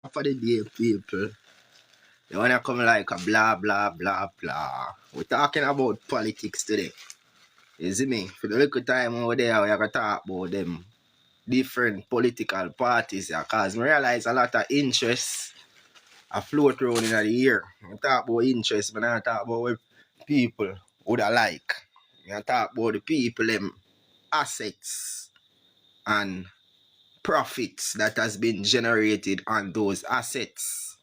For the day, people. They wanna come like a blah blah blah blah. We're talking about politics today. You see me? For the little time over there, we are gonna talk about them different political parties, yeah, cause we realize a lot of interests are float around in the year. We talk about interest, but I talk about what people would like. We talk about the people, them assets and profits that has been generated on those assets.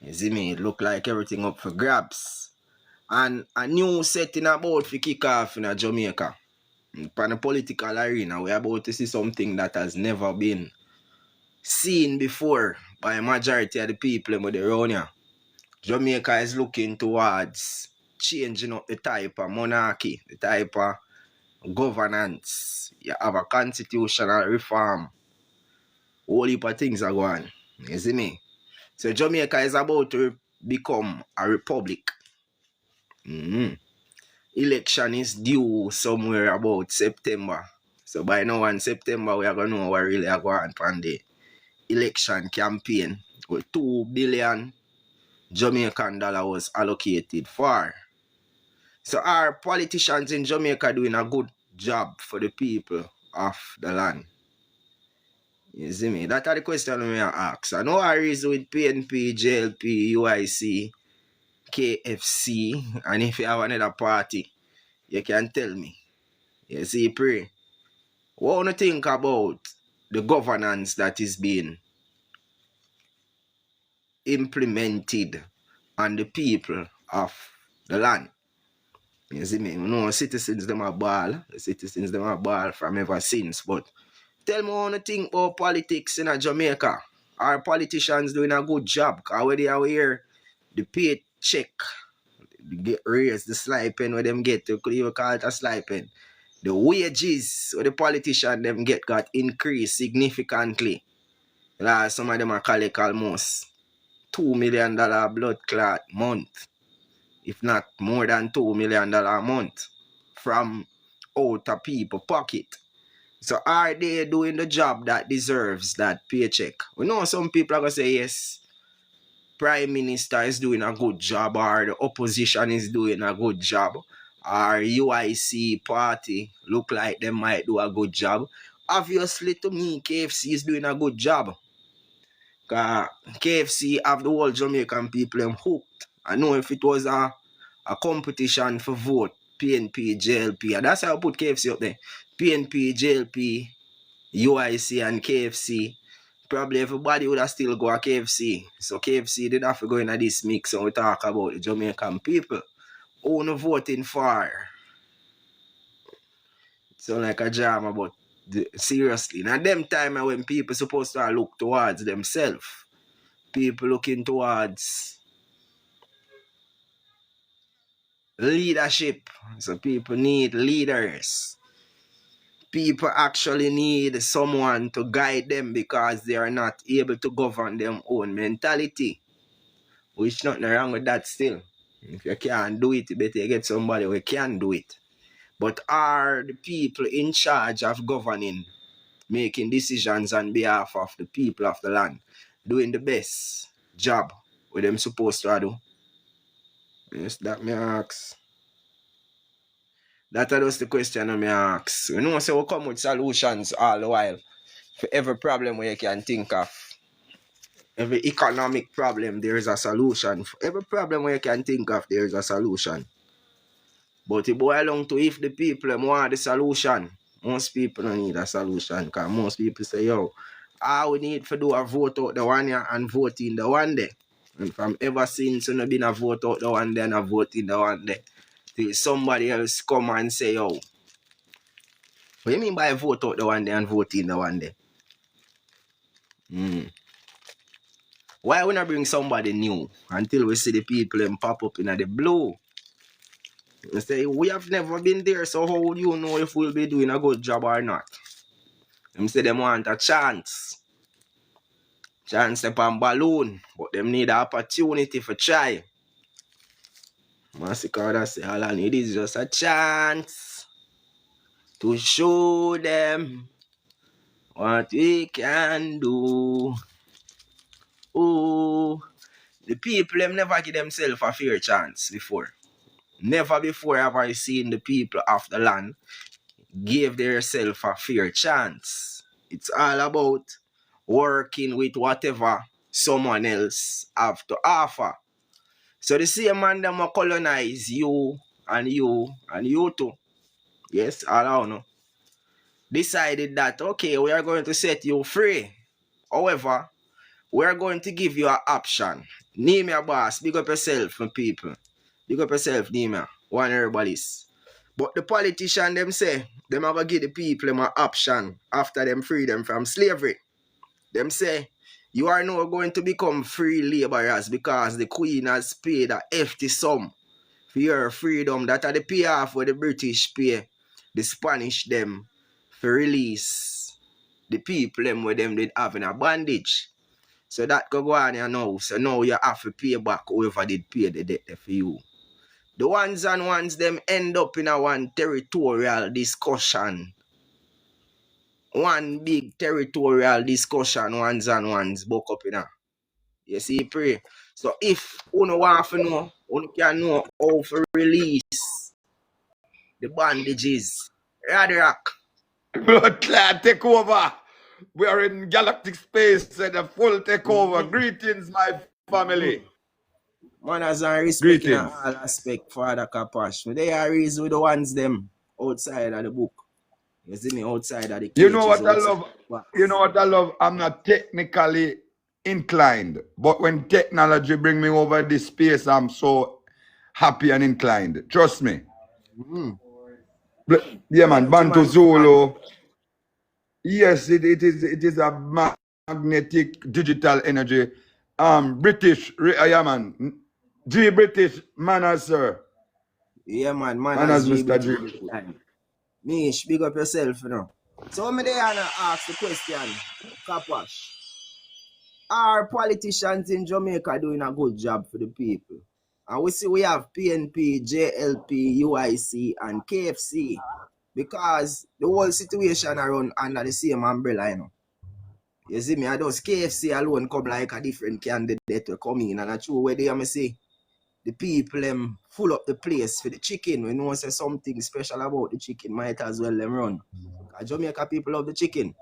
You see me? It look like everything up for grabs. And a new setting about to kick off in Jamaica. In the political arena, we're about to see something that has never been seen before by a majority of the people around here. Jamaica is looking towards changing up the type of monarchy, the type of governance. You have a constitutional reform. Whole heap of things are going. You see me? So Jamaica is about to become a republic. Election is due somewhere about September. So by now in September, we are going to know what really are going on the election campaign. With 2 billion Jamaican dollar was allocated for. So our politicians in Jamaica doing a good job for the people of the land. You see me? That's the question we ask. I know worries with Pnp, JLP, UIC, KFC, and if you have another party, you can tell me. You see, pray. What do you think about the governance that is being implemented on the people of the land? You see me? You know, citizens them are ball. The citizens them are ball from ever since. But tell me what you think about politics in Jamaica. Our politicians doing a good job. Because when they are here, the paycheck, they get raised, the stipend where them get, you could even call it a stipend. The wages where the politician them get got increased significantly. Like some of them are collect almost $2 million blood clot month. If not more than $2 million a month from out of people pocket. So are they doing the job that deserves that paycheck? We know some people are going to say, yes, Prime Minister is doing a good job, or the opposition is doing a good job, or UIC party look like they might do a good job. Obviously, to me, KFC is doing a good job. Because KFC have the whole Jamaican people hooked. I know if it was a competition for vote, Pnp, JLP, and that's how I put KFC up there. Pnp, JLP, UIC, and KFC. Probably everybody would have still go to KFC. So KFC did have to go into this mix and we talk about the Jamaican people. Who no voting for? So like a drama, but seriously. Now them time when people supposed to look towards themselves. People looking towards leadership. So people need leaders. People actually need someone to guide them because they are not able to govern their own mentality. Which nothing wrong with that still. If you can't do it, you better get somebody who can do it. But are the people in charge of governing, making decisions on behalf of the people of the land, doing the best job what them supposed to do? Yes, that me ask. That is the question I me ask. You know, so we come with solutions all the while for every problem where you can think of. Every economic problem, there is a solution. For every problem where you can think of, there is a solution. But it boils down to if the people want the solution. Most people don't need a solution because most people say, yo, all we need to do a vote out the one year and vote in the one day. And from ever since you been a vote out the one day and a vote in the one day, till somebody else come and say, yo, what do you mean by vote out the one day and vote in the one day? Why we not bring somebody new until we see the people pop up in the blue? You say, we have never been there, so how would you know if we'll be doing a good job or not? Them say them want a chance. Chance upon balloon, but them need an opportunity for try. Massacre say all I need is just a chance to show them what we can do. Oh, the people them never give themselves a fair chance before. Never before have I seen the people of the land give themselves a fair chance. It's all about working with whatever someone else have to offer. So the same man them will colonize you and you and you too. Yes, all I know. Decided that okay, we are going to set you free. However, we are going to give you an option. Name your boss, big up yourself, my people. Big up yourself, name ya. One herbalist. But the politician them say, them are going to give the people them an option after them free them from slavery. Them say, you are now going to become free laborers because the Queen has paid a hefty sum for your freedom. That are the pay off for the British pay, the Spanish them for release the people them where them did have in a bondage. So that could go on here now. So now you have to pay back whoever did pay the debt for you. The ones and ones them end up in a one territorial discussion. One big territorial discussion, ones and ones book up in a. You see, pray. So if you want to know, you can know how to release the bandages. Rock. Blood clot take over. We are in galactic space and a full takeover. Greetings, my family. Manners and respect in all aspect for the kapash. They are reason with the ones them outside of the book. You see me outside of the cages. You know what I love? You know what I love? I'm not technically inclined, but when technology bring me over this space, I'm so happy and inclined. Trust me. Yeah, man. Bantu Zulu. Yes, it is a magnetic digital energy. British, yeah, man. G British manners, sir. Yeah, man. Manners, Mr. G. Mish, big up yourself, you know. So me there and ask the question, Kapash. Are politicians in Jamaica doing a good job for the people? And we see we have Pnp, JLP, UIC, and KFC. Because the whole situation around under the same umbrella, you know. You see me, I those KFC alone come like a different candidate to come in. And I true where they say the people full up the place for the chicken. We know say something special about the chicken, might as well them run. Jamaica people love the chicken.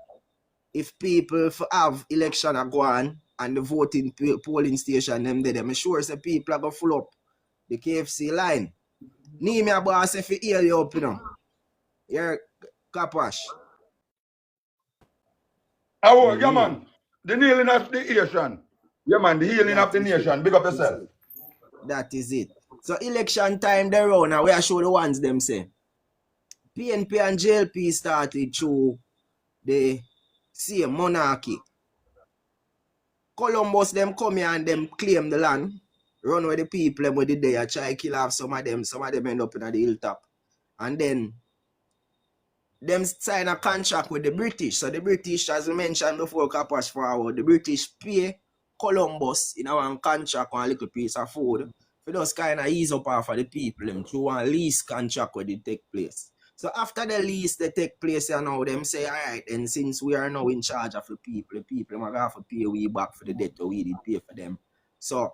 If people have election are go on and the voting polling station them there, I'm sure say people are going to full up the KFC line. Name your boss if you hear you up, you know. You're Kapash. Oh, yeah, man. The healing of the nation. Yeah, man. The healing of the nation. Big up yourself. That is it. So election time they run and we are show the ones them say. Pnp and JLP started through the same monarchy. Columbus them come here and them claim the land. Run with the people them with the day. Try kill off some of them end up in the hilltop. And then them sign a contract with the British. So the British, as we mentioned before, Kapash forward, the British pay Columbus in one contract on a little piece of food for those kind of ease up off of the people them through one lease contract where they take place. So after the lease they take place, you know, them say, all right, and since we are now in charge of the people are going to have to pay we back for the debt that we did pay for them. So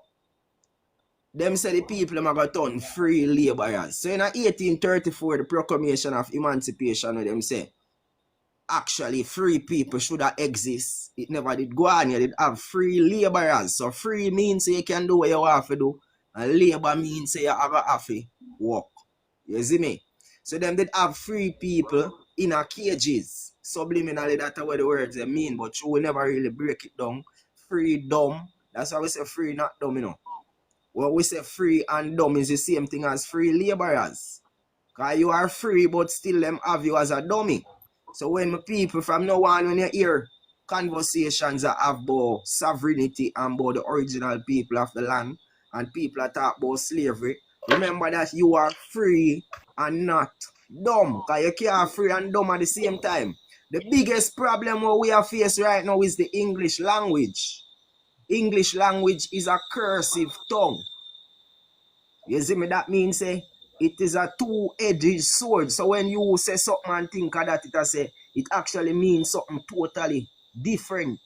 them say the people are going to turn free laborers. So in 1834, the Proclamation of Emancipation, them say, actually free people should have exist. It never did go on. You did have free laborers. So free means you can do what you have to do. And labor means you have to work. You see me? So them did have free people in a cages. Subliminally, that's what the words they mean. But you will never really break it down. Free dumb. That's why we say free not dumb, you know. Well, we say free and dumb is the same thing as free laborers. Because you are free, but still them have you as a dummy. So when people from now on, when you hear conversations that have about sovereignty and about the original people of the land, and people that talk about slavery, remember that you are free and not dumb. Because you can't free and dumb at the same time. The biggest problem what we are facing right now is the English language. English language is a cursive tongue. You see me? That means it is a two-edged sword. So when you say something and think of that, it actually means something totally different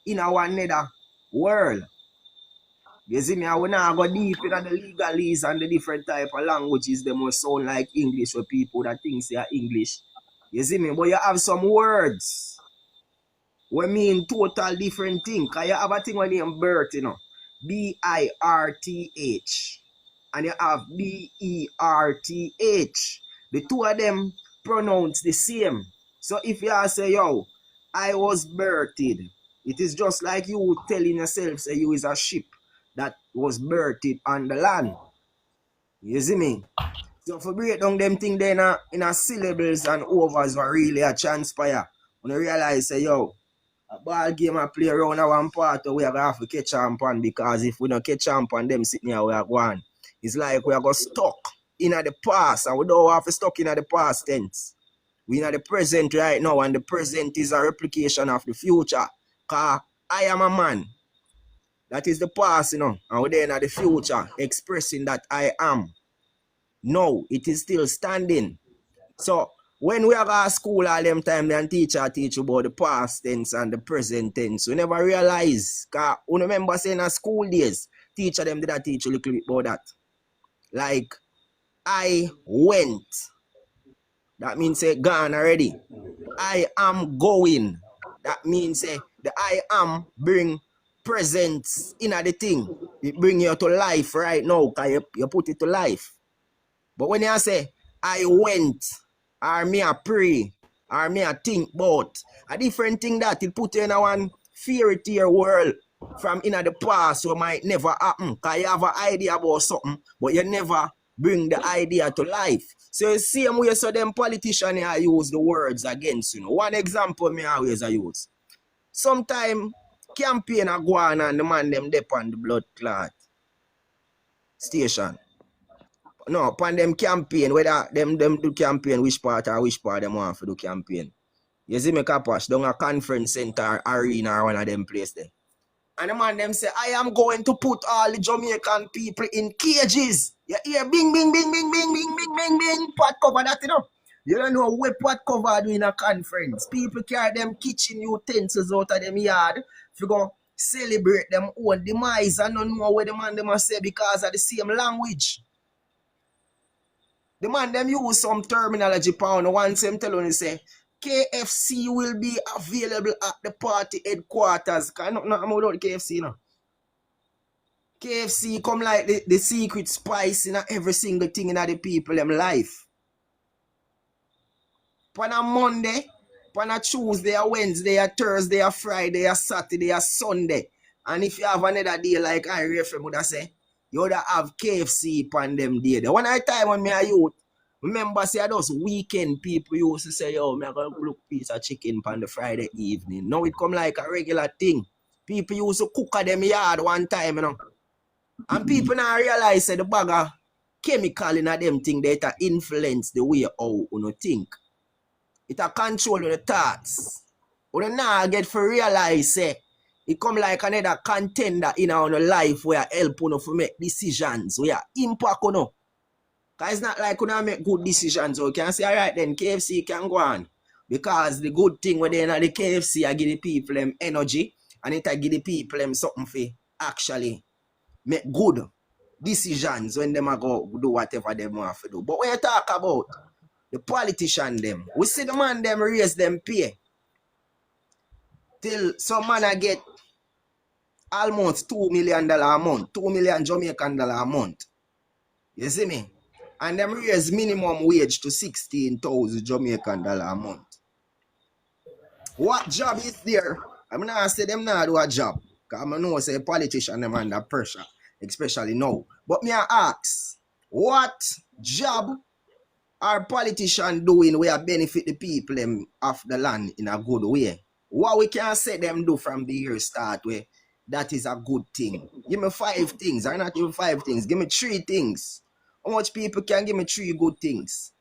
in our nether world. You see me, I will not go deep into the legalese and the different type of languages that must sound like English for people that think they are English. You see me, but you have some words we mean total different thing. Cause you have a thing when you birth, you know. B-I-R-T-H. And you have B-E-R-T-H. The two of them pronounce the same. So if you say, yo, I was birthed, it is just like you telling yourself, say you is a ship that was birthed on the land. You see me? So for break down them thing then in a syllables and overs were really a transpire. When you realize, say, yo, a ball game I play around a one part, we are going to have to catch champ on, because if we don't catch champ on them sitting here, we are going. It's like we are going stuck in the past, and we don't have to stuck in the past tense. We in the present right now, and the present is a replication of the future. Because I am a man. That is the past, you know, and we're then at the future, expressing that I am. No, it is still standing. So when we are at school all them time, then teacher teach about the past tense and the present tense, we never realize. Because we remember saying in school days, teacher them did that teach a little bit about that. Like, I went. That means say gone already. I am going. That means say the I am bring presence in the thing. It bring you to life right now, because you put it to life. But when you say I went, or me a pray, or me a think about a different thing, that it put you in a one fairy tale world from in the past, so might never happen. Because you have an idea about something, but you never bring the idea to life. So you see them way, so them politicians here use the words against you. One example me always use. Sometime campaign a go on and the man them dep on the blood clot station. No, upon them campaign, whether them do campaign, which part them want to do campaign. You see me kapash, down a conference center, arena, or one of them place there. And the man them say, I am going to put all the Jamaican people in cages. You hear bing, bing, bing, bing, bing, bing, bing, bing, bing, pot cover that, you know. You don't know what pot cover do in a conference. People carry them kitchen utensils out of them yard. If you go celebrate them own demise and don't know what the man them say because of the same language. The man them use some terminology pound. Once them tell you say KFC will be available at the party headquarters. Cause not about KFC now. KFC come like the secret spice in every single thing in the people them life. On a Monday, on a Tuesday, a Wednesday, a Thursday, a Friday, a Saturday, a Sunday. And if you have another day like I refer would say, you would have KFC upon them day. The one time when me a youth, remember say those weekend people used to say, yo, me a gonna look piece of chicken on the Friday evening. Now it come like a regular thing. People used to cook at them yard one time, you know. And people now realize that the bag of chemical in them thing that influence the way how you think. It a control the thoughts. You now get for realize say it come like another contender in our life where help you to make decisions, where impact you know. Because it's not like you make good decisions. So you can say, all right then, KFC can go on. Because the good thing within the KFC, I give the people them energy, and it I give the people them something for actually make good decisions when them go do whatever they want to do. But when you talk about the politician them, we see the man them raise them pay till some man I get almost $2 million a month, 2 million Jamaican dollar a month. You see me? And them raise minimum wage to 16,000 Jamaican dollar a month. What job is there? I'm not say them not do a job. Because I know say politician them under pressure, especially now. But me I ask, what job are politicians doing where benefit the people them of the land in a good way? What we can say them do from the year start where that is a good thing. Give me 5 things, or not even 5 things. Give me 3 things. How much people can give me 3 good things?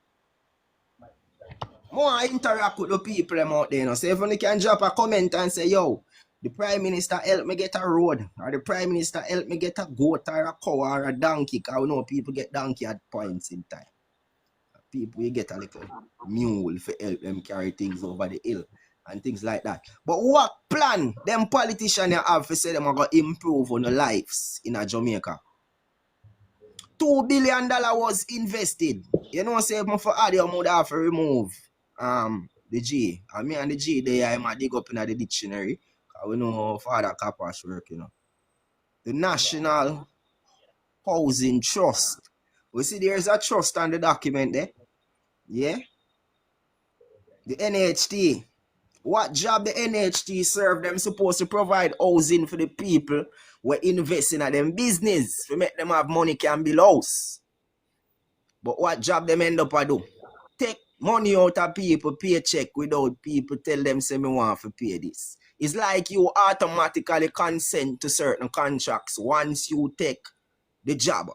More interact with the people them out there. You know? So if you can drop a comment and say, yo, the Prime Minister help me get a road, or the Prime Minister help me get a goat or a cow or a donkey, because we know people get donkey at points in time. People you get a little mule for help them carry things over the hill. and things like that. But what plan them politicians have to say them are going to improve on the lives in Jamaica? $2 billion was invested. You know, say for audio mode have to remove the G. I mean, and the G there, I might dig up in the dictionary. We know Father Kapash work, you know. The National Housing Trust. We see there's a trust on the document there. Yeah. The NHT. What job the NHT serve? Them supposed to provide housing for the people who invest in them business to make them have money can build house. But what job them end up a do? Take money out of people paycheck without people tell them say me want to pay this. It's like you automatically consent to certain contracts once you take the job.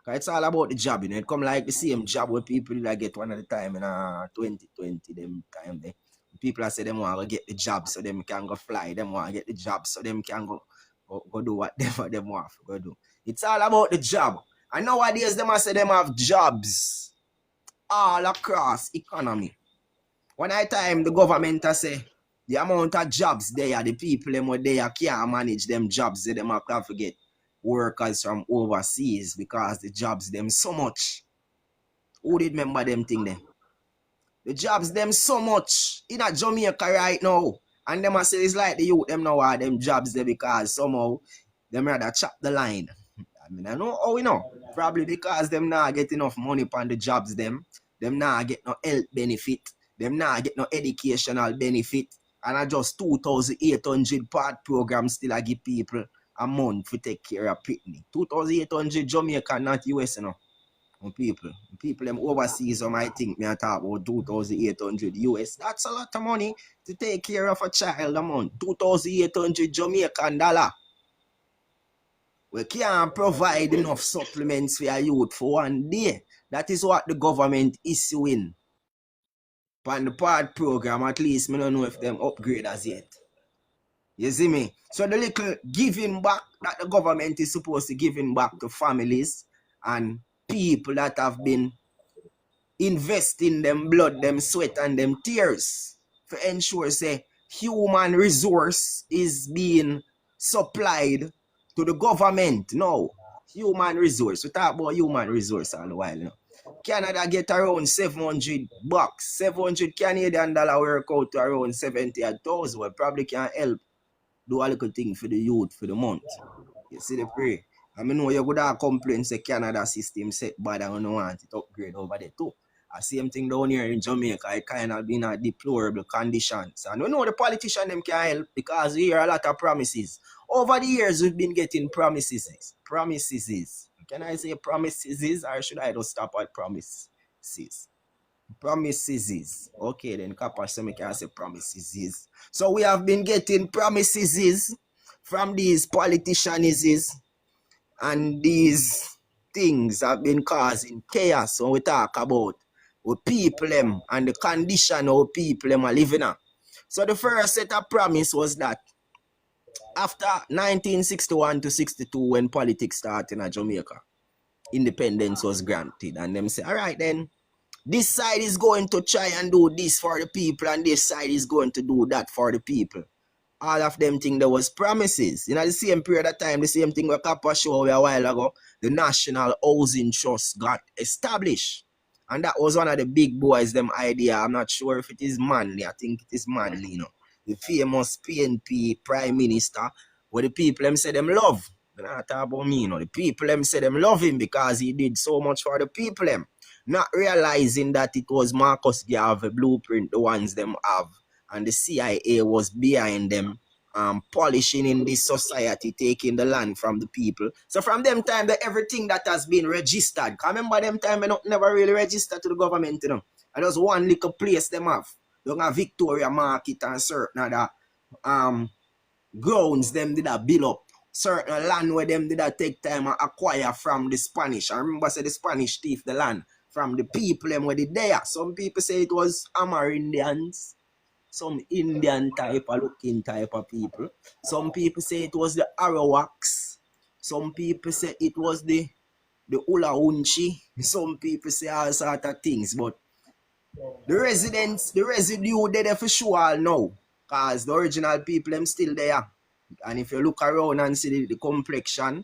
It's all about the job, you know. It come like the same job where people that get one at a time in 2020, them time there. People that say them want to get the job so them can go fly, them want to get the job so them can go do whatever them want to go do. It's all about the job. And nowadays them say them have jobs all across economy. One time the government say the amount of jobs there, the people them where they can't manage them jobs, they them have to get workers from overseas because the jobs them so much. Who did remember them thing there? The jobs them so much in a Jamaica right now. And them say it's like the youth them now are them jobs there because somehow them rather chop the line. I mean, I know how we know. Probably because them not get enough money upon the jobs them not get no health benefit, them not get no educational benefit, and I just 2,800 part program still I give people a month to take care of pitney. 2,800 Jamaica, not US, you know. People them overseas, I think me I talk about 2,800 US. That's a lot of money to take care of a child a month. 2,800 Jamaican dollar. We can't provide enough supplements for your youth for one day. That is what the government is doing. On the part program, at least, I don't know if them upgrade as yet. You see me? So the little giving back that the government is supposed to giving back to families and people that have been investing them blood, them sweat, and them tears to ensure say human resource is being supplied to the government. No, human resource. We talk about human resource all the while. You know. Canada get around $700, $700 Canadian dollar work out to around 70,000. We probably can help do a little thing for the youth for the month. You see the pray. I mean, know you would have complaints the Canada system set bad and don't want it upgrade over there too. The same thing down here in Jamaica, it kind of been a deplorable conditions. And we know the politicians them can help because we hear a lot of promises. Over the years, we've been getting promises. Promises. Can I say promises or should I just stop at promises? Promises. Okay, then kapash so me can say promises. So we have been getting promises from these politicians and these things have been causing chaos when we talk about people them and the condition of people them are living in. So the first set of promise was that after 1961 to 62 when politics started in Jamaica, independence was granted and them say, all right then, this side is going to try and do this for the people and this side is going to do that for the people. All of them think there was promises. In the same period of time, the same thing we Kappa show a while ago, the National Housing Trust got established. And that was one of the big boys, them idea. I'm not sure if it is Manly. I think it is Manly, you know. The famous PNP Prime Minister, where the people them say them love. They're not talking about me, you know. The people them say them love him because he did so much for the people them. Not realizing that it was Marcus Garvey blueprint, the ones them have. And the CIA was behind them, polishing in this society, taking the land from the people. So from them time, everything that has been registered, remember them time, they never really registered to the government, you know. And there's one little place them have. They have Victoria Market and certain other grounds them did a build up. Certain land where them did a take time and acquire from the Spanish. I remember say the Spanish thief the land from the people them where they there. Some people say it was Amerindians. Some Indian type of looking type of people. Some people say it was the Arawaks. Some people say it was the Ulaunchi. Some people say all sort of things. But The residents, the residue, they there for sure now. Because the original people, them still there. And if you look around and see the complexion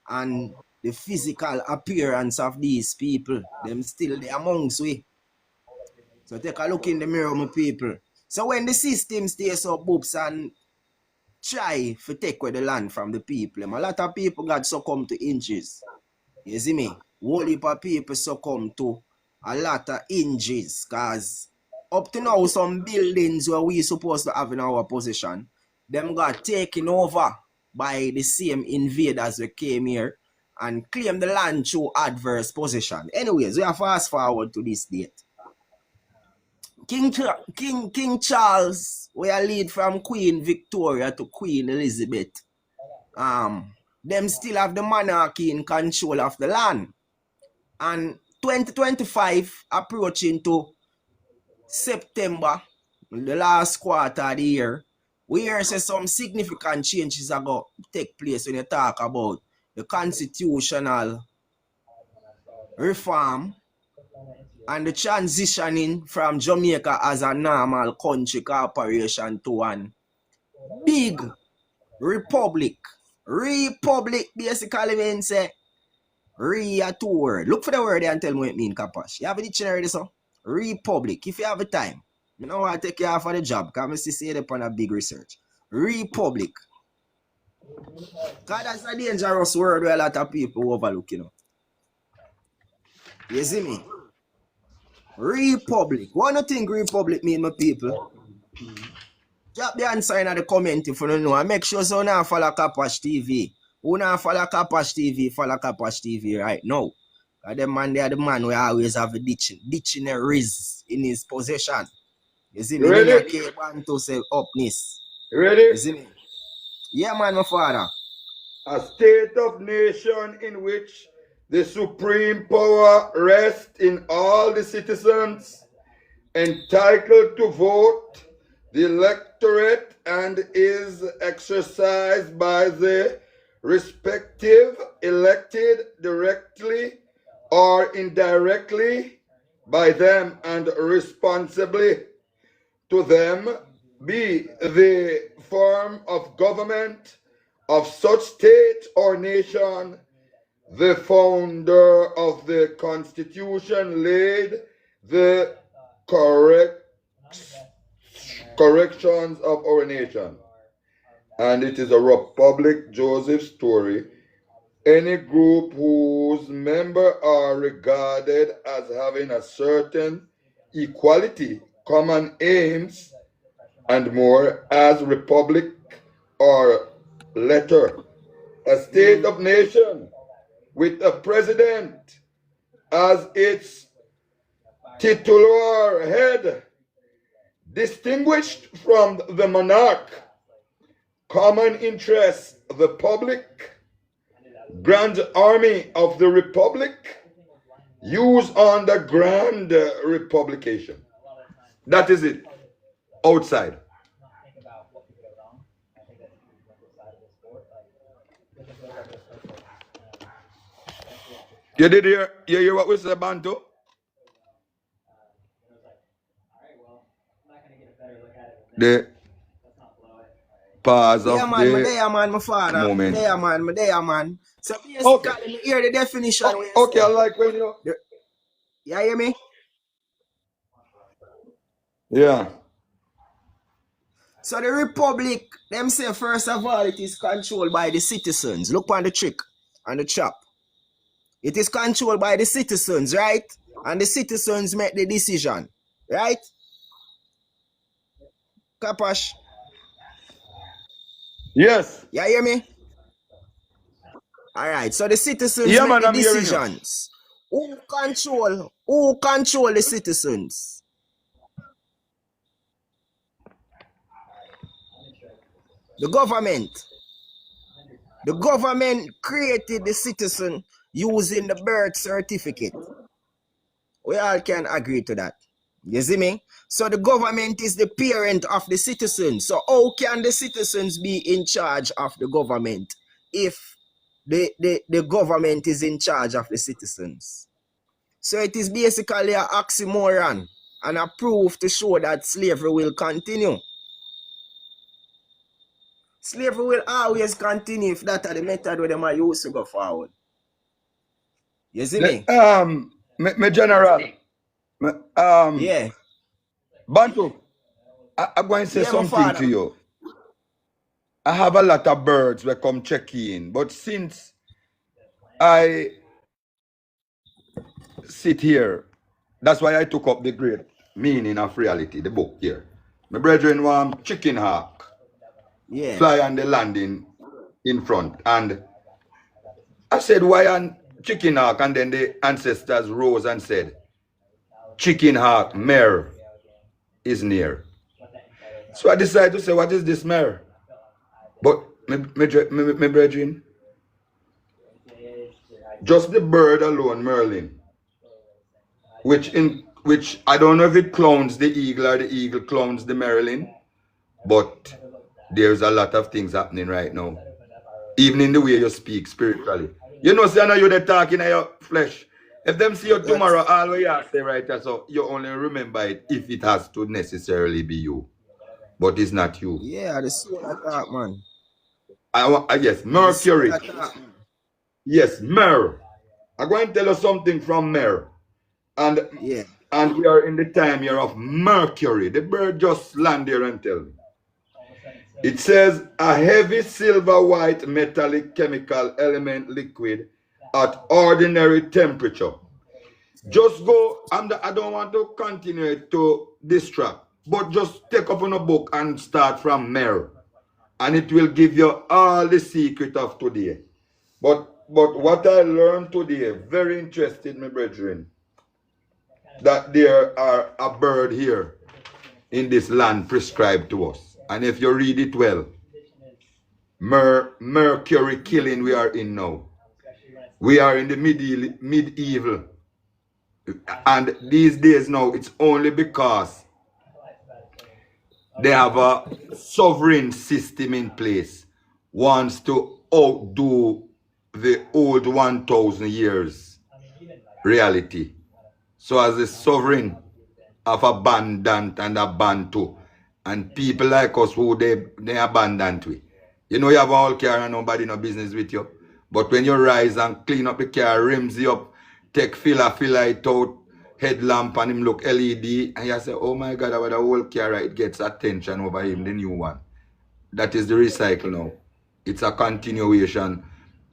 and the physical appearance of these people, them still there amongst we. So take a look in the mirror, my people. So when the system stays up, books and try to take away the land from the people, a lot of people got succumb to injuries. You see me? Whole heap of people succumb to a lot of injuries because up to now some buildings where we supposed to have in our possession, them got taken over by the same invaders that came here and claim the land through adverse possession. Anyways, we are fast forward to this date. King Charles, we are lead from Queen Victoria to Queen Elizabeth. Them still have the monarchy in control of the land. And 2025 approaching to September, the last quarter of the year, we hear say some significant changes are going to take place when you talk about the constitutional reform and the transitioning from Jamaica as a normal country corporation to an big republic. Republic basically means say a two word. Look for the word there and tell me what it means, Kapash. You have a dictionary this, so? Republic. If you have a time. You know what, I take you off of the job because I see it upon a big research. Republic. Because that's a dangerous word where a lot of people overlook, you know. You see me? Republic. What do you think republic mean, my people? Drop the answer in the comment if you don't know. And make sure so now follow Kapash TV. Who now follow Kapash TV, follow Kapash TV right now. Because the man, they are the man who always have a dictionaries in his possession. You see me? Ready? K Bantu say upness. Ready? You see me? Yeah, man, my father. A state of nation in which the supreme power rests in all the citizens entitled to vote, the electorate, and is exercised by the respective elected directly or indirectly by them and responsibly to them, be the form of government of such state or nation. The founder of the Constitution laid the corrections of our nation. And it is a Republic Joseph story. Any group whose members are regarded as having a certain equality, common aims, and more as republic or letter. A state of nation with a president as its titular head, distinguished from the monarch, common interests, the public, grand army of the republic, used on the grand republication. That is it. Outside. You did hear what we said, Bantu? The pause of man, the my there, man, my father. moment. My there, man. So basically, me hear the definition. Okay, I like when you... You hear me? Yeah. So the republic, them say first of all, it is controlled by the citizens. Look on the trick and the trap. It is controlled by the citizens, right? And the citizens make the decision, right? Kapash? Yes. You hear me? All right. So the citizens Yeah, make man, the I'm hearing you. decisions. Who control the citizens? The government. The government created the citizen using the birth certificate. We all can agree to that. You see me? So the government is the parent of the citizens. So how can the citizens be in charge of the government if the government is in charge of the citizens? So it is basically an oxymoron. and a proof to show that slavery will continue. Slavery will always continue if that are the method where them are used to go forward. You see me? My general. Yeah. Bantu, I'm going to say Yeah, my something father. to you. I have a lot of birds that come check in, but since I sit here, that's why I took up the great meaning of reality, the book here. My brethren want chicken hawk, Yeah. fly on the landing in front. And I said, why on chicken hawk? And then the ancestors rose and said, chicken hawk, mare is near. So I decided to say, what is this mare? But my brethren, just the bird alone, Merlin, which I don't know if it clones the eagle or the eagle clones the Merlin, but there's a lot of things happening right now. Even in the way you speak spiritually. You know, say I know you're talking in your flesh. If them see you tomorrow, all what you have to say right there, so you only remember it if it has to necessarily be you. But it's not you. Yeah, the soul attack, man. Yes, Mercury. Yes, Mer. I'm going to tell you something from Mer. And yeah. And we are in the time here of Mercury. The bird just land there and tell me. It says a heavy silver white metallic chemical element liquid at ordinary temperature. Just go, I don't want to continue to distract, but just take up on a book and start from Mer. And it will give you all the secret of today. But what I learned today, very interested, my brethren, that there are a bird here in this land prescribed to us. And if you read it well, Mercury killing we are in now. We are in the medieval. And these days now, it's only because they have a sovereign system in place, wants to outdo the old 1,000 years reality. So as a sovereign of abundant and a Bantu, and people like us who they abandoned we. You know you have a whole car and nobody no business with you. But when you rise and clean up the car, rims you up, take filler it out, headlamp and him look LED, and you say, oh my God, about the whole car, it gets attention over him, the new one. That is the recycle now. It's a continuation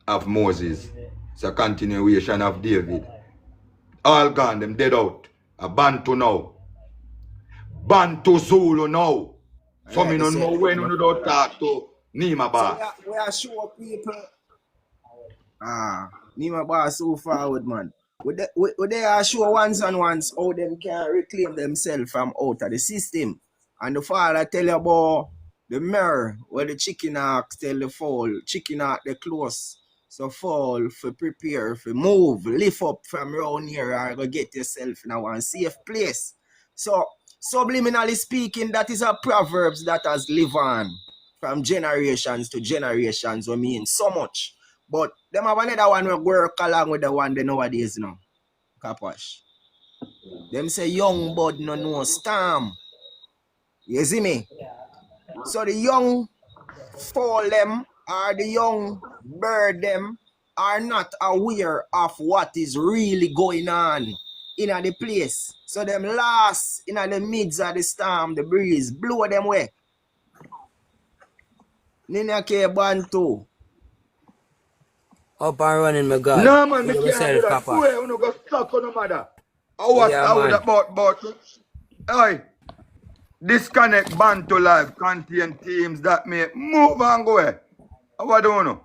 of Moses. It's a continuation of David. All gone, them dead out. A Bantu now. Bantu Zulu now. So me don't know when you don't talk to Nima Boss. So we are sure people. Nima Boss so forward, man. They are sure once and once how them can reclaim themselves from out of the system. And the father tell you about the mirror where the chicken hawk tell the fall, chicken hawk the close. So fall for prepare, for move, lift up from around here and go get yourself in a one safe place. So subliminally speaking, that is a proverbs that has lived on from generations to generations, what mean so much. But them have another one will work along with the one they nowadays now. Kapash. Them say young bud no know storm. You see me? So the young fowl them or the young bird them are not aware of what is really going on in the place. So them last in the midst of the storm, the breeze blow them away. Nina K Bantu. Up and running, my God. No man, me You can't do that. Who you no go suck on the mother? I would about hey, disconnect Bantu Live content teams that may move and go away. What do you know?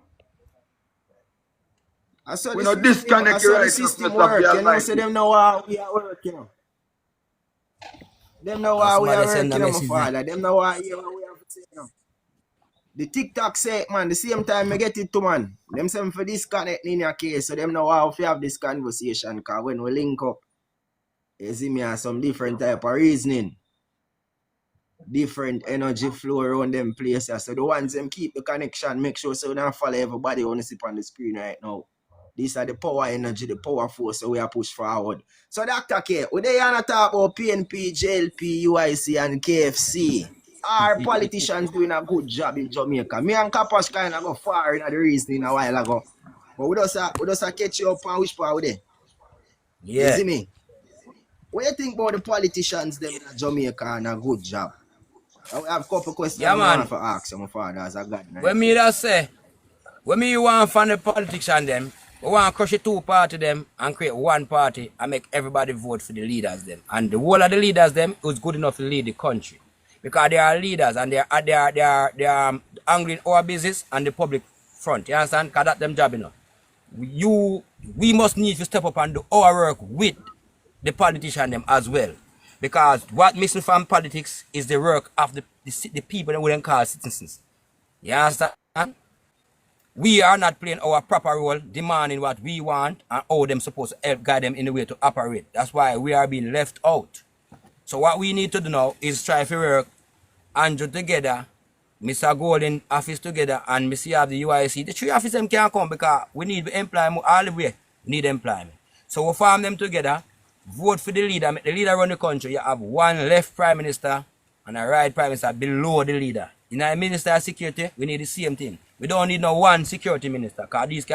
We not disconnect the right system work, you know, so them know how we are working. Them know how we are working, my father. Them know how we are saying. The TikTok say, man, the same time I get it to man. Them say for disconnect in your case, so them know how we have this conversation, because when we link up, you see me have some different type of reasoning. Different energy flow around them places. So the ones them keep the connection, make sure so we don't follow everybody on the on the screen right now. These are the power energy, the power force that we are push forward. So Dr. K, we they gonna talk about PNP, JLP, UIC, and KFC. Our politicians doing a good job in Jamaica. Me and Kapash kind of go far in the reasoning a while ago. But we just catch you up on which part we there. Yeah. You see me? What you think about the politicians them in Jamaica and a good job? I have a couple questions I want to ask my father as a God. When me just say, when me want from the politicians them, we want to crush the two party them and create one party and make everybody vote for the leaders them. And the whole of the leaders them is good enough to lead the country. Because they are leaders and they are angry in our business and the public front. You understand? Because that's them job, you know. We must need to step up and do our work with the politician them as well. Because what missing from politics is the work of the people that we don't call citizens. You understand? We are not playing our proper role, demanding what we want and how them supposed to help guide them in the way to operate. That's why we are being left out. So what we need to do now is try to work Andrew together, Mr. Golden office together, and Mr. have the UIC. The three offices them can't come because we need employment all the way. We need employment. So we farm them together, vote for the leader, make the leader run the country. You have one left prime minister and a right prime minister below the leader. In our minister of security, we need the same thing. We don't need no one security minister because these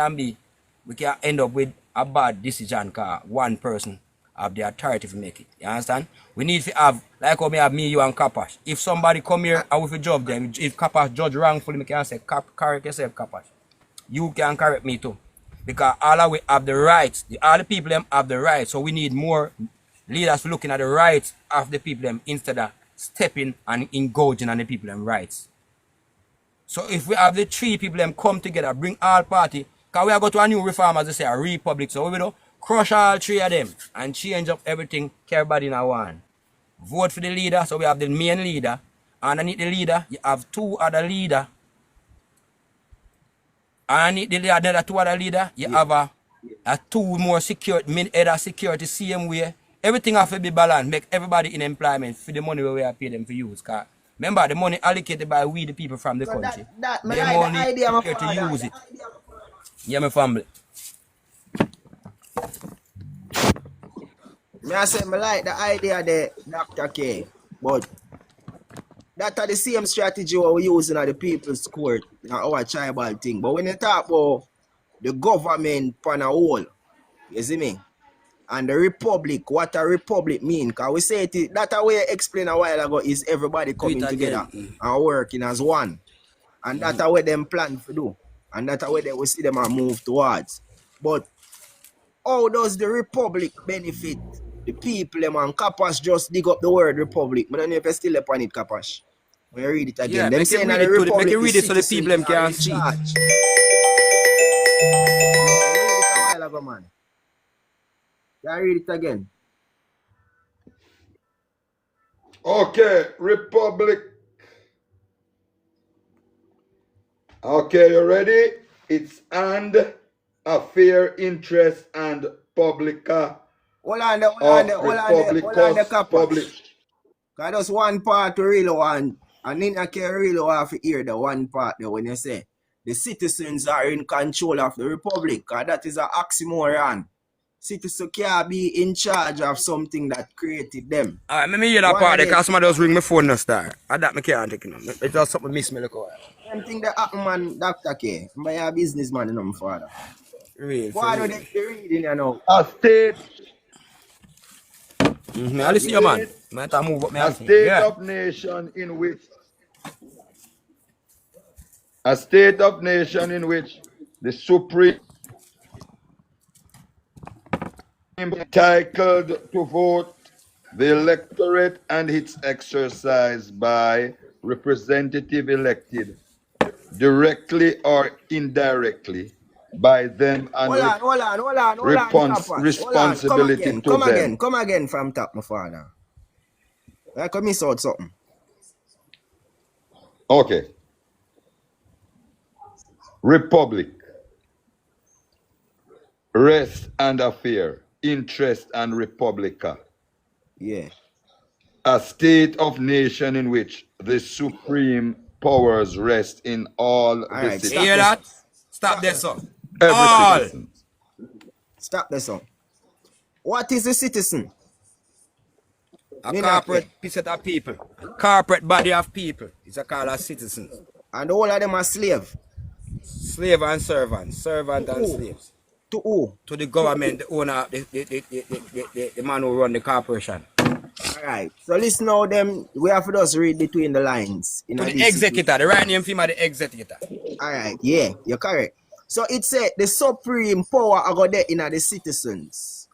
we can end up with a bad decision because one person have the authority to make it. You understand? We need to have, like how me have me, you and Kapash. If somebody come here and we judge them, if Kapash judge wrongfully, me can say, correct yourself, Kapash. You can correct me too. Because all of we have the rights. All the people them have the rights. So we need more leaders looking at the rights of the people them instead of stepping and engaging on the people them rights. So if we have the three people them come together, bring all party, because we are going to a new reform, as they say, a republic. So we do crush all three of them and change up everything, everybody in a one. Vote for the leader, so we have the main leader. Underneath the leader, you have two other leaders. Underneath the another two other leader, you have a two more security, head of security, same way. Everything have to be balanced, make everybody in employment for the money we are paying them for use. Cause remember, the money allocated by we, the people from the so country. That they only idea here to use it. Yeah, my family. I say, I like the idea there, Dr. K, but that's the same strategy what we using at the people's court, our tribal thing. But when you talk about the government on a whole, you see me? And the republic, what a republic mean? Because we say it, that way I explained a while ago is everybody coming together and working as one. And that's what them plan to do. And that's what they will see them and move towards. But how does the republic benefit the people? And Kapash just dig up the word republic. But I don't know if I still upon it, Kapash. When you read it again. Yeah, them make saying it that the republic make it read it so the citizens people them are can in see. charge. Yeah, read it a while ago, man. Can I read it again? Okay, republic. Okay, you ready? It's and affair, interest, and publica. Hold on the Kapash. Public. Because that's one part to really want, and then I can really have to hear the one part there when you say the citizens are in control of the republic. Because that is an oxymoron. Citizens can't be in charge of something that created them. Alright, let me hear that part because somebody just ring my phone no star. I that me can't take it. It's just something miss me look away. Same thing that happen, man, Dr. K. I'm a businessman, you know, my father. Real. What are they reading, you know? A state. I listen to you, man. Move up, A state of nation in which the supreme entitled to vote the electorate and its exercise by representative elected directly or indirectly by them and hold on, responsibility to them. Come again from top, my father. I could miss out something. Okay. Republic, rest and affair, interest and republica. Yeah. A state of nation in which the supreme powers rest in all the citizens. Hear that? Stop there, sir. Every citizen. Stop the song. What is a citizen? A corporate piece of people. Corporate body of people. It's a called a citizen. And all of them are slave. Slave and servant. Servant and slaves. To who? To the government, the owner, the man who run the corporation. Alright. So listen now them. We have to just read between the lines. To the executor. The right name for him are the executor. Alright, yeah, you're correct. So it said the supreme power are got there in the citizens.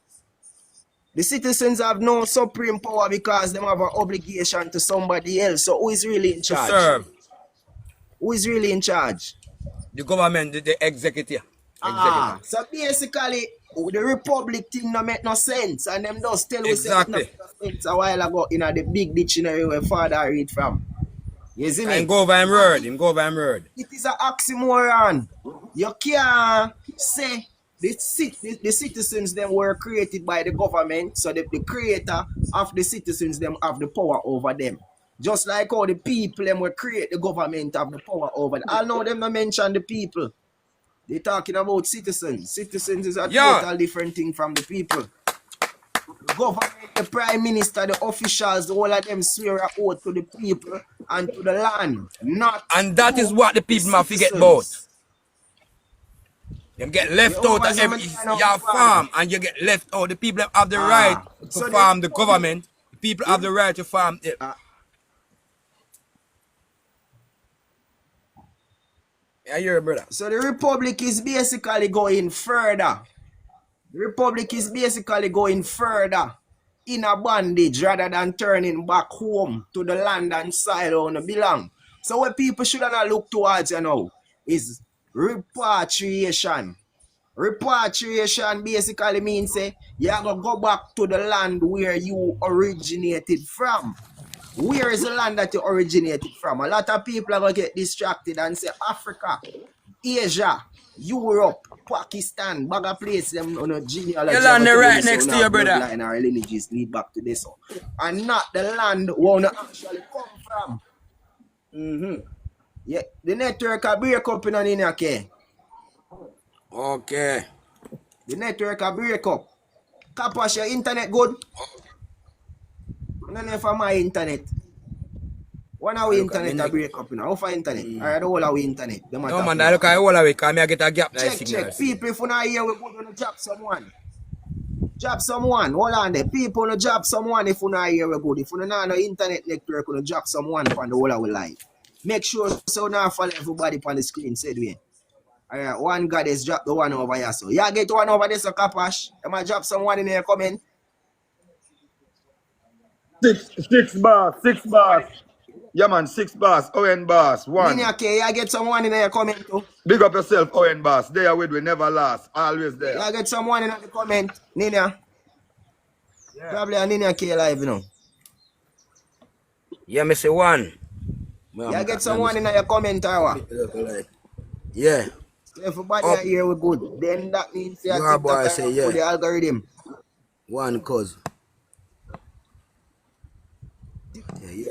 The citizens have no supreme power because they have an obligation to somebody else. So who is really in charge? To serve. Who is really in charge? The government, the executive. So basically, the republic thing no make no sense. And them just tell us exactly. Sense a while ago in the big dictionary where father read from. You see me? And go over him word. It is an oxymoron. You can't say the citizens them were created by the government, so the creator of the citizens them have the power over them. Just like how the people them were create the government have the power over them. I know them not mention the people. They're talking about citizens. Citizens is a total different thing from the people. The government, the prime minister, the officials, all of them swear an oath to the people and to the land. And that is what the people must forget about. Them get left out of your farm and you get left out. The people have the right to farm the government. The people have the right to farm it. Yeah, you're a brother. So the republic is basically going further. The republic is basically going further in a bondage rather than turning back home to the land and soil where they belong. So what people should not look towards is repatriation. Repatriation basically means you have to go back to the land where you originated from. Where is the land that you originated from? A lot of people are going to get distracted and say Africa, Asia, Europe, Pakistan, bag of place them on a genealogy. You land right next to your brother. And our lineages lead back to this. And not the land where you actually come from. Yeah, the network will break up in an okay. Okay. The network will break up. Kapash, your internet good? I don't know if my internet. One of our internet will break up. How far internet? I don't know our internet. No man, I look at all of it because I get a gap. Check. People, if you not here, we're going to drop someone. Drop someone. Hold on there. People will drop someone if you not here, we're good. If you not no internet network, we're going to drop someone on the whole of our life. Make sure so now follow everybody on the screen. Said we. Alright, one guy has dropped the one over here. So you get one over there, so Kapash. You might drop someone in here comment. 6 bars. Yeah man, 6 bars, Owen bars, 1. Okay, you get someone in here comment too. Big up yourself, Owen bars. There with we never last. Always there. You get someone in the comment, Nina. Yeah. Probably a Nina K live, you know. Yeah, me say 1. You get someone in your comment or what? Yeah. Everybody here we good. Then that means you have to say yeah. The algorithm. 1 cause.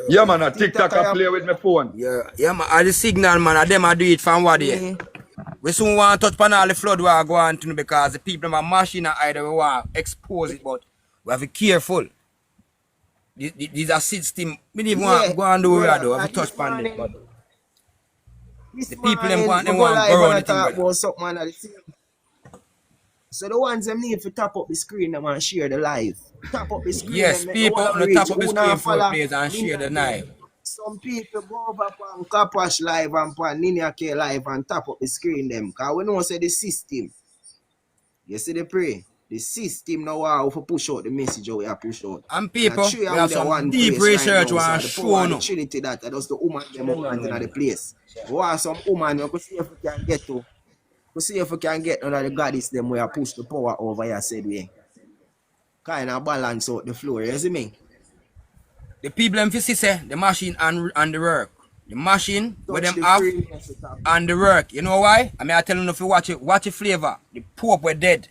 Yeah man, a TikTok I play with my phone. Yeah man, the signal man, I them I do it from what day. We soon want to touch upon all the flood we are going to because the people have a machine either we want to expose it, but we have to be careful. These are system. We didn't want to go and do what we do. We have to touch upon it. But the people them want to borrow the thing. So the ones them need to tap up the screen them and share the live. Tap up the screen. Yes, people on the top of the screen for players and share the live. Some people go over on Kapash live and on Nina K live and tap up the screen them. Because we know say the system. You see the pray? The system now how to push out the message how we have push out. And people, we have some deep research we are showing up. Trinity that that's the woman them want in the place. We want some woman you can see if we can get to. We see if we can get under the goddess them where push the power over here said we. Kind of balance out the floor, you see me? The people them say the machine and the work. The machine with them off and the work. You know why? I mean I tell you if you watch it flavor. The Pope were dead.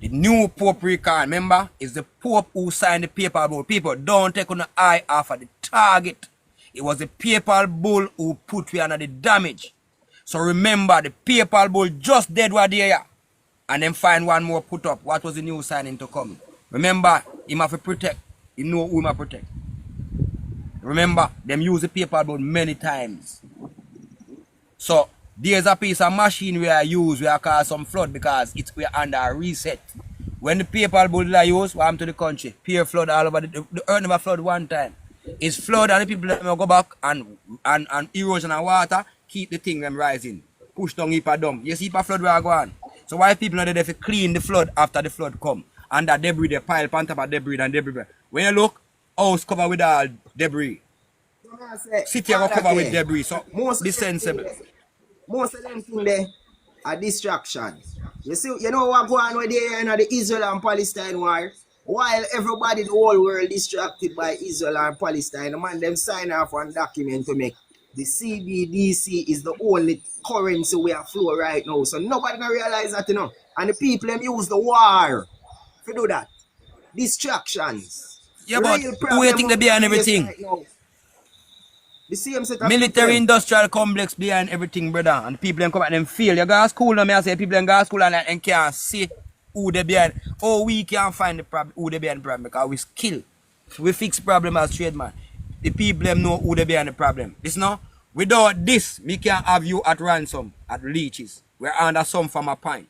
The new Pope recall, remember, is the Pope who signed the papal bull. People don't take on the eye off of the target. It was the papal bull who put we under the damage. So remember, the papal bull just dead what there. and then find one more put up. What was the new signing to come? Remember, him have to protect. You know who him have to protect. Remember, them use the paper about many times. So there's a piece of machine we are use we are cause some flood because we are under a reset. When the paper board are used, what happened to the country? Pure flood all over the earth never flood one time. It's flood and the people that go back and erosion and water keep the thing them rising. Push down heap of dump. You see heap of flood where I go on. So why people not there to clean the flood after the flood come? And that debris they pile on top of debris and debris. When you look, house covered with all debris. City are covered with debris. So be sensible. Most of them things there are distractions. You see, you know what going on with the Israel and Palestine war? While everybody in the whole world distracted by Israel and Palestine, the man them sign off one document to make the CBDC is the only currency we are flow right now. So nobody can realize that, you know. And the people them use the war to do that. Distractions. Yeah, but who do you think they behind everything? Right now, the same set of military industrial complex behind everything, brother. And people them come at them feel. You go to school now, I say people them go to school and can't see who they behind. Oh, we can't find the problem, who they behind the problem because we skill. We fix problem as trade man. The people them know who they behind the problem. This now, without this, we can't have you at ransom, at leeches. We're under some from a point.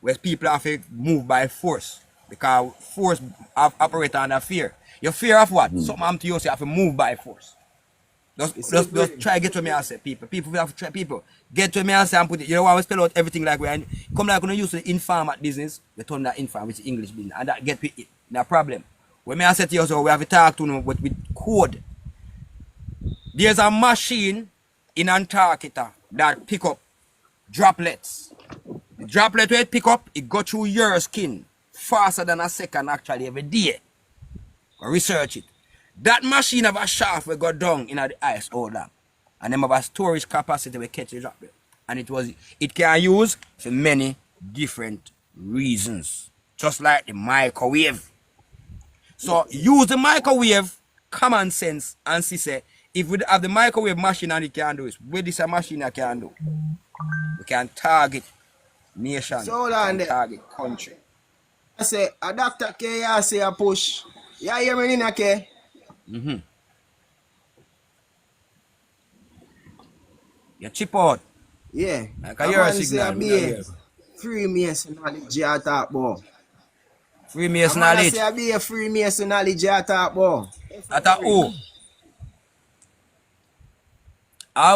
Where people have to move by force. Because force operate under fear. Your fear of what? Something happen to you, so you have to move by force. Just try to get to me and say, people have to try, people. Get to me and say and put it. You know why we spell out everything like we are. Come like when you use the informal business, we turn that informal, which is English business. And that get with it. No problem. When I say to you, so we have to talk to them with code. There's a machine in Antarctica that pick up droplets. The droplet where it pick up, it go through your skin faster than a second actually every day. Go research it. That machine have a shaft will go down in the ice all that. And them have a storage capacity will catch the droplet. And it can use for many different reasons. Just like the microwave. So use the microwave, common sense, and see say, if we have the microwave machine and it can do it, what this a machine I can do? We can target nation, so target country. I say, a Dr. K, I say a push. You hear me, Nina K? You chip out. Yeah. Like a your signal. Freemason knowledge you talk about. Freemason knowledge. I be a Freemason knowledge you talk about. At who?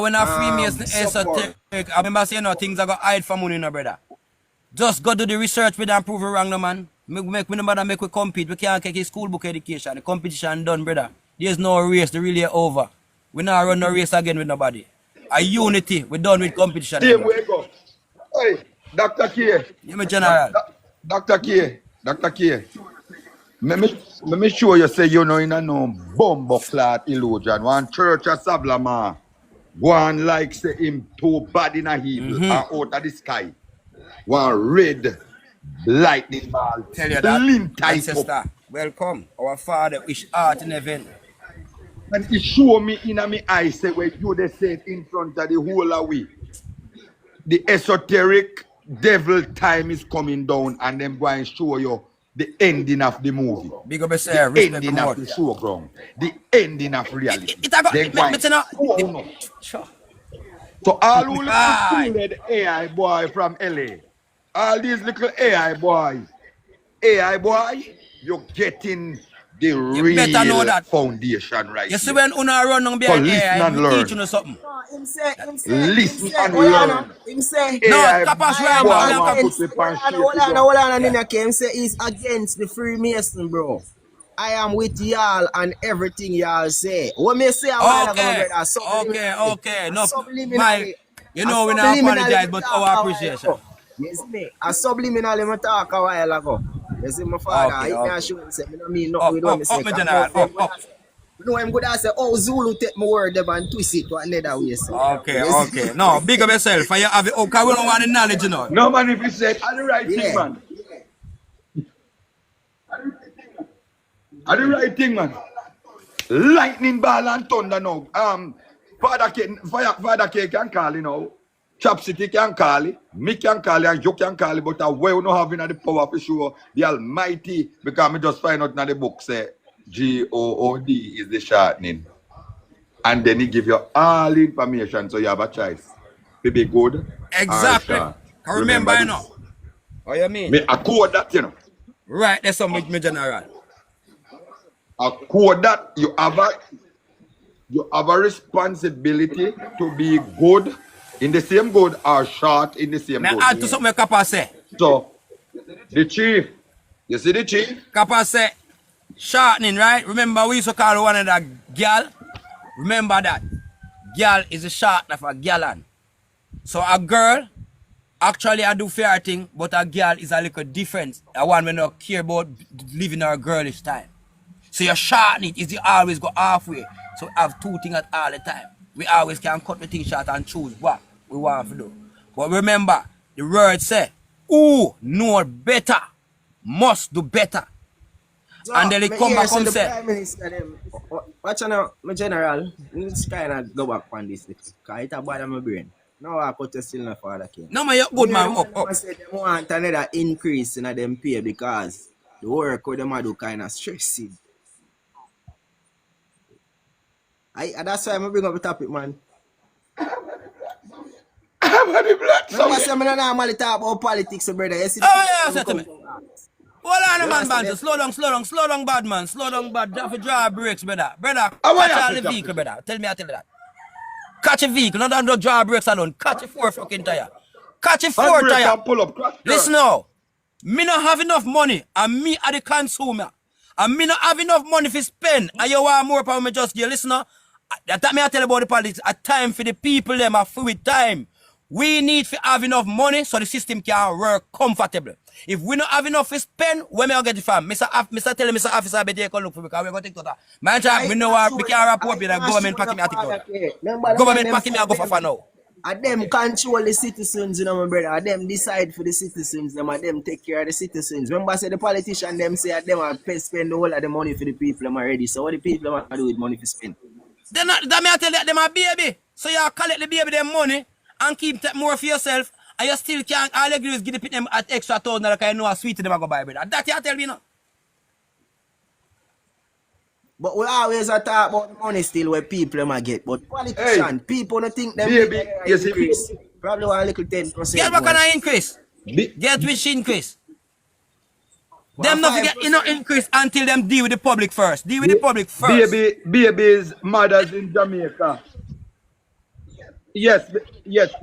When a Freemason esoteric, I remember saying no things I got hide from money, no brother. Just go do the research with and prove it wrong, no man. Make no matter make we compete. We can't take a school book education. The competition done, brother. There's no race. The really over. We not run no race again with nobody. A unity. We done with competition. Here we go. Hey, Dr. K. You me general. Dr. K. Let me show you say you know in a no bumbo clot illusion. One church of Sablama. One like say him too bad in a evil out of the sky. One red lightning ball. Tell you that, ancestor. Welcome. Our Father which art in heaven. And he show me in my eyes say where you they said in front of the whole away. The esoteric devil time is coming down and them going to show you the ending of the movie. Big up the ending of the showground. The ending of reality. So all who little AI boy from LA, all these little AI boys, you're getting the real foundation right You see when Una run on behind AI, you teach you something. Listen and learn. Him say, no, kapash hold on, Him say he's against the Freemason, bro. I am with y'all and everything y'all say. What me say? Okay. No, you know we not apologize, but our appreciation. Yes, me. I subliminally talk a while ago. You see, my father, I can't show him, say, I don't mean nothing with what me say. You know, I'm good to say, oh, Zulu take my word and twist it to another way. Okay. No, big up yourself. And you have it, because we don't want the knowledge, you know. No, man, if you said, I the right thing, man. I the right thing, man. Lightning ball and thunder now. Father K can call, you know. Chop City can call it, me can call it, and you can call it, but where we not having the power for sure, the Almighty, because me just find out in the book say GOOD is the shortening. And then he give you all the information so you have a choice. To be good Exactly. or short. Remember you this. know. What you mean? Me a code that, you know. Right, there's some with me general. A code that you have a responsibility to be good in the same good or short in the same Now good. add to something Kapash say. So the chief, you see the chief? Kapash say shortening, right? Remember we used to call one of that girl. Remember that. Girl is a shortener for gallon. So a girl actually I do fair thing, but a girl is a little different. A one when not care about living her girlish time. So you shorten it is you always go halfway. So have two things at all the time. We always can cut the t-shirt and choose what we want to do. But remember, the word say, who know better must do better. So, and then they come back and say, Prime Minister, them, watch now, my general, we need to kind of go back on this because it's a bad my brain. No, I put a still no father king. no man, you good man, up. I said they want another increase in them pay because the work with them do kind of stressing. That's why I'm bring up the topic, man. Remember, I said, I don't normally talk about politics, brother. You see, yeah, say to me. Hold on, man, Bantu. Slow down, bad man. Slow down, bad. You have to draw brakes, brother. Brother, catch all the vehicle, brother. Tell you that. Catch a vehicle, not draw brakes alone. Catch a 4 fucking tire. Catch a 4 tire. Pull up, listen now. Me not have enough money, and me are the consumer. And me not have enough money to spend, and you want more for me just give. Listen now. That me I tell you about the politics. A time for the people, them a free time. We need to have enough money so the system can work comfortably. If we don't have enough to spend, where may I get it from? Mr. Tell Mr. Officer, I better take a look for me because we're going to take that. Man, we know we can't report with the government packing me at it. Government packing me I go for now. And them control the citizens, you know, my brother. And them decide for the citizens, them and them take care of the citizens. Remember, I say the politician them say them are spend the whole of the money for the people them already. So what the people want to do with money to spend? Then that me I tell you, them a baby. So you collect the baby them money and keep more for yourself. And you still can't, all you do is give them at extra $1,000 because you know how sweet them are going to buy, brother. That you tell me now. But we always talk about the money still where people might get. But politicians, people don't think them increase. Probably want a little 10%. Get what kind of increase? Get which increase? Them not forget increase until them deal with the public first. Deal with the public first. Babies, mothers in Jamaica. Yes,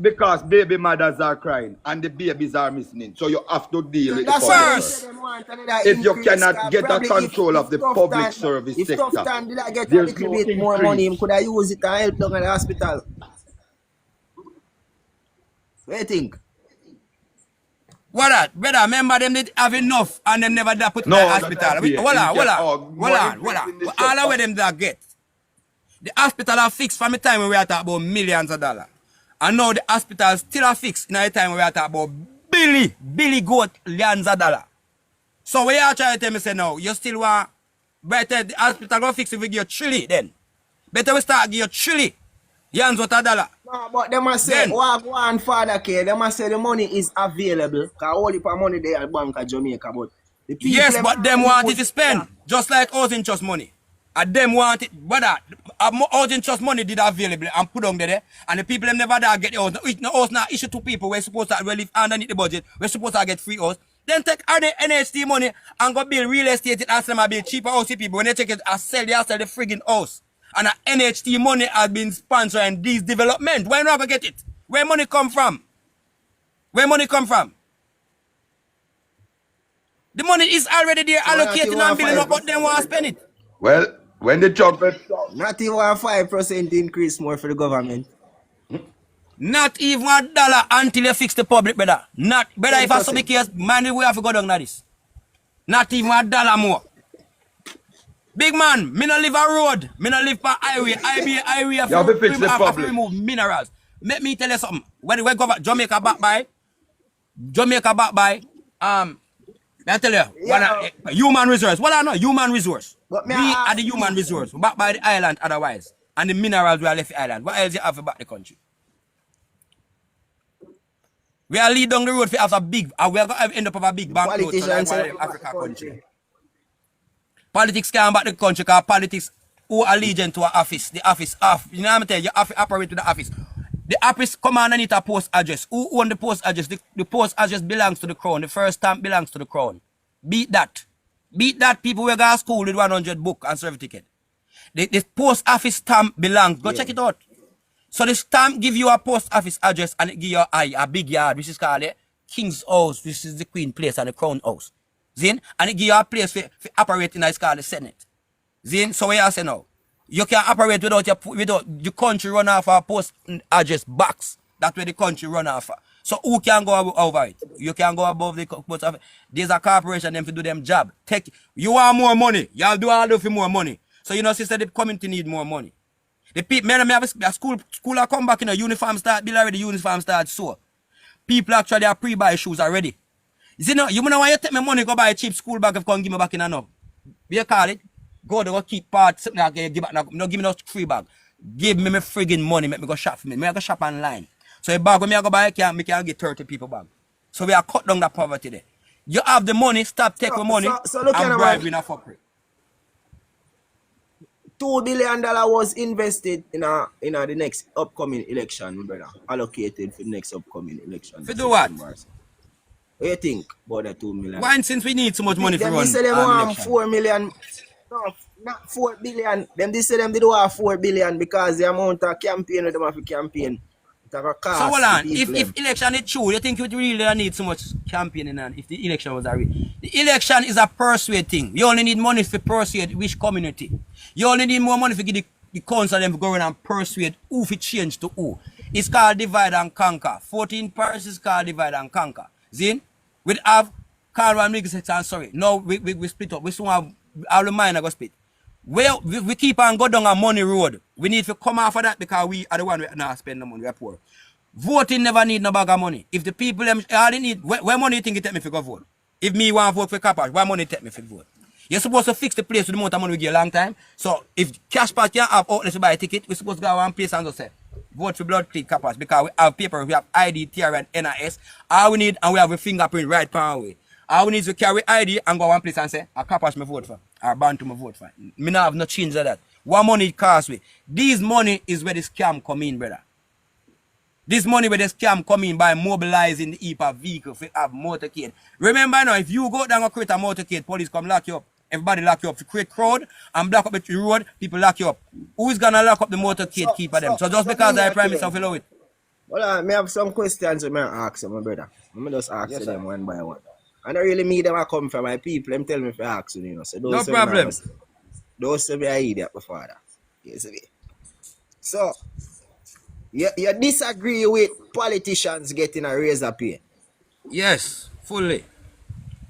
because baby mothers are crying and the babies are missing. So you have to deal with the public first. If you cannot get the control of the public service sector, if tough time did I get a little bit more money, could I use it and help down at the hospital? What do you think? What that? Brother, remember them did have enough and them never da put in the hospital. Hold on. All of them that get. The hospital are fixed from the time when we are talking about millions of dollars. And now the hospital still are fixed in the time when we are talking about billy goat millions of dollars. So we are trying to tell me say now, you still want better the hospital go fix if we give you $1 then. Better we start give you $1 Yans what $1. No, but they must say, one father care, they must say the money is available. Because all the money they at Bank of Jamaica. But the people yes, but them want it to spend. Just like housing trust money. And them want it, brother, housing trust money did available and put on there. And the people them never da get the house. No house now issue to people we're supposed to live underneath the budget. We're supposed to get free house. Then take the NHT money and go build real estate and them build cheaper house people. When they take it and sell the friggin' house. And the NHT money has been sponsoring these development. Why not go get it? Where money come from? Where money come from? The money is already there allocated and building up, but they want to spend it. Well, when the trumpet sound, not even a 5% increase more for the government. Not even $1 until you fix the public, brother. Not, brother, if I saw the case, man, we have to go down like this. Not even $1 more. Big man, me not live a road. Me not live per highway. Highway have to remove minerals. Let me tell you something. When we go back, Jamaica back by, I tell you, human resource. What I know, human resource. We are the human resource. Back by the island otherwise. And the minerals we are left the island. What else you have about the country? We are lead down the road for have a big, and we are going to end up with a big banknote so like Politicians one say of them back the Africa country. country. Politics can't back the country because politics who allegiance to an office. The office off. You know what I'm telling you? You have to operate with the office. The office come on and need a post address. Who own the post address? The post address belongs to the crown. The first stamp belongs to the crown. Beat that. Beat that. People will go to school with 100 book and certificate. The post office stamp belongs. Go check it out. So the stamp give you a post office address and it give you a big yard, which is called the King's House, which is the Queen Place and the Crown House. Zin? And it give you a place for operating it's called the Senate. Zin? So what you say now? You can operate without the country run off a post address box. That's where the country run off. So who can go over it? You can go above the post office. There's a corporation them to do them job. You want more money. Y'all do all for more money. So you know, sister, the community need more money. The people, me have a school I come back in a uniform start, bill already, uniform start so. People actually are pre-buy shoes already. You see, no, you know why you take my money, go buy a cheap school bag if you come give me back in a no. What you call it? Go to go keep part, something like give back, no give me no free bag. Give me my friggin' money, make me go shop for me. Me I go shop online. So a bag when me I go buy, me can get 30 people bag. So we are cut down that poverty there. You have the money, stop taking money and bribe in a fuckery. $2 billion was invested in the next upcoming election, brother. Allocated for the next upcoming election. For do what? What do you think about the 2 million? Why since we need so much money for run? They say them want 4 million. No, not 4 billion. They say them they do have 4 billion because the amount of campaign them have to campaign. So hold on, if election is true, you think you really need so much campaigning and if the election was a real? The election is a persuade thing. You only need money to persuade which community. You only need more money to give the council them to go around and persuade who to change to who. It's called divide and conquer. 14 parishes called divide and conquer. Zin? We have Carl and Miguel sorry. No, we split up. We soon have all the mine go split. Well, we keep on go down a money road. We need to come off of that because we are the one who not spend the money. We are poor. Voting never need no bag of money. If the people them all they need, where money you think it take me to go vote? If me want to vote for kapash, where money take me to vote? You're supposed to fix the place with the amount of money we get a long time. So if cash part can't have outlets to buy a ticket, we're supposed to go to one place and just say, vote for blood clean kapash because we have paper, we have ID, TR and NIS. All we need and we have a fingerprint right power way. All we need is to carry ID and go one place and say, a kapash me vote for, or Bantu me vote for. Me not have no change of that. What money it costs we? This money is where the scam come in, brother. This money where the scam come in by mobilizing the heap of vehicle for have motorcade. Remember now, if you go down and create a motorcade, police come lock you up. Everybody lock you up. To create crowd and block up the road, people lock you up. Who's gonna lock up the motorcade keeper them? So just because I promise to follow it. Well, I have some questions I ask my brother. Let me just ask them one by one. And I really mean them I come from my people. Them tell me if I ask you know. So no problem. Those say I idiot before that. Yes, so you disagree with politicians getting a raise of pay? Yes, fully.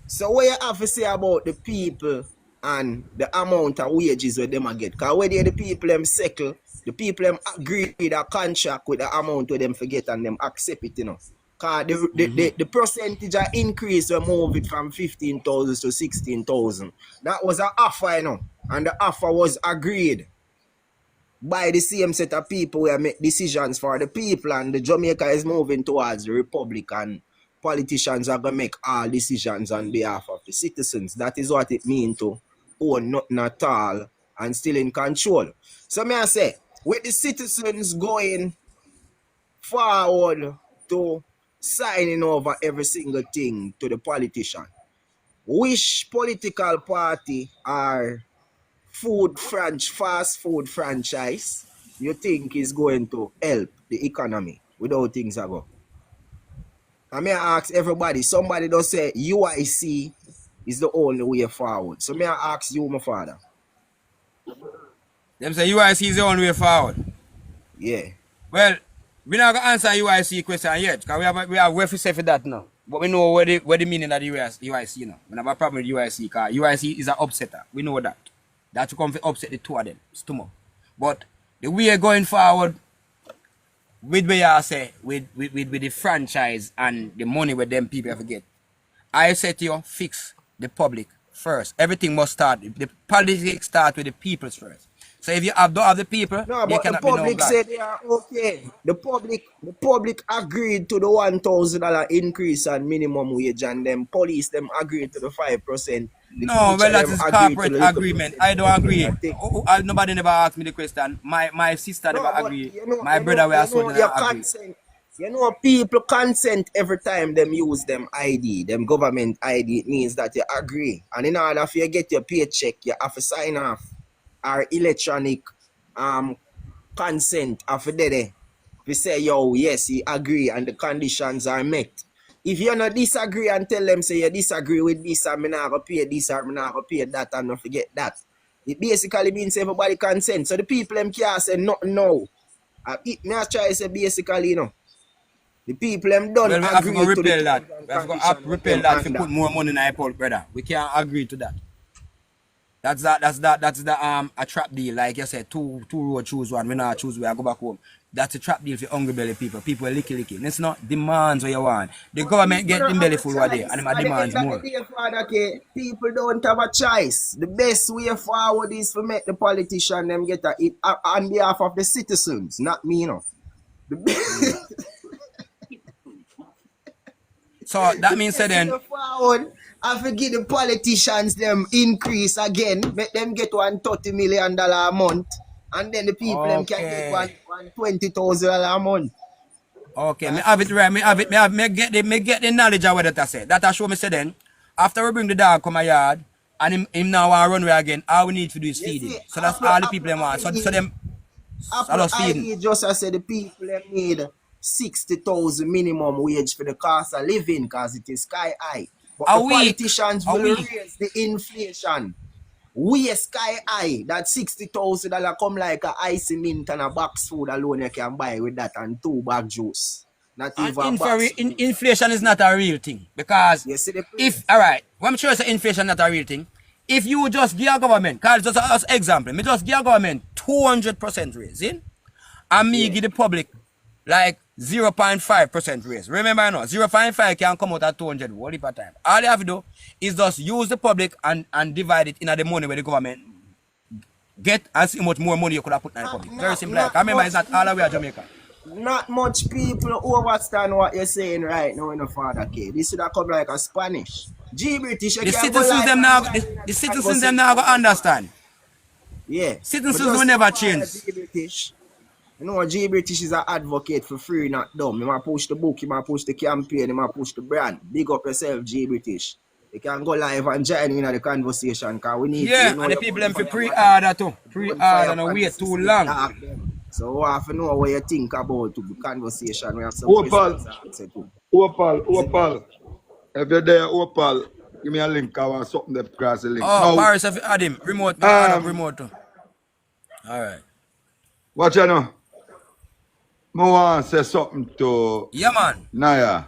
So what you have to say about the people and the amount of wages where them get? Because whether the people them settle, the people them agree with a contract with the amount where them forget and them accept it, you know. Because the percentage of increase will move it from 15,000 to 16,000. That was an offer, you know. And the offer was agreed by the same set of people who make decisions for the people, and the Jamaica is moving towards the republic and politicians are going to make all decisions on behalf of the citizens. That is what it means to own nothing at all and still in control. So may I say, with the citizens going forward to signing over every single thing to the politician, which political party or fast food franchise you think is going to help the economy without things are go? I may ask everybody, somebody does say UIC is the only way forward. So may I ask you, my father? Them say UIC is the only way forward. Yeah. Well, we not gonna answer UIC question yet, because we have way to say for that now. But we know where the meaning of the UIC, you know. We have a problem with UIC, because UIC is an upsetter. We know that. That to come to upset the two of them. It's too much. But the way going forward, with what I say, with the franchise and the money where them people have to get, I say to you, fix the public first. Everything must start. The politics start with the people first. So if you don't have the people, No, there but the cannot be no public God. said they are okay. The public agreed to the $1,000 increase on minimum wage, and them police them agreed to the 5%. The No, well, teacher that them is agreed to corporate the little agreement. I don't percentage agree. and thing. Nobody never asked me the question. My sister never No, but agree. My brother we are so did your not agree. consent. You know, people consent every time them use them ID, them government ID. It means that you agree. And in order for you get your paycheck, you have to sign off our electronic consent affidavit. We say, yo, yes, he agree and the conditions are met. If you not disagree and tell them, say, you disagree with this, and me not go pay this, or me not go pay that, and don't forget that. It basically means everybody consent. So the people them can't say nothing now. Me I try to say basically, you know, the people them don't Well, we have to go agree to the repel that. terms and We have to go conditions of repel them that if you under. put more money in our poll, brother. We can't agree to that. That's the a trap deal. Like you said, two road choose one. We not choose where I go back home. That's a trap deal for hungry belly people. People licky. It's not demands what you want. The government People get don't them have belly a full what day, choice. and them At the demands end of more. the day, Father K, people don't have a choice. The best way forward is to make the politician them get it on behalf of the citizens, not me, you know. So that The means best then way forward, I forget the politicians them increase again, make them get $130 million a month, and then the people them can get $120,000 a month. okay, me have it right. Me get the knowledge of what that I say. That I show me say then. After we bring the dog come my yard, and him now want run away again, all we need to do is You feed see, him. So that's all the people them want. So them I Apple just feeding. ID just I said the people them need 60,000 minimum wage for the cost of living because it is sky high. But A the week. politicians will raise the inflation. We sky high. That $60,000 come like a icy mint and a box food alone you can buy with that and 2 bag juice. Not And even a box. inflation is not a real thing. Because You see the if, alright, I'm sure say inflation not a real thing. If you just give a government, because just as example, me just give a government 200% raise, in? And me give the public like 0.5% raise. Remember, no, 0.5 can come out at 200 all the time. All you have to do is just use the public and divide it in the money where the government get and see how much more money you could have put in the public. Very simple. Like, remember, it's not all the way at Jamaica. Not much people understand what you're saying right now in the Father K. This should have come like a Spanish. G British, The citizens them now, the citizens them now go understand. Yeah. Citizens will never change. G British. You know, G British is an advocate for free, not dumb. You might push the book, you might push the campaign, you might push the brand. Big up yourself, G British. You can go live and join in the conversation because we need yeah, to know and the people them for pre-order too. Pre-order and wait too long. So we have to know what you think about the conversation. We have some Opal, questions to Opal. If you're there, Opal, give me a link. I want something that cross the link. Oh, Now, Paris, if you add him, remote, add up remote too. Alright. watch you know. I want to say something to Yeah, man. Naya.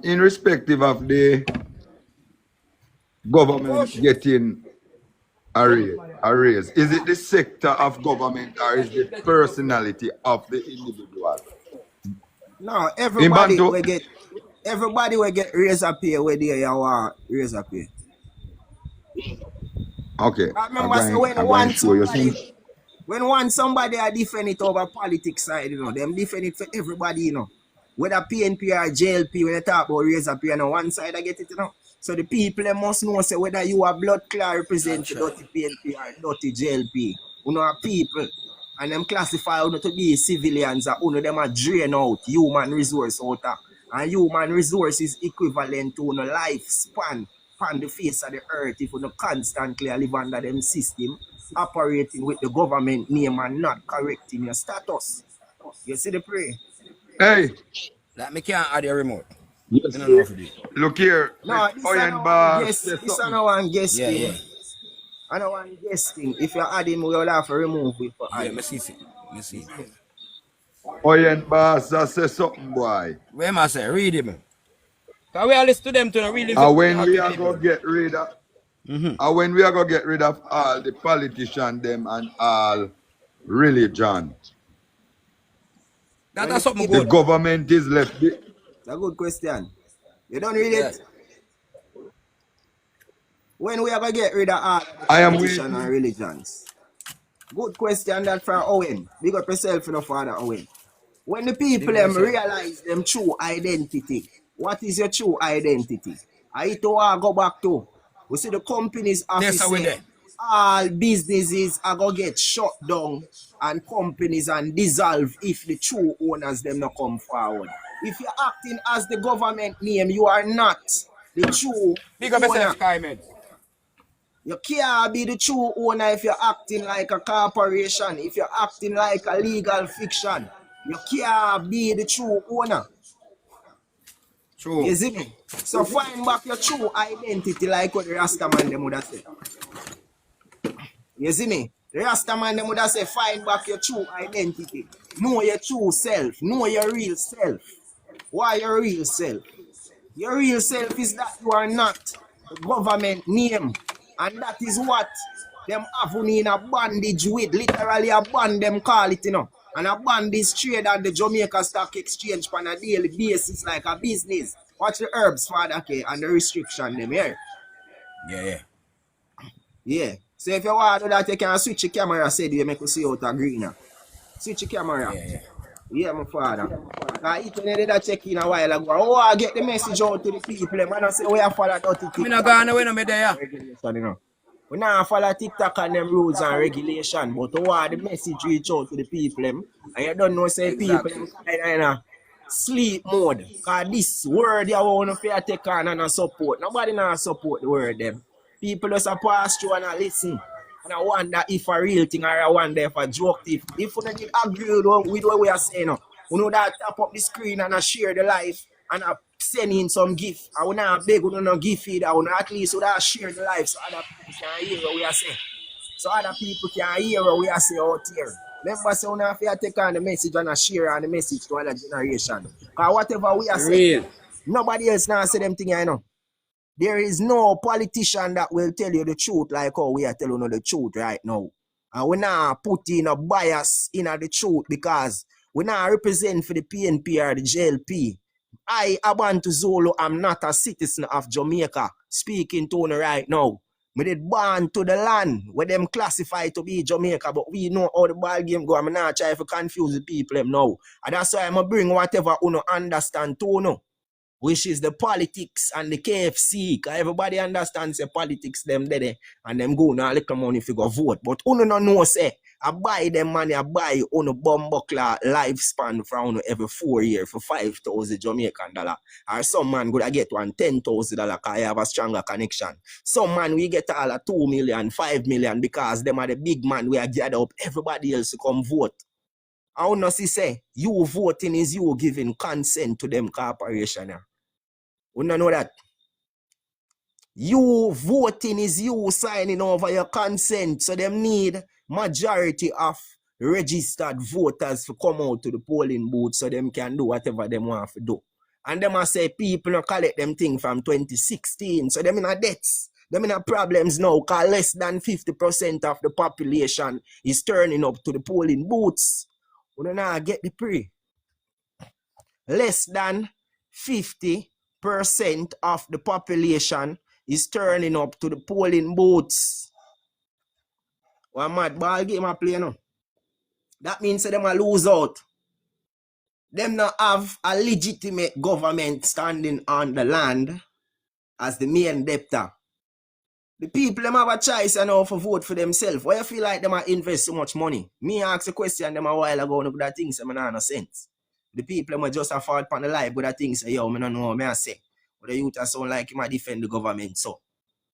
In respective of the government getting a raise, is it the sector of government or is it the personality of the individual? No, everybody will get razor pay where they want razor pay. Okay. I remember when somebody I defend it over politics side, you know, them defend it for everybody, you know. Whether Pnp or JLP, when they talk about razor pay, on one side I get it, you know. So the people they must know say whether you are blood clot represent the dirty Pnp or dirty JLP. You know, are people. And them classify you to be civilians and you know, them are drain out human resource out of. And human resource is equivalent to a lifespan on the face of the earth if you constantly live under them system, operating with the government name and not correcting your status. You see the pray? Hey. Like me can't add your remote. Yes. I don't know if you do. Look here. No, this is no one guessing. Yeah. I don't want guessing. If you add him, we'll have to remove it for Yeah, me see it. Oyen boss, I say something, boy. Where am I say? Read him. Because we are listening to them to really when we are going to get rid of when we are going to get rid of all the politicians them and all religion. That's something the good. Government is left. It's a good question. You don't read it? When we ever get rid of all the I am tradition and waiting. religions? Good question that from Owen. Big up yourself in the father Owen. When the people realize them true identity, what is your true identity? I to go back to. We see the companies office all businesses are gonna get shut down and companies and dissolve if the true owners them not come forward. If you're acting as the government name, you are not the true owner. You can't be the true owner if you're acting like a corporation, if you're acting like a legal fiction. You can't be the true owner. True. You see me? So find back your true identity like what the Rastaman them would have said. You see me? The Rastaman them would have said find back your true identity. Know your true self. Know your real self. Why your real self? Your real self is that you are not the government name. And that is what them have in a bondage with. Literally a bond them call it, you know. And a bondage trade at the Jamaica Stock Exchange on a daily basis like a business. Watch the herbs, Father K, and the restriction them here. Yeah. So if you want to do that, you can switch your camera, said you make you see out a greener. Switch your camera. Yeah, my father. Because each one did a check in a while ago. Oh, I get the message out to the people. Man, I say, we have follow 30 TikTok. I'm not going away no there. We now follow TikTok and them rules and regulation, but the message reach out to the people. And you don't know, say people in a sleep mode. Because this word you want to take on and support. Nobody now support the word them. People just pass through and listen. And I wonder if a real thing or I wonder if a joke. If you did agree with what we are saying, you know that tap up the screen and I share the life and I send in some gift. I will not beg you no gift feed. I will not at least share the life so other people can hear what we are saying. So other people can hear what we are saying out here. Remember, so now if you take on the message and share on the message to other generation. Because whatever we are saying, nobody else now say them thing, you know. There is no politician that will tell you the truth like how we are telling you the truth right now. And we not put in a bias in the truth because we not represent for the Pnp or the JLP. I, Abantu Zulu, am not a citizen of Jamaica speaking to you right now. We did born to the land where them classify to be Jamaica, but we know how the ball game go. I'm not trying to confuse the people now. And that's why I'm going to bring whatever you understand to you. Which is the politics and the KFC. Because everybody understands the politics them there and them go now little money if you go vote. But uno no know say I buy them money, I buy uno bomb buckler lifespan from every 4 years for 5,000 Jamaican dollar. Or some man could get one $10,000 because I have a stronger connection. Some man we get all a 2 million, 5 million because them are the big man we are gathered up everybody else to come vote. I wanna see say you voting is you giving consent to them corporation. We don't know that. You voting is you signing over your consent. So them need majority of registered voters to come out to the polling booth so them can do whatever them want to do. And them must say people don't collect them thing from 2016. So them in a debts. Them in a problems now because less than 50% of the population is turning up to the polling booths. We don't know get the pre. Less than 50% of the population is turning up to the polling booths. One mad ball game I play now. That means them a lose out. Them not have a legitimate government standing on the land as the main debtor. The people them have a choice and how to vote for themselves. Why you feel like them invest so much money? Me asked a question them a while ago and that thing say me nah no sense. The people them just afford upon the life, but that thing say, yo, me no know me I say. But the youth are sound like him a defend the government. So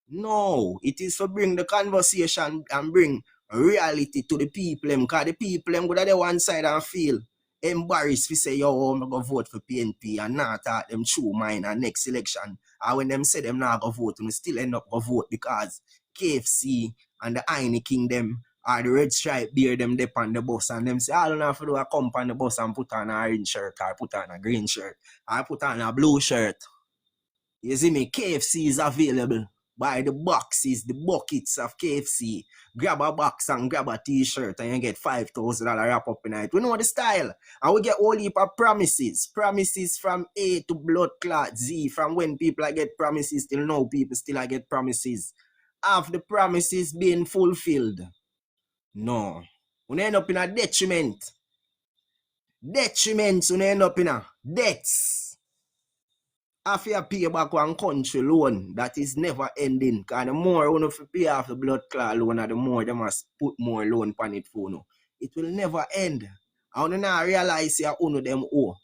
no, it is to bring the conversation and bring reality to the people them. Because the people them go to the one side and feel embarrassed to say, yo, I'm going to vote for PNP and not talk them true mind and next election. And when them say them not going to vote, we still end up going to vote because KFC and the Heine Kingdom or the red stripe beer them dip on the bus and them say, I don't have to do a come on the bus and put on a orange shirt or put on a green shirt or put on a blue shirt. You see me, KFC is available. Buy the boxes, the buckets of KFC. Grab a box and grab a t-shirt and you get $5,000 wrap up in it. We know the style. And we get all heap of promises. Promises from A to blood clot Z. From when people get promises till now, people still get promises. have the promises being fulfilled? No. We end up in a detriment. Detriments, we end up in a debts. After you pay back one country loan that is never ending. Because the more you have to pay off the blood clot loan, the more they must put more loan on it for you. It will never end. And you not realize you own them owe.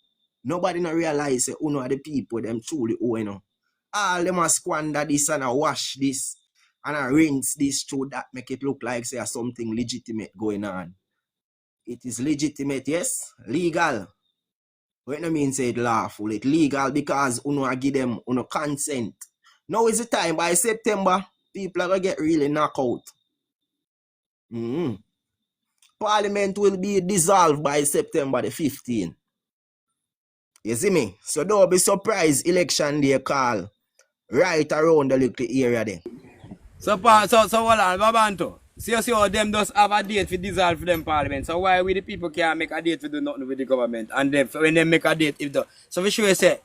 Nobody not realize you own the people them truly owe. You know. All them must squander this and wash this and rinse this through that make it look like say something legitimate going on. It is legitimate, yes, legal. What I mean say it lawful, it legal because uno give them uno consent. Now is the time by September, people are gonna get really knocked out. Parliament will be dissolved by September the 15th. You see me? So don't be surprised election day call right around the little area there. So hold on, Babanto. See how them just have a date for dissolve for them parliament. So why we the people can't make a date to do nothing with the government? And then when they make a date, if the so we sure say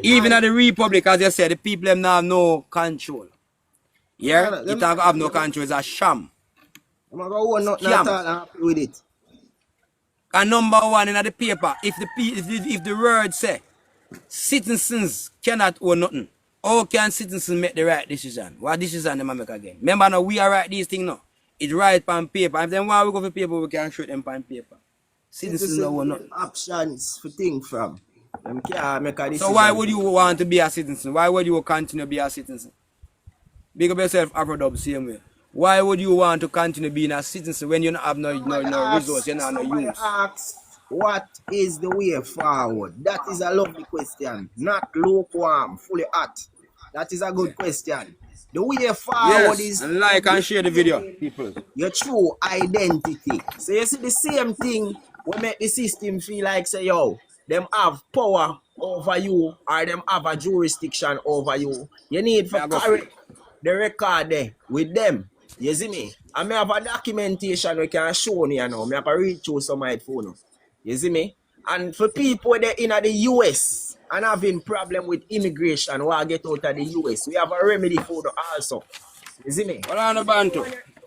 even at the Republic, as you said, the people them now have no control. Yeah? It don't have no control, it's a sham. I'm going to not happy with it. And number one in the paper, if the word say citizens cannot own nothing, how can citizens make the right decision? What decision they make again? Remember now, we are write these things now. It right on paper. If them want we go for paper, we can shoot them on paper. Citizens don't own nothing. Options for think from. Them can't make a decision. So why would you want to be a citizen? Why would you continue to be a citizen? Big up yourself, Afrodub, same way. Why would you want to continue being a citizen when you don't have no resource, you don't have no use? Ask, what is the way forward? That is a lovely question. Not lukewarm, fully hot. That is a good question. The way forward is... and like and share the video, people. Your true identity. So you see the same thing will make the system feel like, say, yo, them have power over you or them have a jurisdiction over you. You need to correct the record there with them. You see me? I may have a documentation we can show you now. I have to read through some of it for you. You see me? And for people that in the US and having problem with immigration who are get out of the US, we have a remedy for them also. You see me? Hold on, Bantu.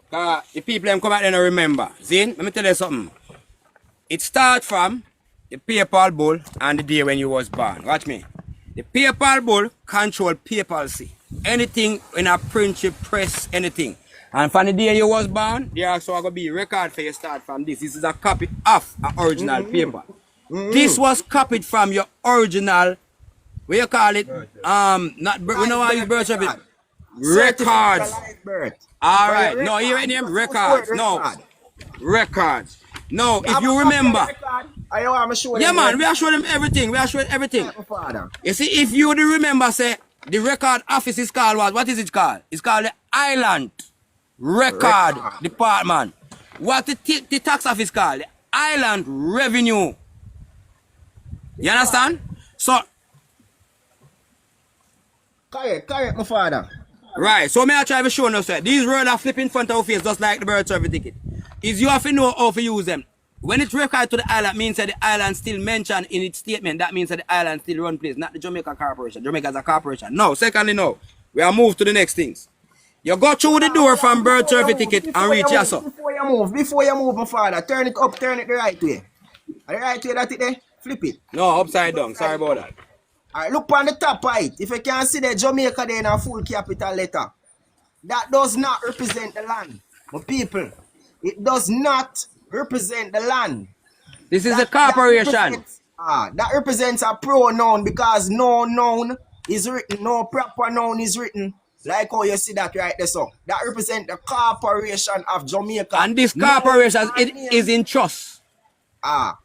The people them come out and remember. See, let me tell you something. It starts from the PayPal bull and the day when you was born. Watch me. The PayPal bull control papacy. Anything in a print, press, anything. And from the day you was born, there also going to be record for you start from this. This is a copy of an original paper. This was copied from your original, what you call it? Not we know how you birth certificate. Records. Alright. No, you read them? Records. No. Records. No, if you remember. Yeah, man, we are showing them everything. We are showing everything. You see, if you remember, say, the record office is called what is it called? It's called the Island Record Department. What the tax office called? The Island Revenue. You understand? So correct, my father. Right, so may I try to show you, sir. These words are flipping in front of your face just like the birth certificate. Is you have to know how to use them. When it's required to the island, means that the island still mentioned in its statement. That means that the island still run place, not the Jamaica Corporation. Jamaica is a corporation. No, secondly, no. We are moved to the next things. You go through the door from birth certificate and reach your son. Before you move, my father, turn it up, turn it the right way. The right way that it there, flip it. No, upside down. Sorry about that. Alright, look on the top right. If you can see the Jamaica there in a full capital letter, that does not represent the land. But people, it does not represent the land. This is a corporation. That represents a pronoun because no noun is written, no proper noun is written. Like how you see that right there, so. That represents the corporation of Jamaica. And this corporation is in trust.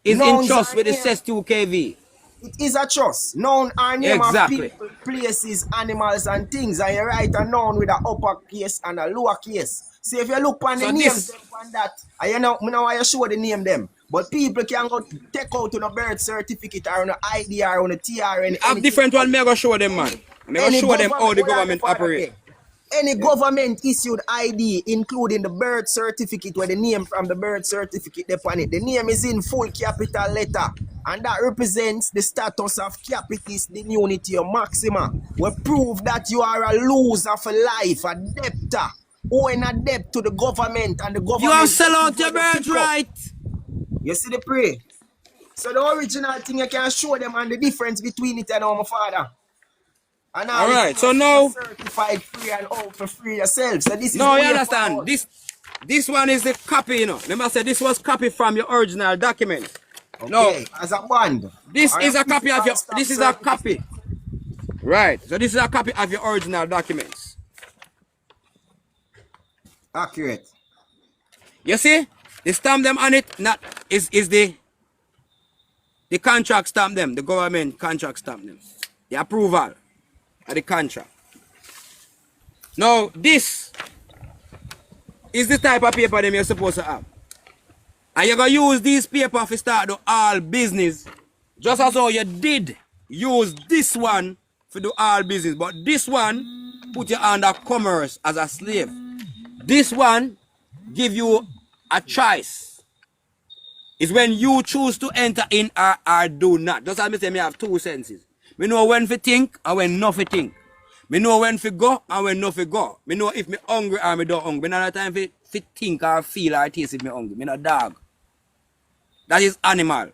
Is in trust with the CES2KV. It is a trust. Noun are name of people, places, animals, and things. And you write a noun with an upper case and a lower case. See if you look on the names on that, and you know why you show the name them. But people can go take out on a birth certificate or on an ID or on a TRN. Have different one, me go show them, man. Me go show them how the government operates. Any government issued ID, including the birth certificate, where the name from the birth certificate upon it. The name is in full capital letter, and that represents the status of capitis, the unity of maxima. We prove that you are a loser for life, a debtor. owing a debt to the government, and the government. You have sell out your birthright. You see the pray. So the original thing you can show them and the difference between it and my father. And all right, so now certified free and out for free yourself. So this is no, you understand. This one is the copy, you know. Remember I said this was copy from your original document. Okay, no, as a bond. This is a copy of your this is a copy. Right. So this is a copy of your original documents. Accurate. You see? The stamp them on it not is the contract stamp them, the government contract stamp them. The approval of the contract. Now this is the type of paper them you're supposed to have. And you're gonna use these paper to start do all business. Just as how you did use this one to do all business. But this one put you under commerce as a slave. This one give you a choice. It's when you choose to enter in or do not. Just as I say, I have two senses. I know when to think and when not to think. I know when to go and when not to go. I know if I'm hungry or I don't hungry. I don't have time to think or feel or taste if I'm hungry. I'm not a dog. That is animal.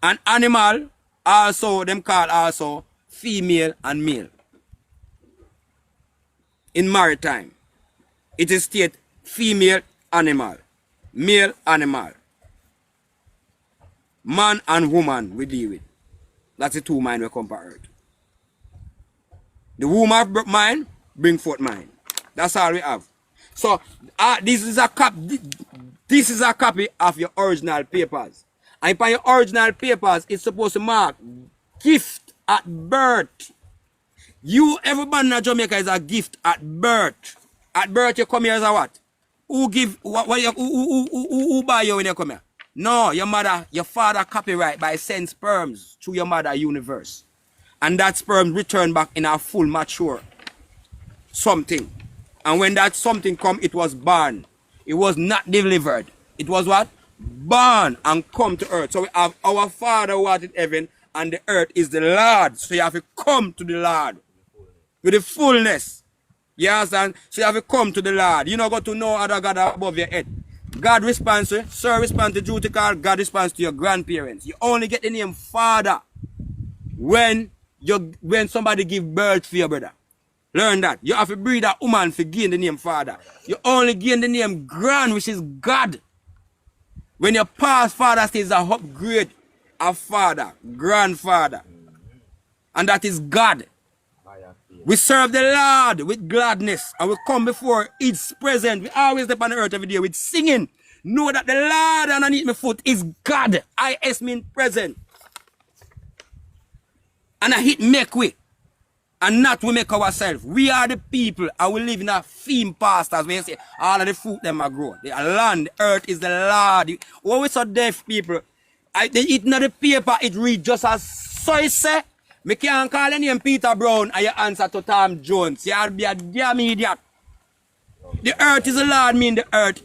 An animal also, them call also female and male. In maritime, it is state female animal, male animal. Man and woman we deal with. That's the two mind we come to earth. The woman mind bring forth mind. That's all we have. So this is a copy of your original papers. And by your original papers, it's supposed to mark gift at birth. Everybody in Jamaica is a gift at birth. At birth, you come here as a what? Who buy you when you come here? No, your father copyright by send sperms to your mother universe. And that sperm return back in a full mature something. And when that something come, it was born. It was not delivered. It was what? Born and come to earth. So we have our Father who art in heaven, and the earth is the Lord. So you have to come to the Lord with the fullness. You understand? So you have to come to the Lord. You don't got to know other God above your head. God responds to, sir responds to duty call, God responds to your grandparents. You only get the name Father when somebody give birth for your brother. Learn that. You have to breed a woman to gain the name Father. You only gain the name Grand, which is God. When you pass Father stage, a upgrade of Father, Grandfather. And that is God. We serve the Lord with gladness. And we come before His presence. We always step on the earth every day with singing. Know that the Lord underneath my foot is God. I.S. mean present. And I hit make we. And not we make ourselves. We are the people and we live in a theme pastors. When you say all of the fruit them are grown. The land, the earth is the Lord. When we so deaf people, they eat not the paper, it read just as so it say. Me can't call your name Peter Brown and you answer to Tom Jones. You'll be a damn idiot. The earth is the Lord, mean the earth.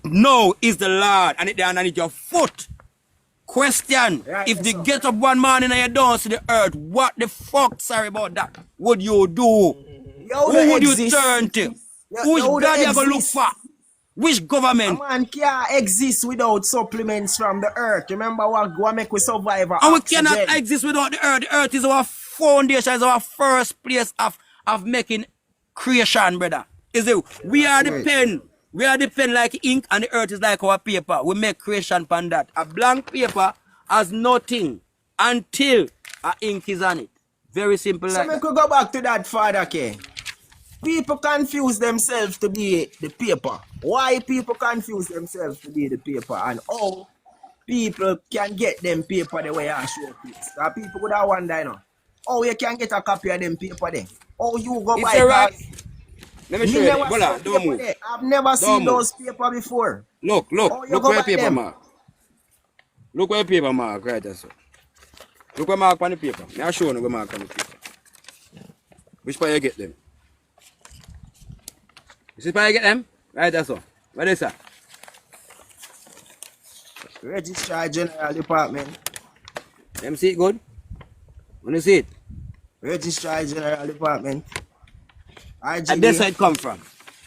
No is the Lord. And it underneath your foot. Question, right, if they get up one morning and you don't see the earth, what the fuck, sorry about that, would you do? Who would you turn to? Which God you going to look for? Which government? A man can't exist without supplements from the earth. Remember what make we survive? And we cannot exist without the earth. The earth is our foundation, is our first place of making creation, brother. Is it? We are the pen. We are the pen like ink and the earth is like our paper. We make creation upon that. A blank paper has nothing until a ink is on it. Very simple like that. So we could go back to that, Father K. People confuse themselves to be the paper. Why people confuse themselves to be the paper? And how people can get them paper the way I show this. People would have wonder, you know. How you can get a copy of them paper then? How you go it's buy right. Let me show you. Bola, don't move. I've never seen those paper before. Look where paper mark. Look where paper mark right there, so. Look where mark on the paper. I'll show you where mark on the paper. Which part you get them? You see part you get them? Right there, so. What is that? Registrar General Department. Them see it good? Want to see it? Registrar General Department. And that's where it come from.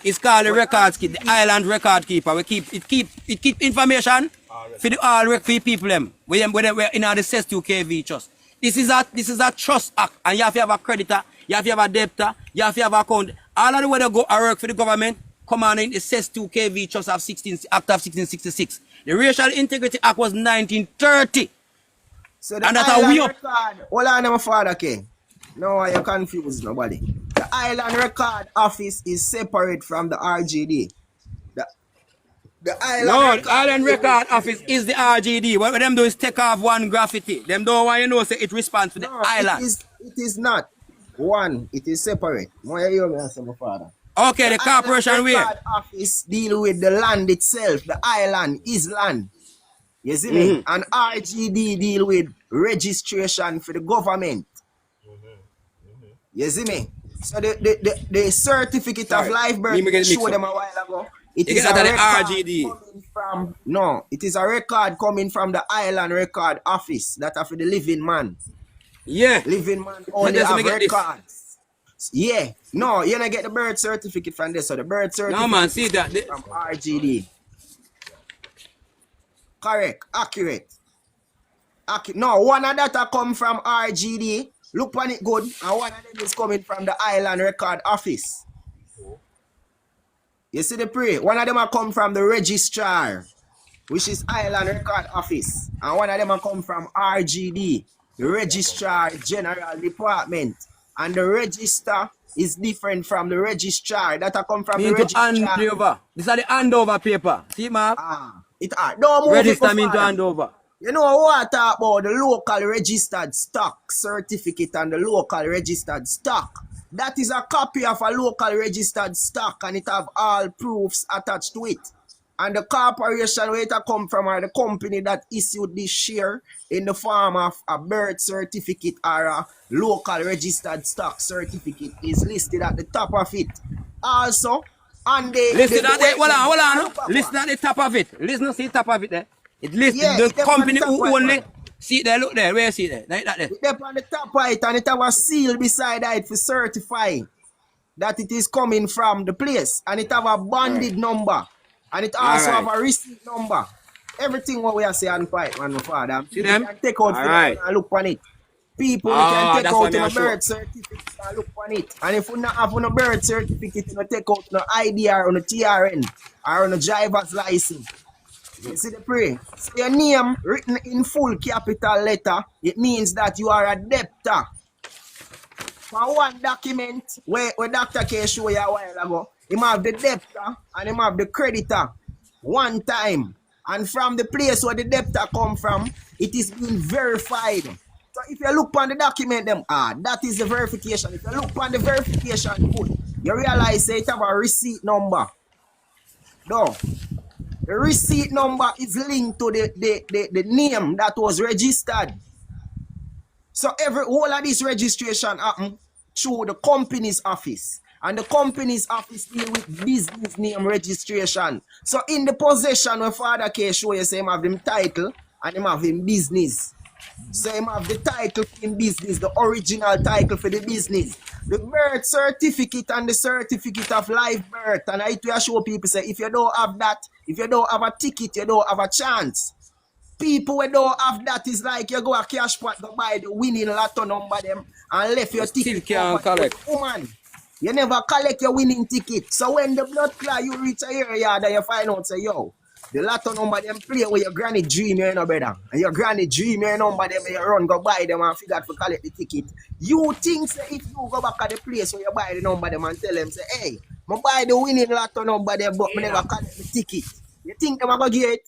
It's called the records keep, the island record keeper. We keep information for the all for the people them. We're in the CES 2 KV trust. This is a trust act, and you have to have a creditor, you have to have a debtor, you have to have a account. All of the way to go and work for the government come on in the CES 2 KV trust of Act of 1666. The Racial Integrity Act was 1930. So the and that's island how we up. record, hold on, my father, okay? No, you confuse nobody. The island record office is separate from the RGD. The island record office is the RGD. What them do is take off one graffiti. Them don't want you know say it responds to the island. It is not one. It is separate. More you hear me say, my father. Okay, the corporation where? where? Office deal with the land itself. The island is land. You see me? And RGD deal with registration for the government. You see me? So the certificate of life birth show them a while ago. It is a record coming from it is a record coming from the island record office that are for the living man. Yeah. Living man only have records. Yeah. No, you don't get the birth certificate from this. So the birth certificate no, man, see that from RGD. Correct. Accurate. No, one of that come from RGD. Look on it good. And one of them is coming from the island record office. You see the pre? One of them come from the registrar, which is island record office. And one of them come from RGD, the registrar general department. And the register is different from the registrar. That come from the registrar. These are the handover paper. See, Mark? Don't move register mean to handover. You know what I talk about the local registered stock certificate and the local registered stock. That is a copy of a local registered stock and it have all proofs attached to it. And the corporation where it come from or the company that issued this share in the form of a birth certificate or a local registered stock certificate is listed at the top of it. Also, and listed at the hold on. Listed at the top of it. Listen to the top of it there. It lists the company who only see there, look there, where see there? Like that there. It's on the top right and it have a seal beside it for certifying that it is coming from the place. And it have a bonded number. And it also have a receipt number. Everything what we are saying on fight, man, my father. See them? Can take out and look on it. People can take out a birth certificate and look on it. And if you not have a birth certificate, you take out no ID or no TRN or no driver's license. You see the pre? So your name written in full capital letter, it means that you are a debtor. For one document where Dr. K showed you a while ago, he have the debtor and he have the creditor one time. And from the place where the debtor come from, it is being verified. So if you look on the document, that is the verification. If you look on the verification code, you realize that it have a receipt number. No. The receipt number is linked to the name that was registered. So all of this registration happen through the company's office. And the company's office deal with business name registration. So in the possession where Father K show you say him have him title and him have him business. So him have the title in business, the original title for the business. The birth certificate and the certificate of live birth. And I to show people say if you don't have that, if you don't have a ticket, you don't have a chance. People who don't have that is like you go a cash pot, go buy the winning lotto number them and left your ticket. Can't collect. Woman, you never collect your winning ticket. So when the blood clot you reach a area that you find out say yo, the lotto number them play with your granny dream, you know better. And your granny dream your number them you run go buy them and figure out to collect the ticket. You think say if you go back at the place where you buy the number them and tell them say, hey, I buy the winning lotto number them but I never collect the ticket. You think them gonna get it?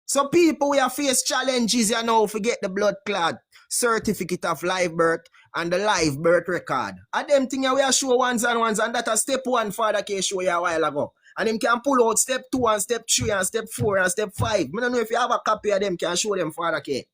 So people will face challenges, you know, forget the blood clot certificate of live birth and the live birth record. And them thing we are show ones and that a step 1 Father K show you a while ago. And them can pull out step 2 and step 3 and step 4 and step 5. I don't know if you have a copy of them, can show them Father K.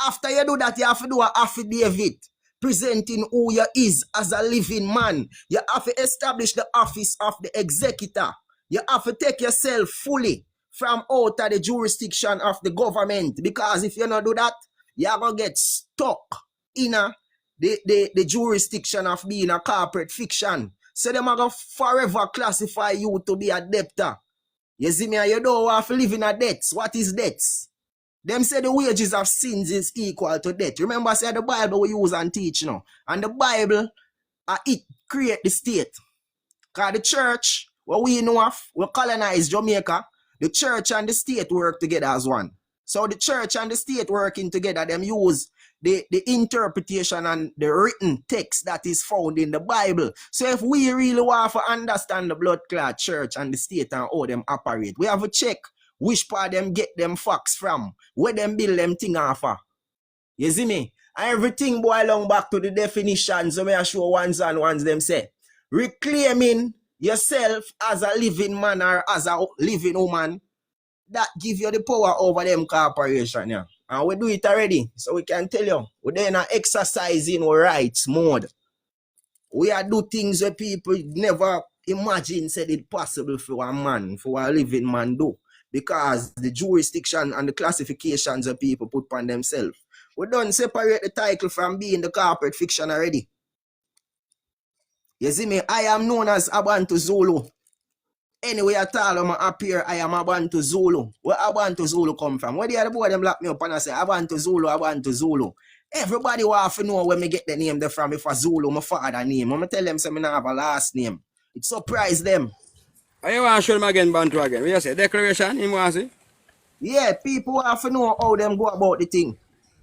After you do that, you have to do an affidavit presenting who you is as a living man. You have to establish the office of the executor. You have to take yourself fully from out of the jurisdiction of the government. Because if you don't do that, you're going to get stuck in a the jurisdiction of being a corporate fiction. So them are going to forever classify you to be a debtor. You see me, and you don't have to live in a debts. What is debts? Them say the wages of sins is equal to debt. Remember, say the Bible we use and teach now. And the Bible, it create the state. Because the church, what we know of, we colonize Jamaica, the church and the state work together as one. So the church and the state working together, them use the interpretation and the written text that is found in the Bible. So if we really want to understand the blood clot church and the state and how them operate, we have to check which part them get them facts from, where them build them thing off of. You see me? And everything boil along back to the definitions. So me I show ones and ones them say. Reclaiming yourself as a living man or as a living woman, that give you the power over them corporation. Yeah. And we do it already. So we can tell you, we're then exercising our rights mode. We are do things that people never imagine said it possible for a man, for a living man do. Because the jurisdiction and the classifications that people put on themselves. We don't separate the title from being the corporate fiction already. You see me, I am known as Abantu Zulu. Anyway, at all when I appear, I am Abantu Zulu. Where Abantu Zulu come from? Where the other boy them lock me up and I say Abantu Zulu, Abantu Zulu. Everybody want to know where me get the name from. If a Zulu, my father name. I'm tell them say me not have a last name. It surprise them. Oh, you want to show them again, Bantu again? What you say? Declaration, you want to see? Yeah, people have to know how them go about the thing.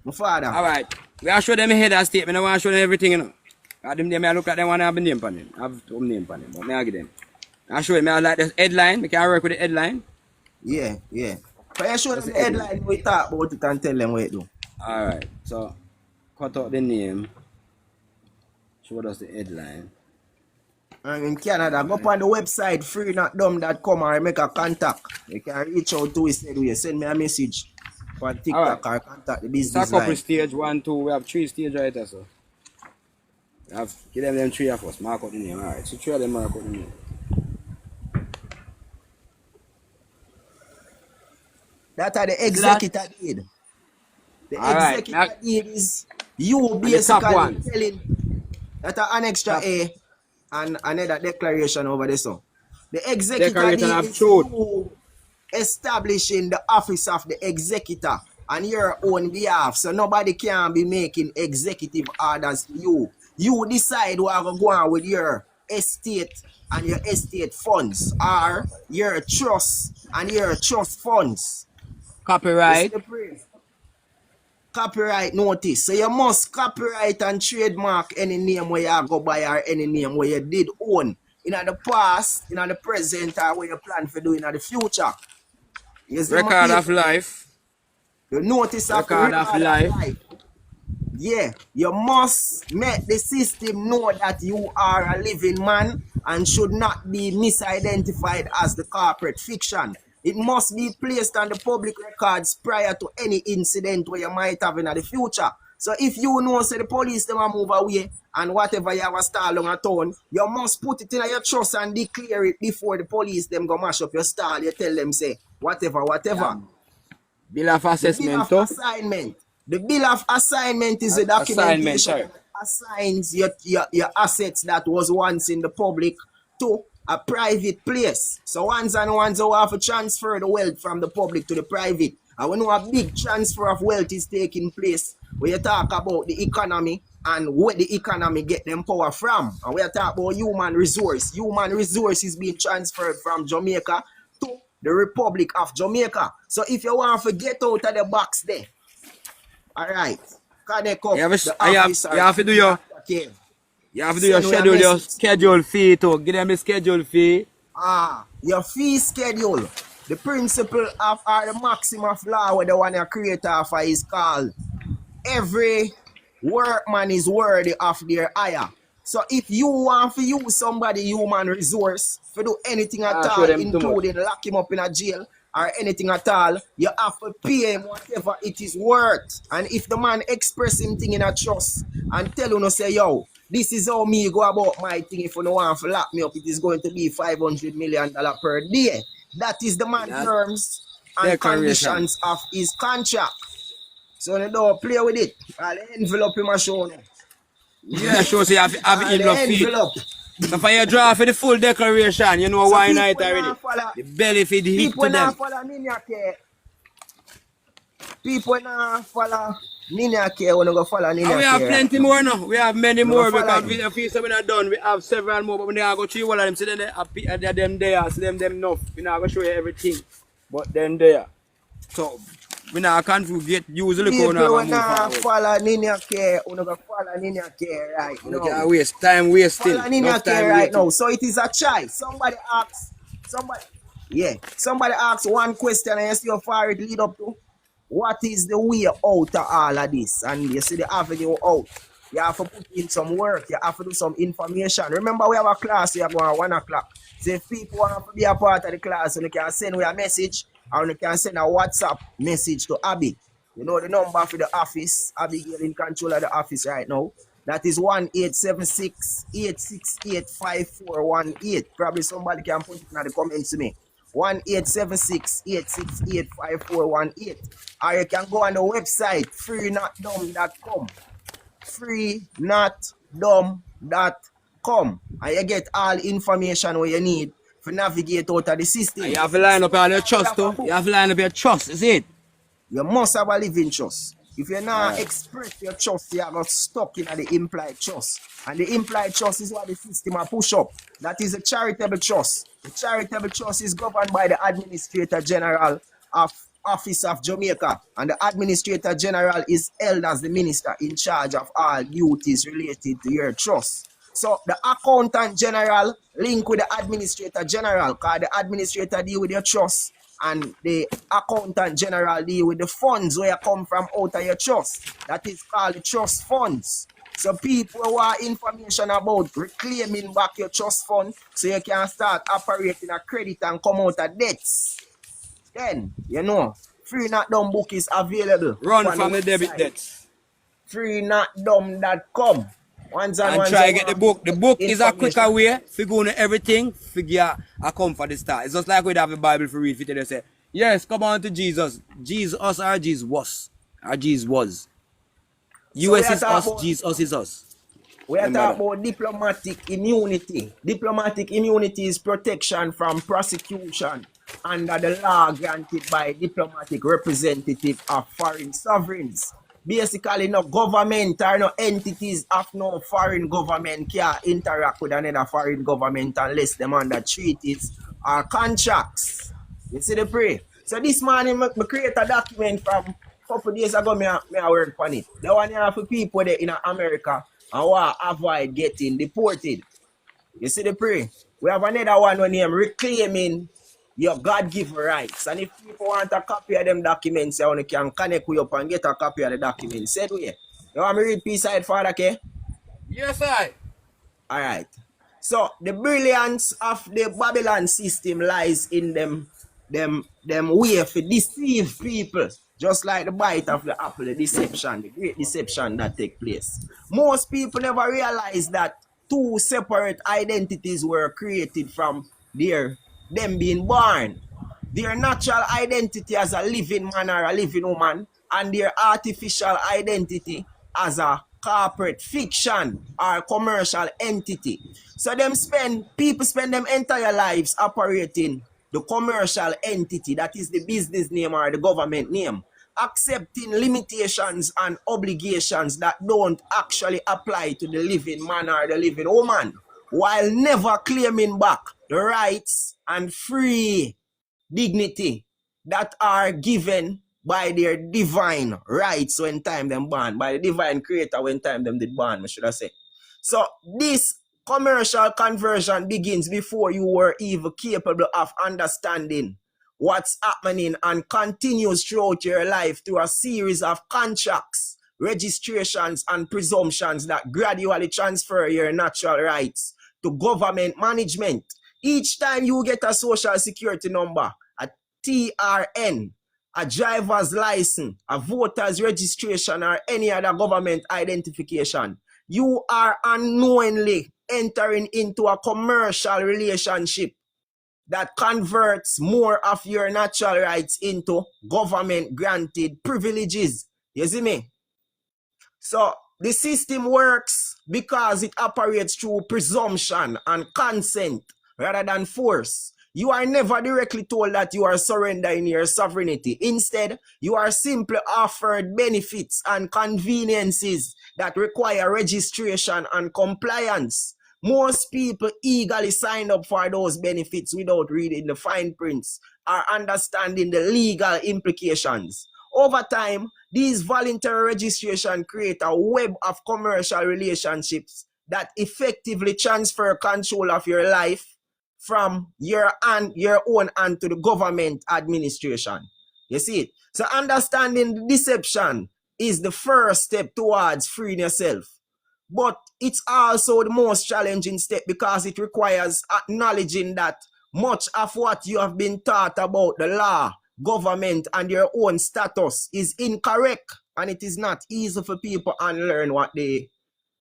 My father. All right. We are show them a header statement. I want to show them everything, you know. I look at them and I have a name on them. I have some name on them, but I give them. I show them I like the headline. We can work with the headline. Yeah, yeah. But I show them the headline, we talk about it and tell them what it do. All right. So, cut out the name. Show us the headline. And in Canada, go up on the website freenotdumb.com or make a contact. You can reach out to us, send me a message for TikTok or contact the business it's a couple line. stage, 1, 2. We have 3 stages right there, so. Give them 3 of us. Mark out the name. All right. So 3 of them mark out the name. That are the executive deed. The executive deed is you basically telling that are an extra A and another declaration over there. So the executive deed is you establishing the office of the executor on your own behalf. So nobody can be making executive orders for you. You decide what to go on with your estate and your estate funds or your trust and your trust funds. Copyright. Copyright notice. So you must copyright and trademark any name where you go by or any name where you did own in the past, in the present, or where you plan for doing in the future. Record of life. The notice of record of life. Yeah, you must make the system know that you are a living man and should not be misidentified as the corporate fiction. It must be placed on the public records prior to any incident where you might have in the future. So if you know, say the police them move away and whatever you have a stall on a town, you must put it in your trust and declare it before the police them go mash up your stall. You tell them say whatever. Yeah. Bill of assessment. The bill of assignment. The bill of assignment is a documentation that assigns your assets that was once in the public to a private place. So ones and ones who have to transfer the wealth from the public to the private. And we know a big transfer of wealth is taking place when you talk about the economy and where the economy get them power from. And we are talking about human resource. Human resource is being transferred from Jamaica to the Republic of Jamaica. So if you want to get out of the box there, all right, connect up you have to do your schedule fee too. Give them a schedule fee. Your fee schedule. The principle of or the maximum of law where the one you create for is called every workman is worthy of their hire. So if you want to use somebody human resource to do anything at all, including lock him up in a jail or anything at all, you have to pay him whatever it is worth. And if the man express him thing in a trust and tell you, say, yo, this is how me go about my thing. If you don't want to lock me up, it is going to be $500 million per day. That is the man's terms and conditions of his contract. So you don't play with it. I'll envelope him a show now. Yeah, sure. So you have it in the your feet. envelope. So for you draw for the full declaration, you know So why people night now already. follow- The belly feed hit People to now them. follow Nina K. People now follow Nina K. We go follow And Nina we K have right plenty now. more now. We have many We more go follow because him. we feel so we're not done. We have several more, but when they go through all of them, see them them there, see them enough. We're not gonna show you everything. But then there. So we not can't get usually going People on when move now forward. follow Nina K. We go follow Nina K right We now. can't waste time wasting. Follow Nina Enough K time right waiting. now. So it is a choice. Somebody asks one question and you see how far it lead up to. What is the way out of all of this? And you see the avenue out. You have to put in some work. You have to do some information. Remember, we have a class. We are going at 1 o'clock. So if people want to be a part of the class, you can send me a message or you can send a WhatsApp message to Abby. You know the number for the office. Abigail in control of the office right now. That is 1-876-868-5418. Probably somebody can put it in the comments to me. 1-876-868-5418. Or you can go on the website freenotdumb.com. freenotdumb.com. And you get all information what you need to navigate out of the system. And you have to line up all your trust too. You have to line up your trust, is it? You must have a living trust. If you're not express your trust, you are not stuck in the implied trust. And the implied trust is what the system will push up. That is a charitable trust. The charitable trust is governed by the Administrator General of Office of Jamaica. And the Administrator General is held as the minister in charge of all duties related to your trust. So the Accountant General link with the Administrator General, because the Administrator deal with your trust and the Accountant General deal with the funds where you come from out of your trust. That is called the trust funds. So people who want information about reclaiming back your trust fund so you can start operating a credit and come out of debts. Then, you know, Free Not Dumb book is available. Run from the debit debts. freenotdumb.com. And try to get the book. The book is a quicker way for going to everything, figure a come for the start. It's just like we have a Bible for read. They say, yes, come on to Jesus. Jesus or Jesus was. Or Jesus was. US is us, Jesus is us. We are talking about diplomatic immunity. Diplomatic immunity is protection from prosecution under the law granted by diplomatic representative of foreign sovereigns. Basically, no government or no entities of no foreign government can interact with another foreign government unless them under treaties or contracts. You see the pray? So this morning, I create a document from a couple days ago, I work on it. The one here for people there in America and want to avoid getting deported. You see the pray? We have another one named Reclaiming Your God-Given Rights. And if people want a copy of them documents, you can connect with you and get a copy of the documents. Said we. You want me to read piece side for that, okay? Yes, I. All right. So the brilliance of the Babylon system lies in them way to deceive people. Just like the bite of the apple, the deception, the great deception that take place. Most people never realize that two separate identities were created from them being born. Their natural identity as a living man or a living woman, and their artificial identity as a corporate fiction or commercial entity. So people spend them entire lives operating the commercial entity, that is the business name or the government name, accepting limitations and obligations that don't actually apply to the living man or the living woman, while never claiming back the rights and free dignity that are given by their divine rights when time them born, by the divine creator when time them did born, I should have said. So this commercial conversion begins before you were even capable of understanding what's happening and continues throughout your life through a series of contracts, registrations, and presumptions that gradually transfer your natural rights to government management. Each time you get a social security number, a TRN, a driver's license, a voter's registration, or any other government identification, you are unknowingly entering into a commercial relationship that converts more of your natural rights into government granted privileges. You see me? So the system works because it operates through presumption and consent rather than force. You are never directly told that you are surrendering your sovereignty. Instead, you are simply offered benefits and conveniences that require registration and compliance. Most people eagerly sign up for those benefits without reading the fine prints or understanding the legal implications. Over time, these voluntary registration create a web of commercial relationships that effectively transfer control of your life from your own hand to the government administration. You see it? So understanding the deception is the first step towards freeing yourself. But it's also the most challenging step because it requires acknowledging that much of what you have been taught about the law, government, and your own status is incorrect, and it is not easy for people to unlearn what they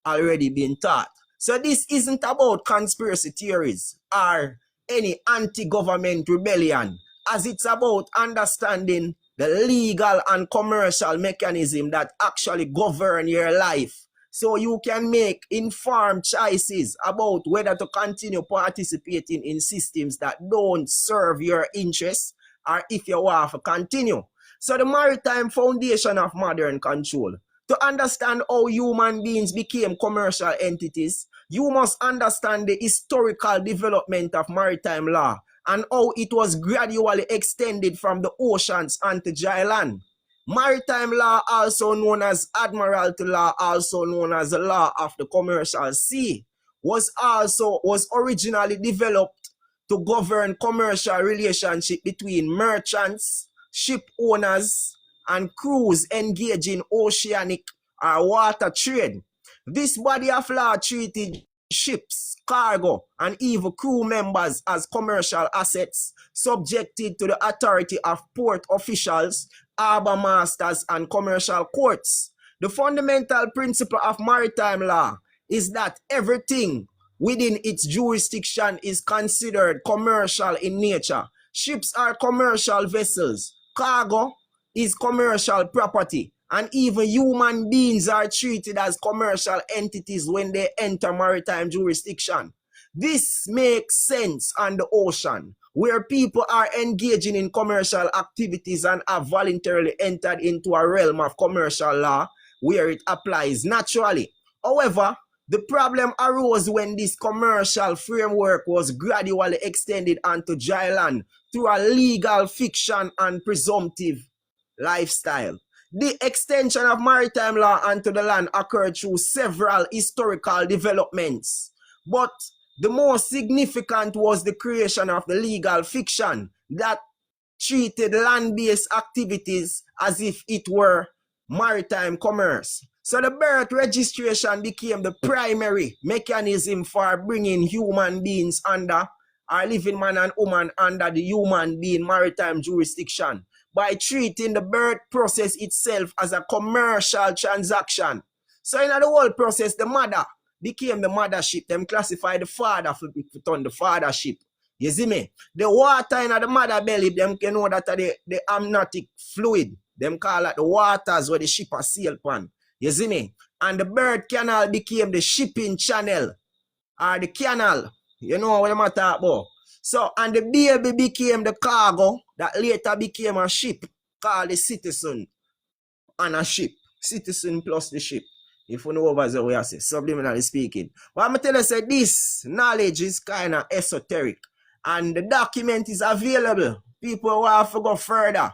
already been taught. So this isn't about conspiracy theories or any anti-government rebellion, as it's about understanding the legal and commercial mechanism that actually govern your life, so you can make informed choices about whether to continue participating in systems that don't serve your interests or if you want to continue. So the maritime foundation of modern control. To understand how human beings became commercial entities, you must understand the historical development of maritime law and how it was gradually extended from the oceans onto dry land. Maritime law, also known as admiralty law, also known as the law of the commercial sea, was originally developed to govern commercial relationship between merchants, ship owners, and crews engaged in oceanic or water trade. This body of law treated ships, cargo, and even crew members as commercial assets subjected to the authority of port officials, harbor masters, and commercial courts. The fundamental principle of maritime law is that everything within its jurisdiction is considered commercial in nature. Ships are commercial vessels. Cargo is commercial property. And even human beings are treated as commercial entities when they enter maritime jurisdiction. This makes sense on the ocean, where people are engaging in commercial activities and have voluntarily entered into a realm of commercial law where it applies naturally. However, the problem arose when this commercial framework was gradually extended onto dry land through a legal fiction and presumptive lifestyle. The extension of maritime law onto the land occurred through several historical developments, but the most significant was the creation of the legal fiction that treated land-based activities as if it were maritime commerce. So the birth registration became the primary mechanism for bringing human beings under, or living man and woman under the human being maritime jurisdiction, by treating the birth process itself as a commercial transaction. So in the whole process, the mother became the mothership. Them classify the father for the fathership. You see me? The water in the mother belly, them can know that the amniotic fluid. Them call it the waters where the ship are sailed upon. You see me? And the birth canal became the shipping channel or the canal. You know what I'm talking about? So, and the baby became the cargo that later became a ship called the citizen and a ship. Citizen plus the ship. If you know over the way I say, subliminally speaking. But I'm going to tell you, say, this knowledge is kind of esoteric. And the document is available. People will have to go further.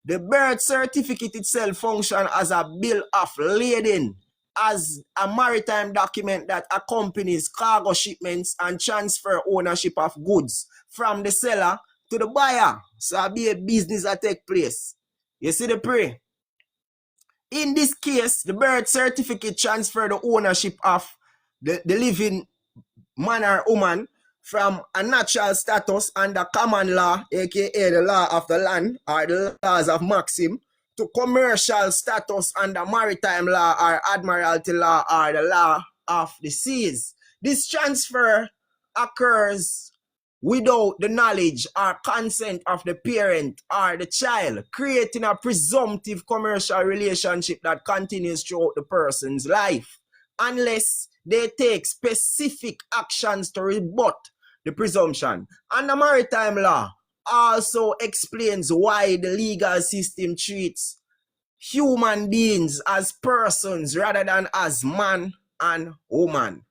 The birth certificate itself functions as a bill of lading, as a maritime document that accompanies cargo shipments and transfer ownership of goods from the seller to the buyer. So it'll be a business that take place. You see the prey? In this case, the birth certificate transfer the ownership of the living man or woman from a natural status under common law, aka the law of the land or the laws of Maxim, to commercial status under maritime law or admiralty law or the law of the seas. This transfer occurs without the knowledge or consent of the parent or the child, creating a presumptive commercial relationship that continues throughout the person's life, unless they take specific actions to rebut the presumption. And the maritime law also explains why the legal system treats human beings as persons rather than as man and woman.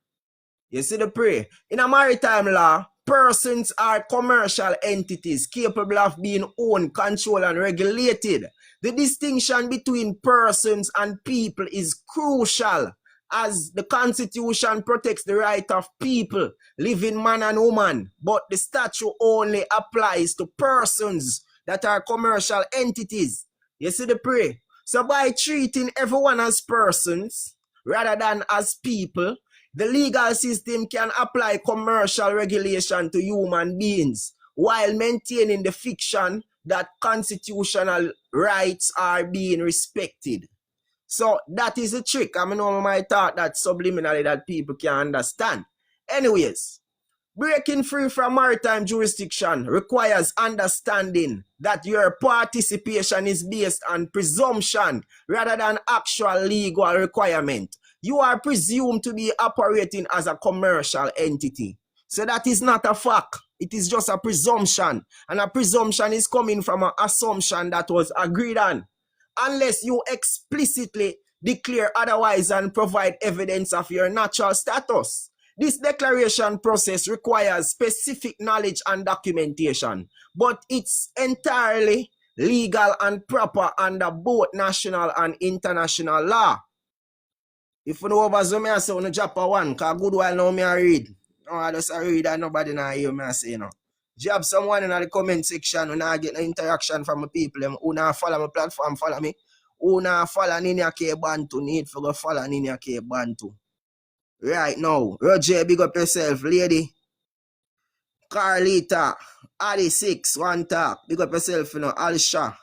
You see the pray? In a maritime law, persons are commercial entities capable of being owned, controlled, and regulated. The distinction between persons and people is crucial, as the Constitution protects the right of people, living man and woman, but the statute only applies to persons that are commercial entities. You see the pray? So by treating everyone as persons rather than as people, the legal system can apply commercial regulation to human beings while maintaining the fiction that constitutional rights are being respected. So that is a trick. I mean, I might thought that subliminally that people can understand. Anyways, breaking free from maritime jurisdiction requires understanding that your participation is based on presumption rather than actual legal requirement. You are presumed to be operating as a commercial entity. So that is not a fact. It is just a presumption. And a presumption is coming from an assumption that was agreed on. Unless you explicitly declare otherwise and provide evidence of your natural status. This declaration process requires specific knowledge and documentation, but it's entirely legal and proper under both national and international law. If you know over so, I say on the chapter 1, because good while now I read. No, I just read and nobody now hear me say, you know. Do you have someone in the comment section who now get no interaction from the people who now follow my platform, follow me? Who now follow K Bantu, need for go follow K Bantu. Right now, Roger, big up yourself, lady. Carlita, Ali 6, one talk. Big up yourself, you know, Alisha.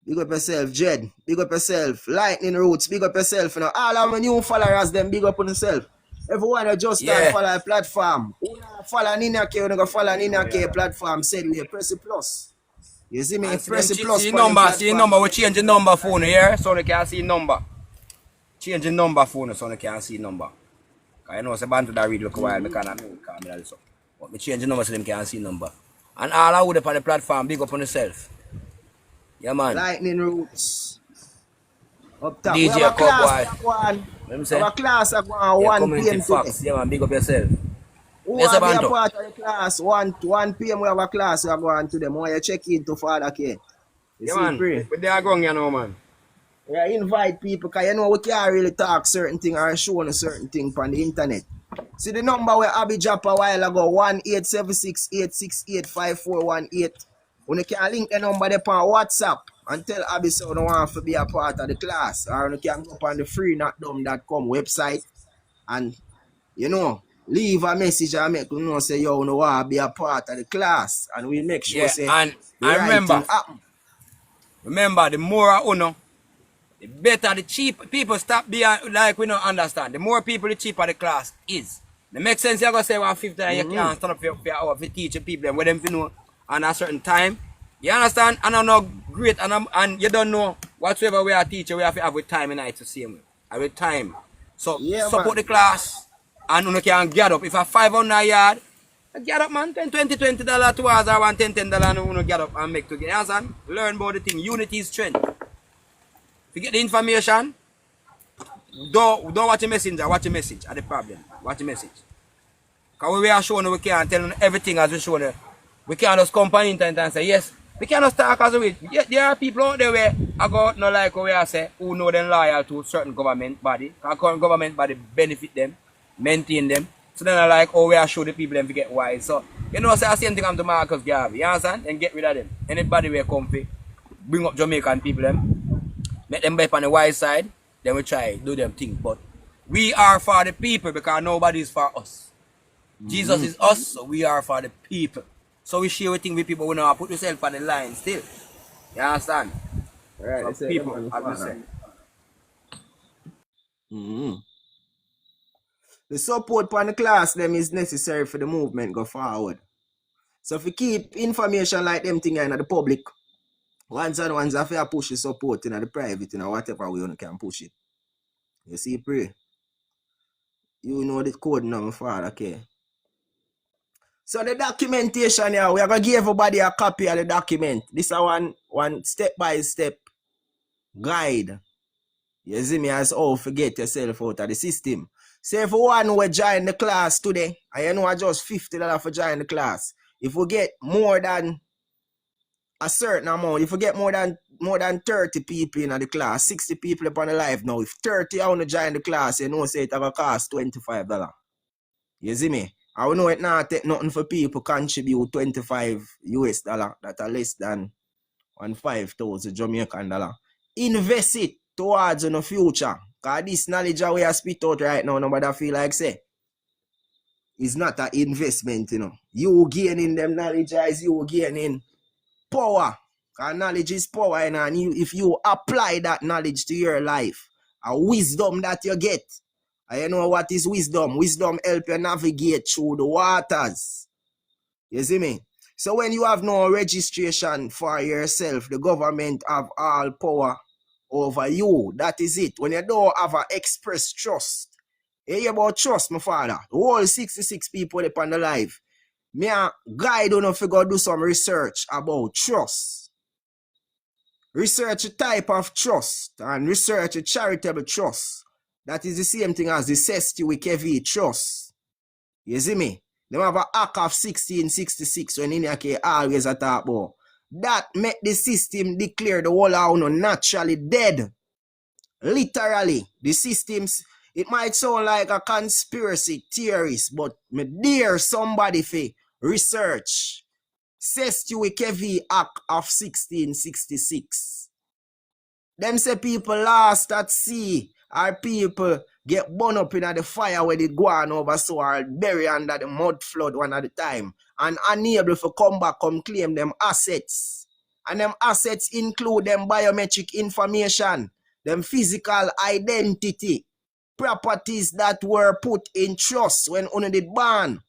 Big up yourself, Jed. Big up yourself, Lightning Roots. Big up yourself, you know. All of my new followers, them big up on yourself. Everyone that just start follow a platform. Who follow K, who go follow K platform, said we press the plus. You see me? Press the plus. See number, we change the number phone here, so they can see number. Change the number phone so they can see number. Because you know, it's Bantu that read look a while, because I also. But we change the number so they can see number. And all I would up on the platform, big up on yourself. Yeah, man. Lightning Roots. Up top. DJ we have a class Boy. Our class at 1 p.m. today. Yeah, man, big up yourself. Who yes, want to be a part of the class? 1 p.m. we have a class we are going to them. Why you check in to Father K? Yeah, man. But they are going, you know, man. Yeah, invite people, because you know we can't really talk certain thing or show a certain thing on the internet. See the number where Abby dropped a while ago, 1-876-868-5418. When you can link the number there on WhatsApp and tell Abby so you don't want to be a part of the class. Or you can go up on the freenotdumb.com website and, you know, leave a message and make you know say you don't want to be a part of the class. And we make sure say and remember, the more I know, the better the cheap people stop being like we don't understand. The more people, the cheaper the class is. It makes sense. You're going to say 150 and you can't stand up for your hour for teaching people and with them, you know, on a certain time. You understand? And I'm not great and you don't know whatsoever we are teaching, we have to have with time and night to see me. With time. So support the class and you can get up. If I 500 yard, get up, man. $20 2 hours or $10 and you get up and make together. You understand? Learn about the thing. Unity is strength. If you get the information, don't watch a messenger, watch a message at the problem. Watch a message. Because we are showing we can't tell everything as we show you. We can't just come on internet and say, yes, we cannot talk as we. There are people out there where I got no like what we are say, who know them loyal to certain government body. Because current government body benefit them, maintain them. So then I like, oh, we are show the people them to get wise. So, you know, say the same thing to Marcus Garvey, you understand? And get rid of them. Anybody where comfy, bring up Jamaican people them. Make them back on the wise side, then we try do them thing. But we are for the people because nobody is for us. Jesus is us, so we are for the people. So we share everything with people. We know put yourself on the line still. You understand? Right. So people, as we say. The support for the class them is necessary for the movement go forward. So if we keep information like them thing in the public, once and once if you push the support in the private, whatever way you can push it. You see, pray. You know the code now, my father, okay? So the documentation here, we are going to give everybody a copy of the document. This is one step-by-step guide. You see me as how forget yourself out of the system. Say if one who join the class today, and you know I just $50 for join the class. If we get more than a certain amount, if we get more than 30 people in the class, 60 people upon the live now, if 30 want to join the class, you know say it will cost $25. You see me? I know it not take nothing for people contribute $25 US that are less than 5,000 Jamaican dollar. Invest it towards in the future. Because this knowledge we are spit out right now, nobody feel like say it's not an investment, You gaining them knowledge is you gaining power. Because knowledge is power, and if you apply that knowledge to your life, a wisdom that you get. And you know what is wisdom? Wisdom help you navigate through the waters. You see me? So when you have no registration for yourself, the government have all power over you. That is it. When you don't have an express trust. You hear about trust, my father? The whole 66 people upon the live. Me a guide you if you go do some research about trust. Research a type of trust and research a charitable trust. That is the same thing as the Sesti with KV trust. You see me? They have an act of 1666 when Inyake always a talk about. That make the system declare the whole of naturally dead. Literally. The systems, it might sound like a conspiracy theorist, but me dare somebody for research. Sesti with KV act of 1666. Them say people lost at sea, or people get burned up in the fire where they go on over so or bury under the mud flood one at a time, and unable to come back, come claim them assets. And them assets include them biometric information, them physical identity, properties that were put in trust when one did born.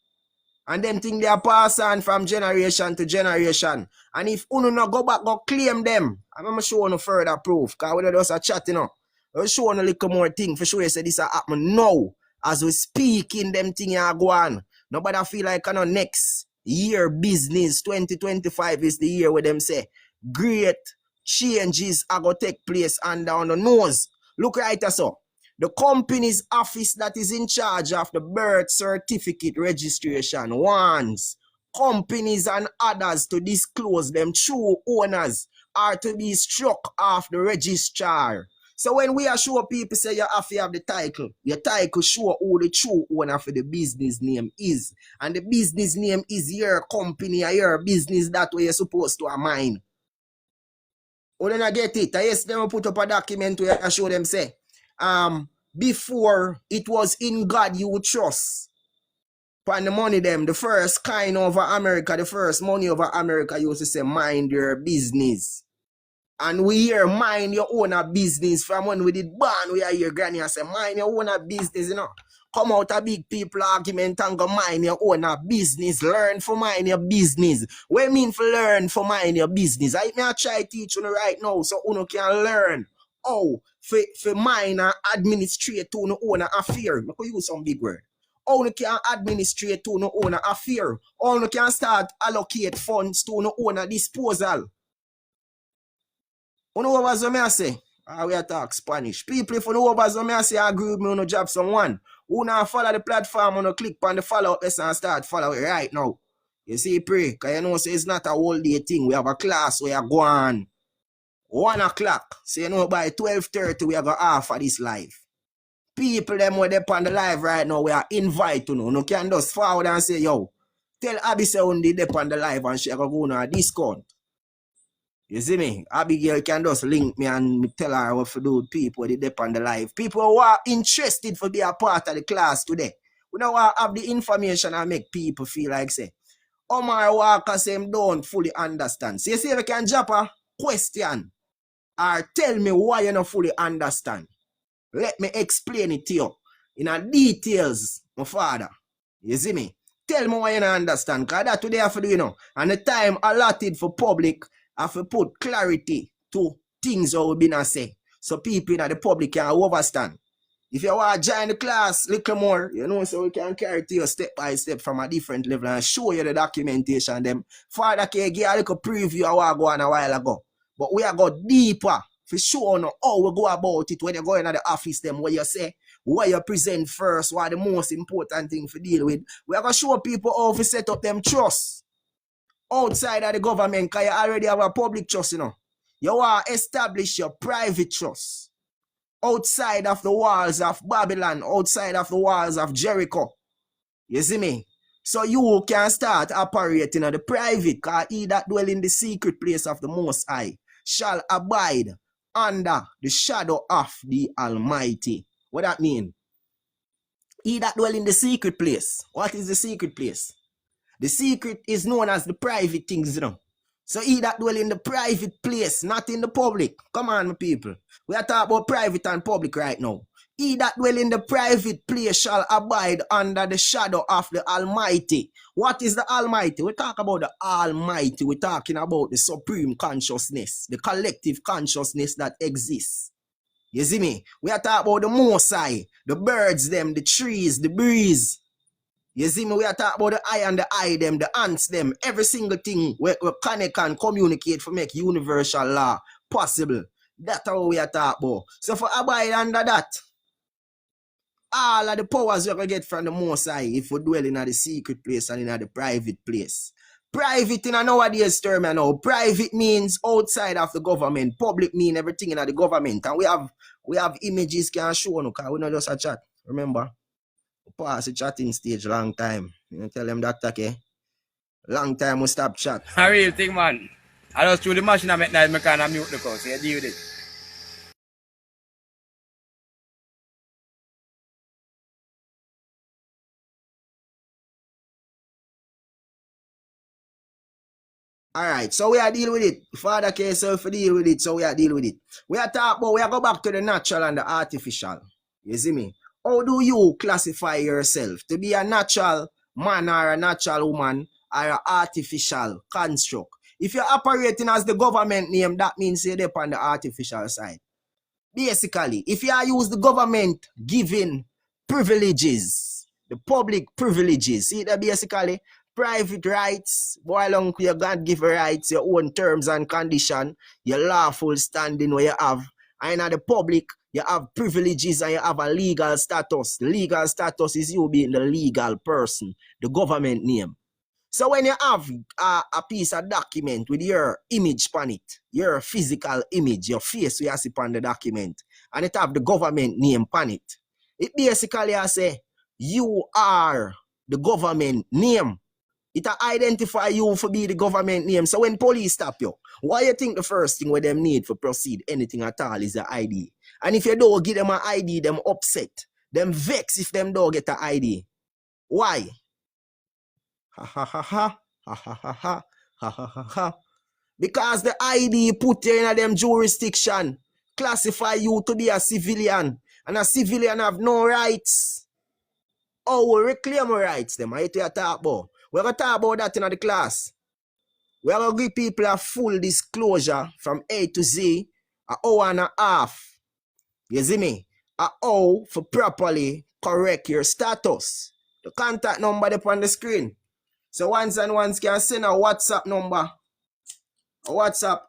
And them thing they are passed on from generation to generation. And if uno not go back, go claim them, I'm going to show you further proof. Because we're just a chat, I'll show you a little more thing for sure you say this happen now. As we speak in them thing you go on. Nobody feel like next year business, 2025 is the year where them say great changes are going to take place and down the nose. Look right as so. The company's office that is in charge of the birth certificate registration wants companies and others to disclose them true owners are to be struck off the registrar. So when we are sure people say you have to have the title, your title show who the true owner for the business name is. And the business name is your company or your business that way you're supposed to mine. Or then I get it. Yes, them put up a document where I show them say, before it was in God you would trust. For the money them, the first kind over America, the first money over America used to say mind your business. And we hear mind your own business from when we did born, we hear granny and say mind your own business, Come out a big people argument and go mind your own business. Learn for mind your business. What I mean for learn for mind your business? I may try to teach you right now so you can learn. Oh, for mind and administrate to no own affair. I could use some big word. How you can administrate to no own affair. How you can start allocate funds to no own disposal. You know what I say? We talk Spanish. People, if you know what I say, I agree with me on the job someone. Who now follow the platform, on click on the follow button and start follow it right now. You see, pray, because you know, so it's not a whole day thing. We have a class where you go on 1 o'clock. So you know, by 12:30, we have a half of this live. People, them where they on the live right now, we are invite to know. You can just forward and say, yo, tell Abby say on the on the live and she go on a discount. You see me? Abigail can just link me and tell her what to do with people they on the live. People who are interested to be a part of the class today. We don't have the information and make people feel like say, Omar Walker say don't fully understand. So you see if I can drop a question or tell me why you don't fully understand. Let me explain it to you. in a details, my father. You see me? Tell me why you don't understand, because that's what they have to do, you know. And the time allotted for public, I have to put clarity to things that we've been say. So people in the public can understand. If you want to join the class, little more, you know, so we can carry to you step by step from a different level and show you the documentation. Them Father can give a little preview of what go on a while ago. But we are go deeper for sure now how we go about it when you go into the office, them where you say, what you present first, what the most important thing to deal with. We are going to show people how to set up them trust outside of the government, because you already have a public trust, you know. You want to establish your private trust outside of the walls of Babylon, outside of the walls of Jericho. You see me? So you can start operating on the private, because he that dwell in the secret place of the Most High shall abide under the shadow of the Almighty. What that mean? He that dwell in the secret place. What is the secret place? The secret is known as the private things, you know. So he that dwell in the private place, not in the public. Come on, my people. We are talking about private and public right now. He that dwell in the private place shall abide under the shadow of the Almighty. What is the Almighty? We talk about the Almighty. We're talking about the supreme consciousness, the collective consciousness that exists. You see me? We are talking about the Most High, the birds, them, the trees, the breeze. You see me? We are talking about the eye and the eye, them, the ants, them, every single thing we connect and communicate for make universal law possible. That's how we are talking about. So for abide under that, all of the powers we can get from the Most High if we dwell in the secret place and in the private place. Private in a nowadays term, you know, private means outside of the government. Public mean everything in the government. And we have images can show no, because we not just a chat. Remember? Pass the chatting stage long time. You know, tell them that, okay? Long time we stop chat. A real thing, man. I just threw the machine and make nice, I can't mute the call, so you deal with it. Alright, so we are deal with it. Father K self deal with it, so we are deal with it. We are talking about, we are go back to the natural and the artificial. You see me? How do you classify yourself to be a natural man or a natural woman or an artificial construct? If you're operating as the government name, that means you're there on the artificial side. Basically, if you use the government giving privileges, the public privileges, see that basically private rights, boy along with your God-given rights, your own terms and conditions, your lawful standing where you have, and in the public, you have privileges and you have a legal status. The legal status is you being the legal person, the government name. So when you have a piece of document with your image on it, your physical image, your face we see on the document, and it have the government name on it, it basically I say, you are the government name. It identify you for be the government name. So when police stop you, why you think the first thing where them need for proceed anything at all is the ID? And if you don't give them an ID, them upset. Them vex if them don't get an ID. Why? Ha ha ha ha ha ha ha ha ha ha ha ha. Because the ID put you in them jurisdiction, classify you to be a civilian, and a civilian have no rights. Oh, we reclaim our rights, them. I talk about. We're going to talk about that in the class. We're going to give people a full disclosure from A to Z, an hour and a half. You see me? A how for properly correct your status. The contact number up on the screen. So once and once can send a WhatsApp number, a WhatsApp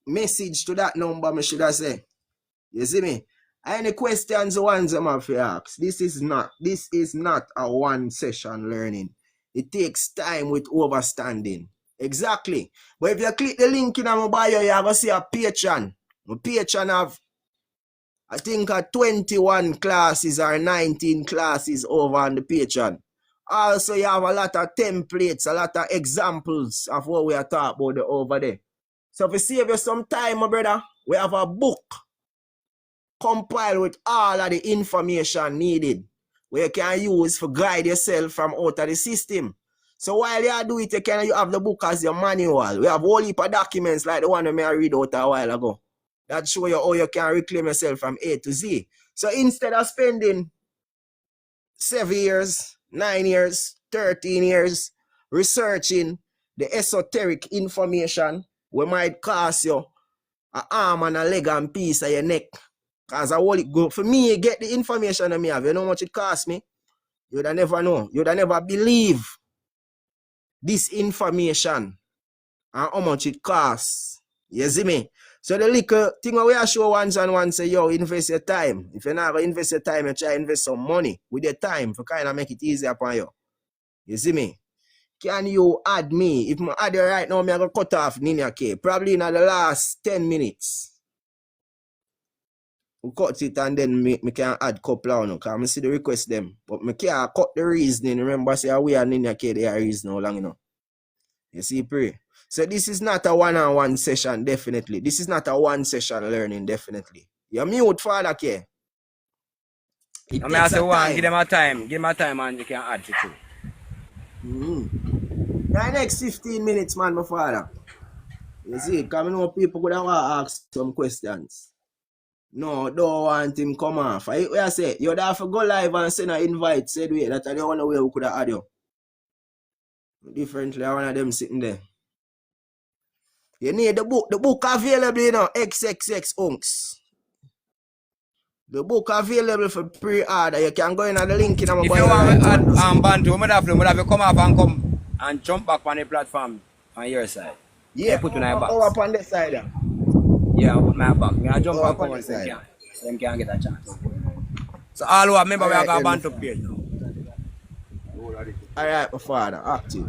message to that number, I should have say. You see me? Any questions ones I'm have to ask. This is not a one session learning. It takes time with overstanding. Exactly. But if you click the link in my bio, you're going to see a Patreon. My Patreon have, I think, 21 classes or 19 classes over on the Patreon. Also, you have a lot of templates, a lot of examples of what we are talking about over there. So if you save you some time, my brother, we have a book compiled with all of the information needed where you can use for guide yourself from out of the system. So while you do it, you have the book as your manual. We have a whole heap of documents like the one that I read out a while ago that show you how you can reclaim yourself from A to Z. So instead of spending 7 years, 9 years, 13 years researching the esoteric information we might cost you an arm and a leg and piece of your neck. Because I want it go. For me, get the information that me have. You know how much it cost me? You'd never know. You'd never believe this information and how much it costs. You see me? So the little thing we are show once and once say, yo, invest your time. If you're not going to invest your time, you try to invest some money with your time for kind of make it easier upon you. You see me? Can you add me? If I add you right now, I'm going to cut off Ninia K. Probably in the last 10 minutes. We cut it and then me can add couple on because I see the request them. But me can't cut the reasoning. Remember, say we are Ninia K, they are reason how long, you know. You see, pray. So this is not a one-on-one session, definitely. This is not a one session learning, definitely. You're mute, Father K. It I takes say a one, time. give them a time. Give them a time and you can add it too. The next 15 minutes, man, my father. You see, because I know people could have ask some questions. No, don't want him come off. I say, you'd have to go live and send an invite, said we, that I don't know where we could have had you. Differently, one of them sitting there. You need the book available, you know, XXX unks. The book available for pre-order. You can go in at the link in my If bio you want right to now. add Bantu, we have to come off and come and jump back on the platform on your side. Yeah, Put in your box. up on the side. Yeah, put my back. I jump and Up come on on the so side. them can get a chance. So all who remember we Alright, have got then, Bantu page now. Alright, my father, active.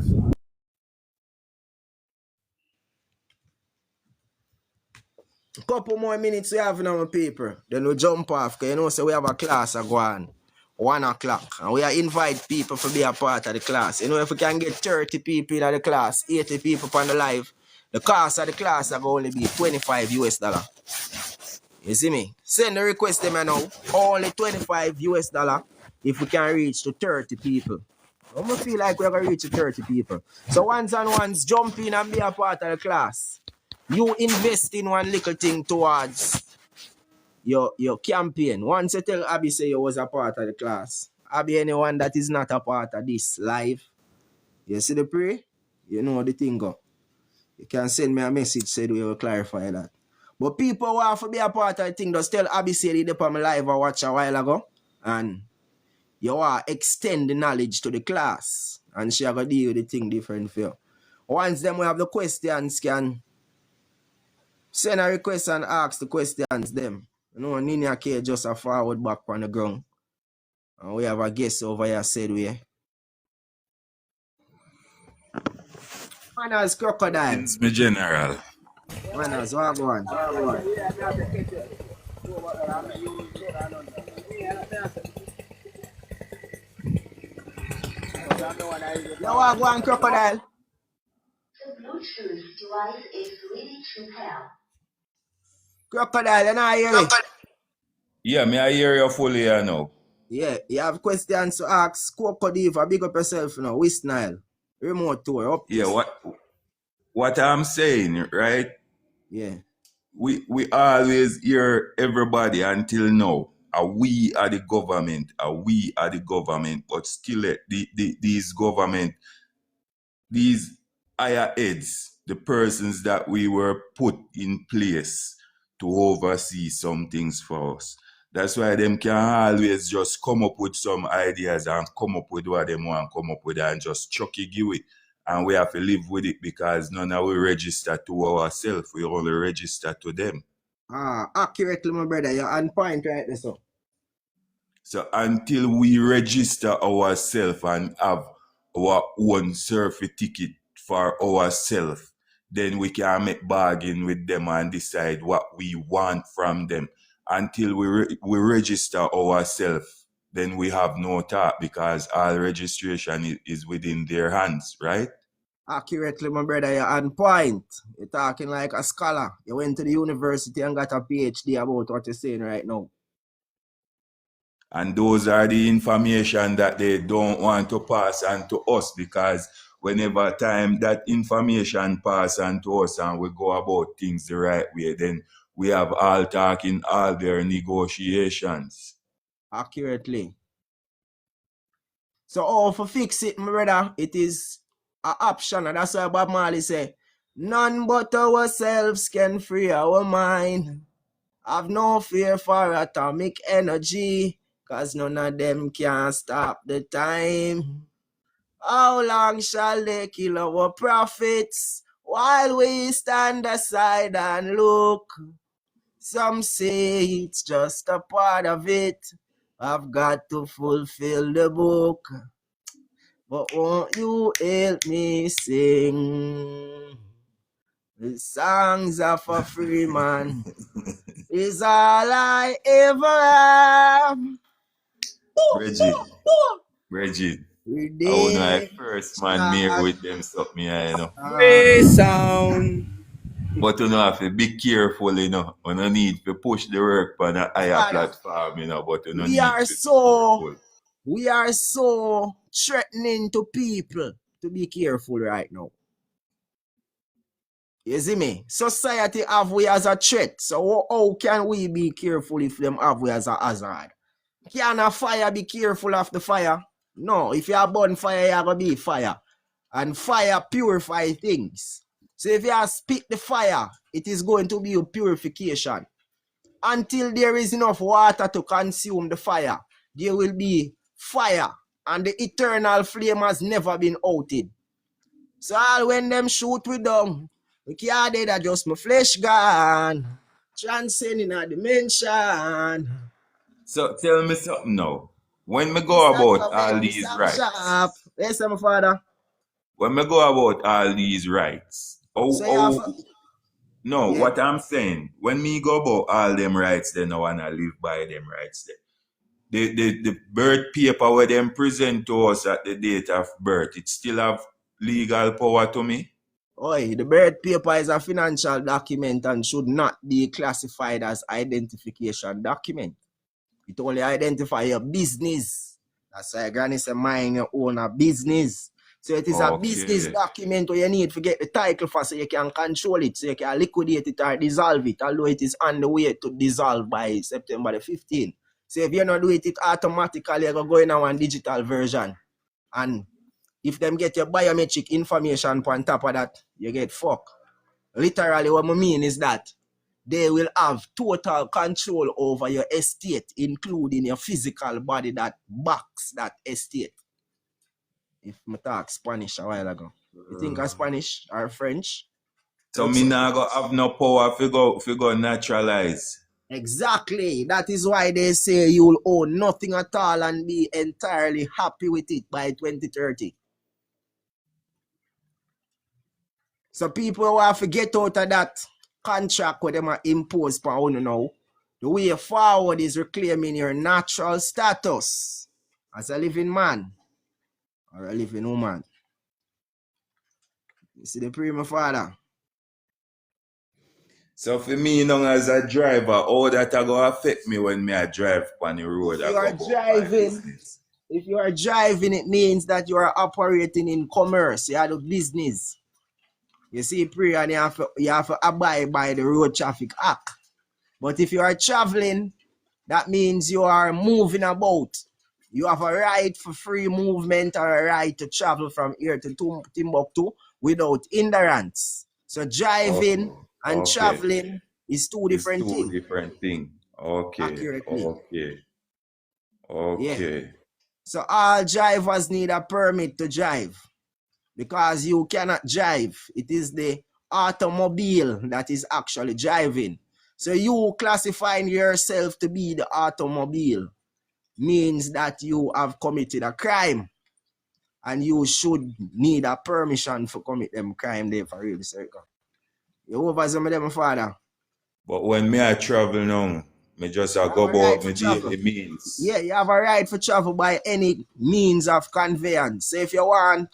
Couple more minutes we have in our paper. Then we jump off. Because you know, so we have a class go on 1 o'clock. And we invite people to be a part of the class. You know, if we can get 30 people in the class, 80 people on the live, the cost of the class are going to be $25 US. You see me? Send the request them now. Only $25 US if we can reach to 30 people. I don't feel like we're going to reach to 30 people. So once and once, jump in and be a part of the class. You invest in one little thing towards your campaign. Once you tell Abby say you was a part of the class, Abby anyone that is not a part of this live, you see the pray? You know the thing go. You can send me a message, said we will clarify that. But people who have to be a part of the thing, just tell Abby say they did on my live I watch a while ago. And you want to extend the knowledge to the class. And she have to deal with the thing different for you. Once them we have the questions, can send a request and ask the questions them. You know, Nina K just a forward back on the ground. And we have a guest over here said we. Manners crocodile. It's my general. Manners, what go on? You what go on, crocodile? The Bluetooth device is ready to pair. Crocodile, you know hear me? Yeah, me I hear you fully here now. Yeah, you have questions to ask. Crocodile, big up yourself now. West Nile. Remote tour, up Yeah, this. what I'm saying, right? Yeah. We always hear everybody until now. We are the government. We are the government. But still, these government, these higher heads, the persons that we were put in place to oversee some things for us. That's why them can always just come up with some ideas and come up with what they want to come up with and just chuck it, give it. And we have to live with it because none of we register to ourselves. We only register to them. Accurately, my brother. You're on point right there, so. So until we register ourselves and have our own survey ticket for ourselves, then we can make bargain with them and decide what we want from them. Until we register ourselves, then we have no thought because all registration is within their hands, right? Accurately, my brother, you're on point. You're talking like a scholar. You went to the university and got a PhD about what you're saying right now. And those are the information that they don't want to pass on to us because whenever time that information pass on to us and we go about things the right way, then we have all talking all their negotiations. Accurately. So how to fix it, my brother? It is an option, and that's why Bob Marley say, none but ourselves can free our mind. Have no fear for atomic energy, cause none of them can stop the time. How long shall they kill our prophets while we stand aside and look? Some say it's just a part of it. I've got to fulfill the book. But won't you help me sing? The songs of a free man is all I ever have. Reggie, I wanna I Redemption. first man near with them something, you know. Free sound. But you know, have to be careful, you know. You no need to push the work on a higher Father, platform, you know, but you no we need are to be so careful. threatening to people to be careful right now. You see me? Society have we as a threat. So how can we be careful if them have we as a hazard? Can a fire be careful of the fire? No, if you are burn fire, you are going to be fire. And fire purify things. So if you spit the fire, it is going to be a purification. Until there is enough water to consume the fire, there will be fire. And the eternal flame has never been outed. So all when them shoot we down, we can't do that, just my flesh gone. Transcending a dimension. So tell me something now. When me go Mr. about all Joven, these Mr. rights, Sharp. Yes, my father. when me go about all these rights, So you have no, yeah. what I'm saying, when me go about all them rights, then I wanna live by them rights then. The birth paper where them present to us at the date of birth, it still have legal power to me? Oi, the birth paper is a financial document and should not be classified as identification document. It only identify your business. That's why Granny say mine you own a business. So it is a business Okay. document where you need to get the title for so you can control it, so you can liquidate it or dissolve it, although it is on the way to dissolve by September the 15th. So if you not do it, it automatically you're going to one digital version. And if them get your biometric information on top of that, you get fucked. Literally what I mean is that they will have total control over your estate, including your physical body that backs that estate. If I talk Spanish a while ago. You think of Spanish or French? So me now go have no power if go naturalize. Exactly. That is why they say you'll own nothing at all and be entirely happy with it by 2030. So people who have to get out of that contract where they are imposed upon you now, the way forward is reclaiming your natural status as a living man or a living woman. You see the prima father? So for me now as a driver, how that go affect me when me I drive on the road If I you go are about my driving, business? it means that you are operating in commerce. You have a business. You see, and you have to abide by the Road Traffic Act. But if you are traveling, that means you are moving about. You have a right for free movement or a right to travel from here to Timbuktu without hindrance. So driving and Okay. traveling is two It's different two things, different things. Okay. accurately. Okay. Yeah. Okay. So all drivers need a permit to drive because you cannot drive. It is the automobile that is actually driving. So you classifying yourself to be the automobile means that you have committed a crime and you should need a permission for commit them crime there for real circle. You over some of them, father. But when me I travel now, me just You I have go a right about for my travel. daily means. Yeah, you have a right for travel by any means of conveyance. So if you want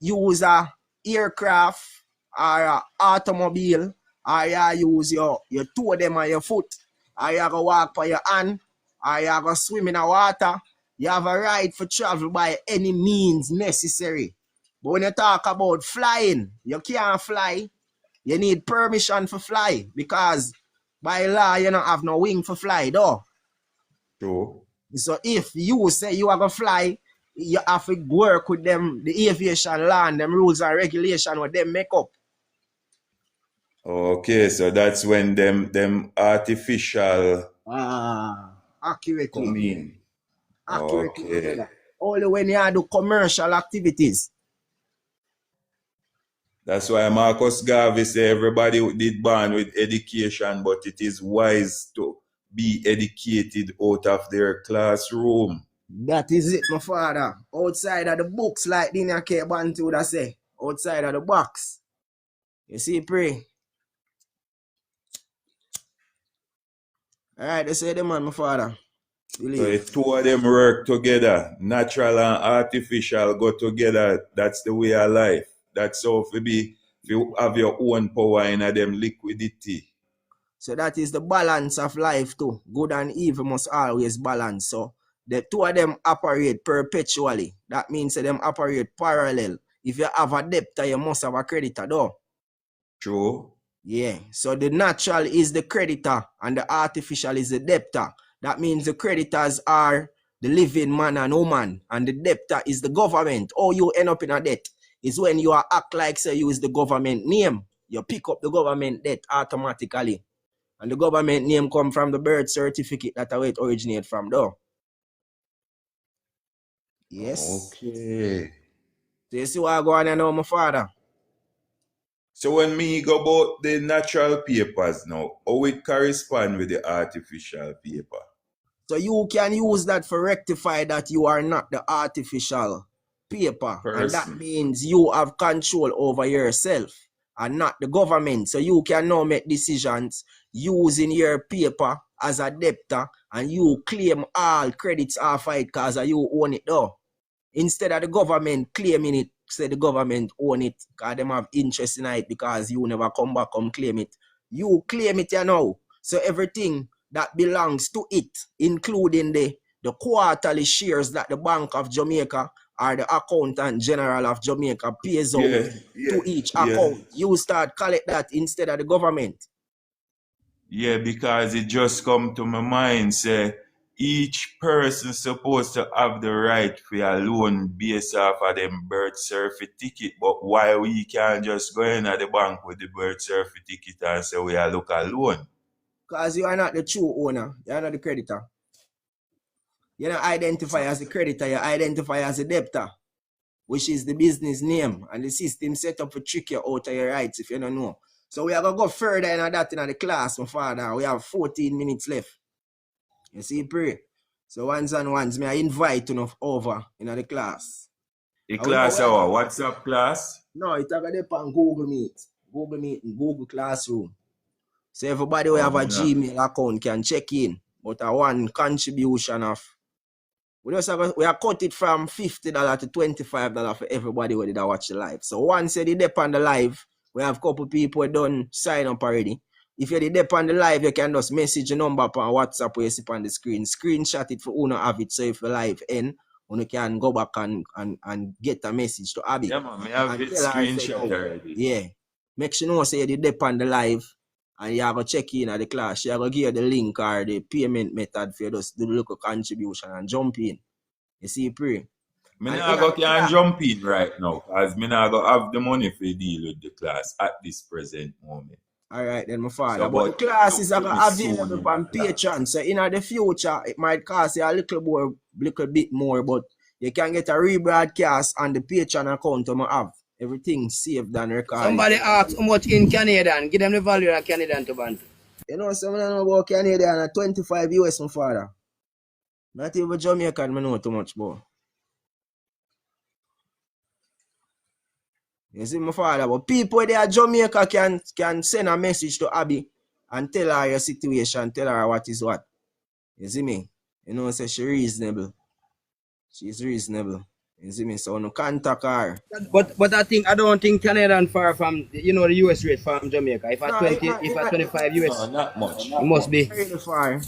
use a aircraft or a automobile, or you use your two of them on your foot, or you go walk by your hand, or you go swim in the water, you have a right for travel by any means necessary. But when you talk about flying, you can't fly. You need permission for fly because by law you don't have no wing for fly though. True. So if you say you are going to fly, You have to work with them, the aviation law, them rules and regulation what them make up. Okay, so that's when them artificial Accurately. come in. Accurately, my Okay. brother. Only when you do commercial activities. That's why Marcus Garvey say everybody did born with education, but it is wise to be educated out of their classroom. That is it, my father. Outside of the books, like the K Bantu would say. Outside of the box. You see, pray. Alright, they say the man, my father. So Believe. the two of them work together. Natural and artificial go together. That's the way of life. That's how if you have your own power in them liquidity. So that is the balance of life too. Good and evil must always balance. So the two of them operate perpetually. That means that them operate parallel. If you have a debtor, you must have a creditor though. True. Yeah. So the natural is the creditor and the artificial is the debtor. That means the creditors are the living man and woman, and the debtor is the government. Or you end up in a debt is when you are act like say you is the government name. You pick up the government debt automatically. And the government name come from the birth certificate that it originate from though. Yes. Okay. So you see what I go on now, my father? So when me go about the natural papers now, how it correspond with the artificial paper? So you can use that for rectify that you are not the artificial paper. And that Person. means you have control over yourself and not the government. So you can now make decisions using your paper as a debtor and you claim all credits off it because you own it though. Instead of the government claiming it, say the government own it because them have interest in it because you never come claim it. You claim it you know. So everything that belongs to it, including the quarterly shares that the Bank of Jamaica or the Accountant General of Jamaica pays out to each account. You start collect that instead of the government. Yeah, because it just come to my mind, say, each person supposed to have the right for a loan based off of them birth certificate, but why we can't just go in at the bank with the birth certificate and say we are look a loan? Because you are not the true owner. You are not the creditor. You don't identify as a creditor, you identify as a debtor, which is the business name. And the system set up to trick you out of your rights if you don't know. So we are going to go further in that in the class, my father. We have 14 minutes left. You see, pray. So once and once, may I invite you over in the class. The class hour, WhatsApp class? No, it's going to be on Google Meet. Google Meet, Google Classroom. So everybody who have a Gmail account can check in. But a one contribution of we are cut it from $50 to $25 for everybody who did watch the live. So once you dip on the live, we have a couple people done sign up already. If you dip on the live, you can just message a number on WhatsApp where you see on the screen. Screenshot it for Uno have it. So if the live end, you can go back and get a message to Abby. Yeah, man, I have it screenshot already. Yeah. Make sure you know say you dip on the live and you have a check in at the class. You have to give you the link or the payment method for you just do the local contribution and jump in. You see, pray. Me not can jump in right now because me not go have the money for deal with the class at this present moment. All right, then, my father. So, but the classes are available on Patreon. So in the future, it might cost you a little bit more, but you can get a rebroadcast on the Patreon account I have. Everything saved and recorded. Somebody asked how much in Canadian. Give them the value of Canadian to Bantu. You know, someone know about Canadian at 25 US, my father. Not even Jamaican, I know too much, boy. You see, my father, but people there at Jamaica can send a message to Abby and tell her your situation, tell her what is what. You see me? You know, say she's reasonable. She's reasonable. You see me? So no contact her. But I don't think Canadian far from the US rate from Jamaica. If at 25 US, no, not much. It must be. Really far.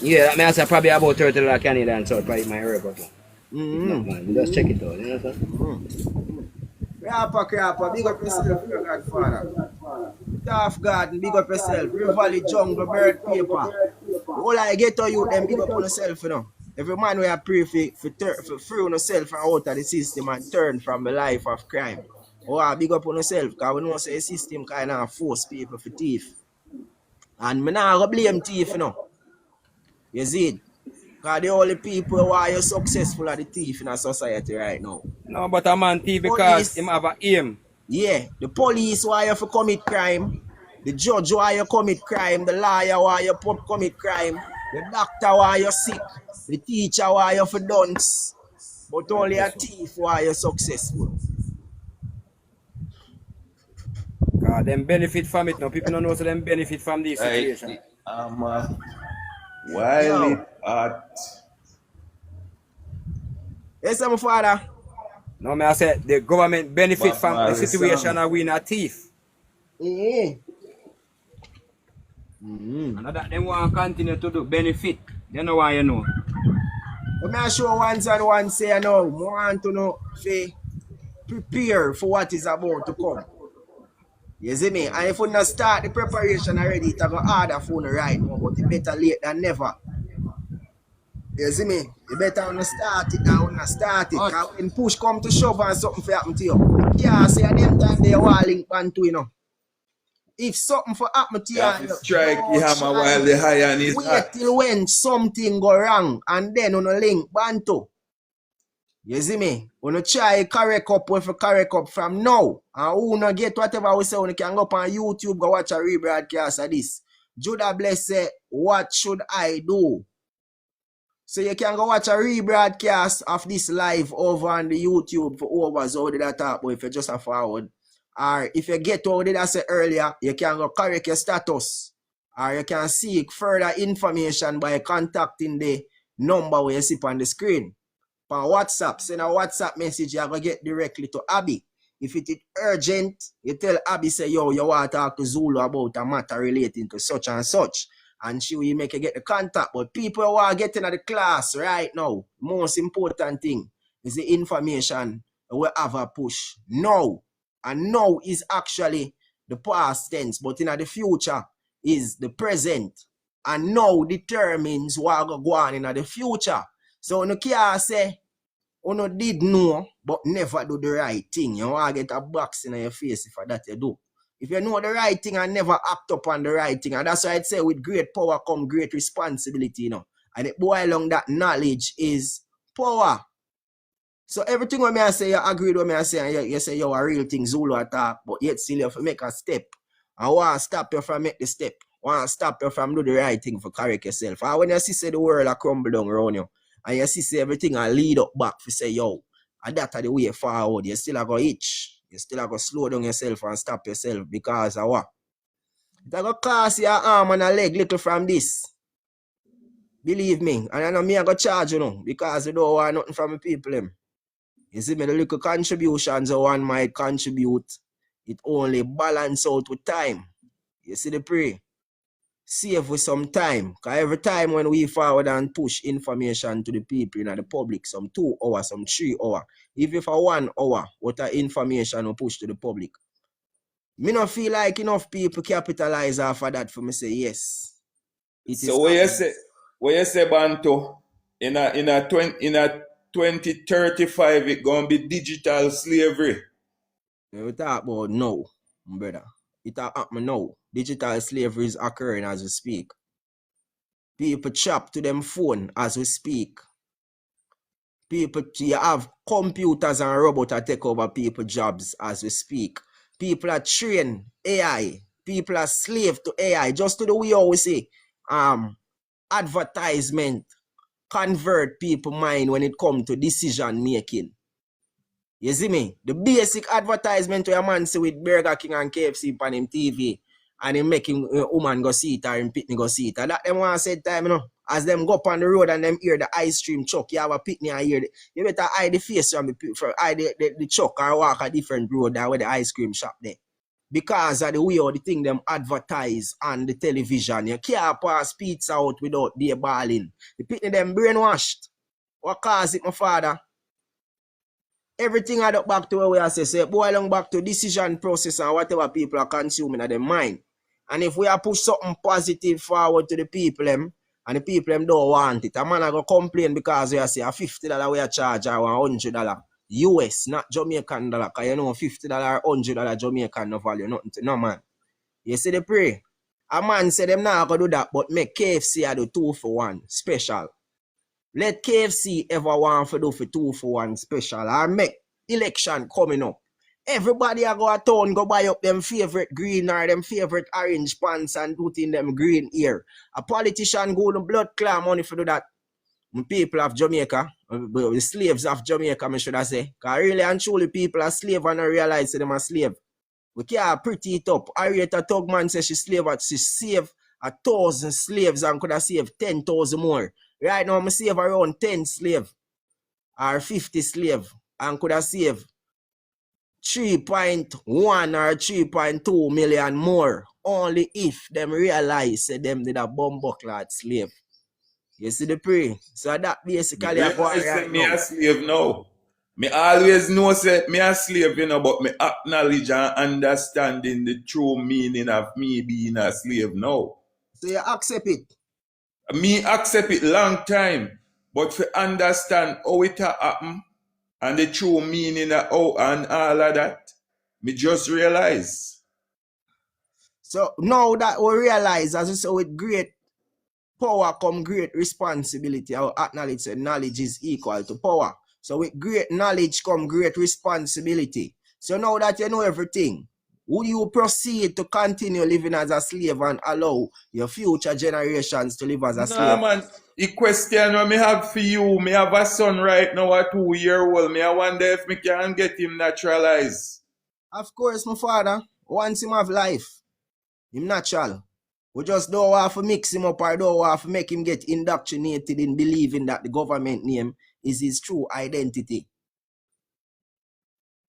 Yeah, that means I probably about $30 Canadian, so it probably my report. Mm-hmm. Man, just check it out. You know, Crapper, big up yourself, your Godfather. Tough God, big up yourself. River Valley Jungle, bird paper. All I get to you, them big up on yourself, you know. Every man we are pray for free on yourself and out of the system and turn from the life of crime. Or big up on yourself, because we know say the system kind of force people for thief. And me not gonna blame thief, you know. You see it? Because the only people who are successful are the thief in our society right now. No, but a man thief because him have a aim. Yeah, the police why you for commit crime, the judge why you commit crime, the lawyer why you commit crime, the doctor why you sick, the teacher why you for dunce, but only a thief why you successful. Because them benefit from it now. People don't know so them benefit from this situation. While it at Yes, my father. No, I said the government benefit But from the Marley situation Sam. and we not thief. Mm-hmm. And that them want to continue to do benefit. They know why you know. But me show once and one say I know, want to know say prepare for what is about to come. You see me? And if we not start the preparation already, it's going harder for you right now, but it better late than never. You see me? You better not start it than not start it. Because when push come to shove and something for happen to you, you can't say at them time they want link Bantu, you know. If something for happen to you, You have to strike the hammer while the iron is wait hot. till when something go wrong and then on a link Bantu. You see me? When try correct up with a correct up from now. And who not get whatever we say, when you can go up on YouTube, go watch a rebroadcast of this. Judah Bless say, what should I do? So you can go watch a rebroadcast of this live over on the YouTube for over so did I talk about if you just a forward. Or if you get what did I say earlier, you can go correct your status. Or you can seek further information by contacting the number where you see on the screen. On WhatsApp, send a WhatsApp message, you go get directly to Abby. If it is urgent, you tell Abby, say, yo, you want to talk to Zulu about a matter relating to such and such. And she will make you get the contact. But people who are getting at the class right now, most important thing is the information we have a push now. And now is actually the past tense, but in the future is the present. And now determines what will go on in the future. So you can't say, you did know, but never do the right thing. You want to get a box in your face if that you do. If you know the right thing and never act upon the right thing, and that's why I'd say with great power come great responsibility, you know. And it boy along that knowledge is power. So everything when I say, you agree with me, I say, and you say you're a real thing, Zulu attack, but yet still you have to make a step. I want to stop you from make the step. I want to stop you from do the right thing for correct yourself. And when you see say the world crumble down around you, and you see say everything I lead up back for say, yo, and that's the way forward, you still go itch. You still have to slow down yourself and stop yourself because of what? It's going to cost your arm and a leg little from this. Believe me. And I know me I go charge you know because you don't want nothing from the people. You see me, the little contributions one might contribute, it only balance out with time. You see the pray? Save with some time. Because every time when we forward and push information to the people in the public, some 2 hours, some 3 hours, even for 1 hour, what information we push to the public. Me not feel like enough people capitalize off of that for me say yes. So what you say Bantu in a 2035 it gonna be digital slavery. We talk about now, brother. It happen now. Digital slavery is occurring as we speak. People chop to them phone as we speak. People, you have computers and robots that take over people's jobs as we speak. People are trained AI. People are slave to AI. Just to the way how we say, advertisement convert people's mind when it comes to decision making. You see me? The basic advertisement where a man see with Burger King and KFC on him TV and him making a woman go see it or him pitney go see it. And that them want said time, you know, as them go up on the road and them hear the ice cream truck, you have a pitney and hear it. You better hide the face from the truck or walk a different road than where the ice cream shop there. Because of the way or the thing them advertise on the television. You can't pass pizza out without they balling. The pitney them brainwashed. What cause it, my father? Everything add up back to where we say, boy, along back to decision process and whatever people are consuming at their mind. And if we are push something positive forward to the people, and the people them don't want it. A man I go complain because you say a $50 we a charge or $100 US, not Jamaican dollar. Cause you know $50, $100 Jamaican no value, nothing to no man. You see the pray. A man say them not gonna do that, but make KFC a do 2 for 1 special. Let KFC ever want to do for 2 for 1 special or make election coming up. Everybody a go a town go buy up them favorite green or them favorite orange pants and put in them green ear. A politician go to blood clam money for do that. The people of Jamaica, the slaves of Jamaica, I should I say. Because really and truly people are slave and I realize them are slave. We can't pretty it up. Arietta Tugman says she saved 1,000 slaves and could have saved 10,000 more. Right now, I save around 10 slaves or 50 slaves and could have saved 3.1 or 3.2 million more. Only if them realize that them did a bumbucklad slave. You see the pray? So that basically I right me a slave now. Me always know say me a slave, you know, but me acknowledge and understanding the true meaning of me being a slave now. So you accept it? Me accept it long time, but to understand how it happen and the true meaning of how and all of that, me just realize. So now that we realize, as you say, with great power come great responsibility. I acknowledge that knowledge is equal to power. So with great knowledge come great responsibility. So now that you know everything, would you proceed to continue living as a slave and allow your future generations to live as a slave? No, man. The question what me have for you, me have a son right now, a 2-year-old. Me I wonder if me can get him naturalized. Of course, my father. Once him have life, him natural. We just don't want to mix him up or don't want to make him get indoctrinated in believing that the government name is his true identity.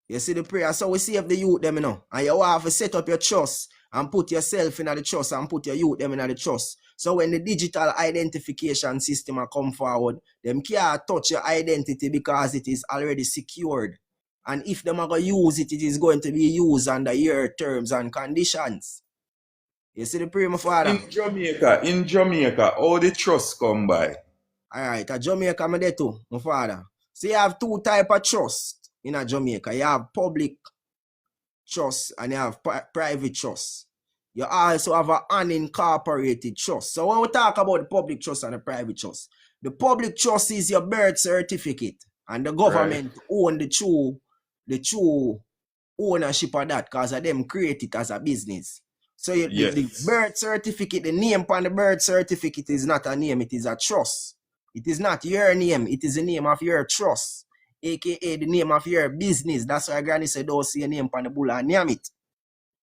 You see the prayer? So we save the youth them, you know. And you have to set up your trust and put yourself in the trust and put your youth them in the trust. So when the digital identification system come forward, them can't touch your identity because it is already secured. And if them are going to use it, it is going to be used under your terms and conditions. You see the prayer, my father? In Jamaica, all the trust come by. Alright, at Jamaica, I'm there too, my father. So you have 2 types of trust in a Jamaica. You have public trust and you have private trust. You also have an unincorporated trust. So when we talk about the public trust and the private trust, the public trust is your birth certificate and the government own the true ownership of that because of them create it as a business. So the birth certificate, the name on the birth certificate is not a name, it is a trust. It is not your name, it is the name of your trust, aka the name of your business. That's why Granny said, don't see a name on the bull and name it.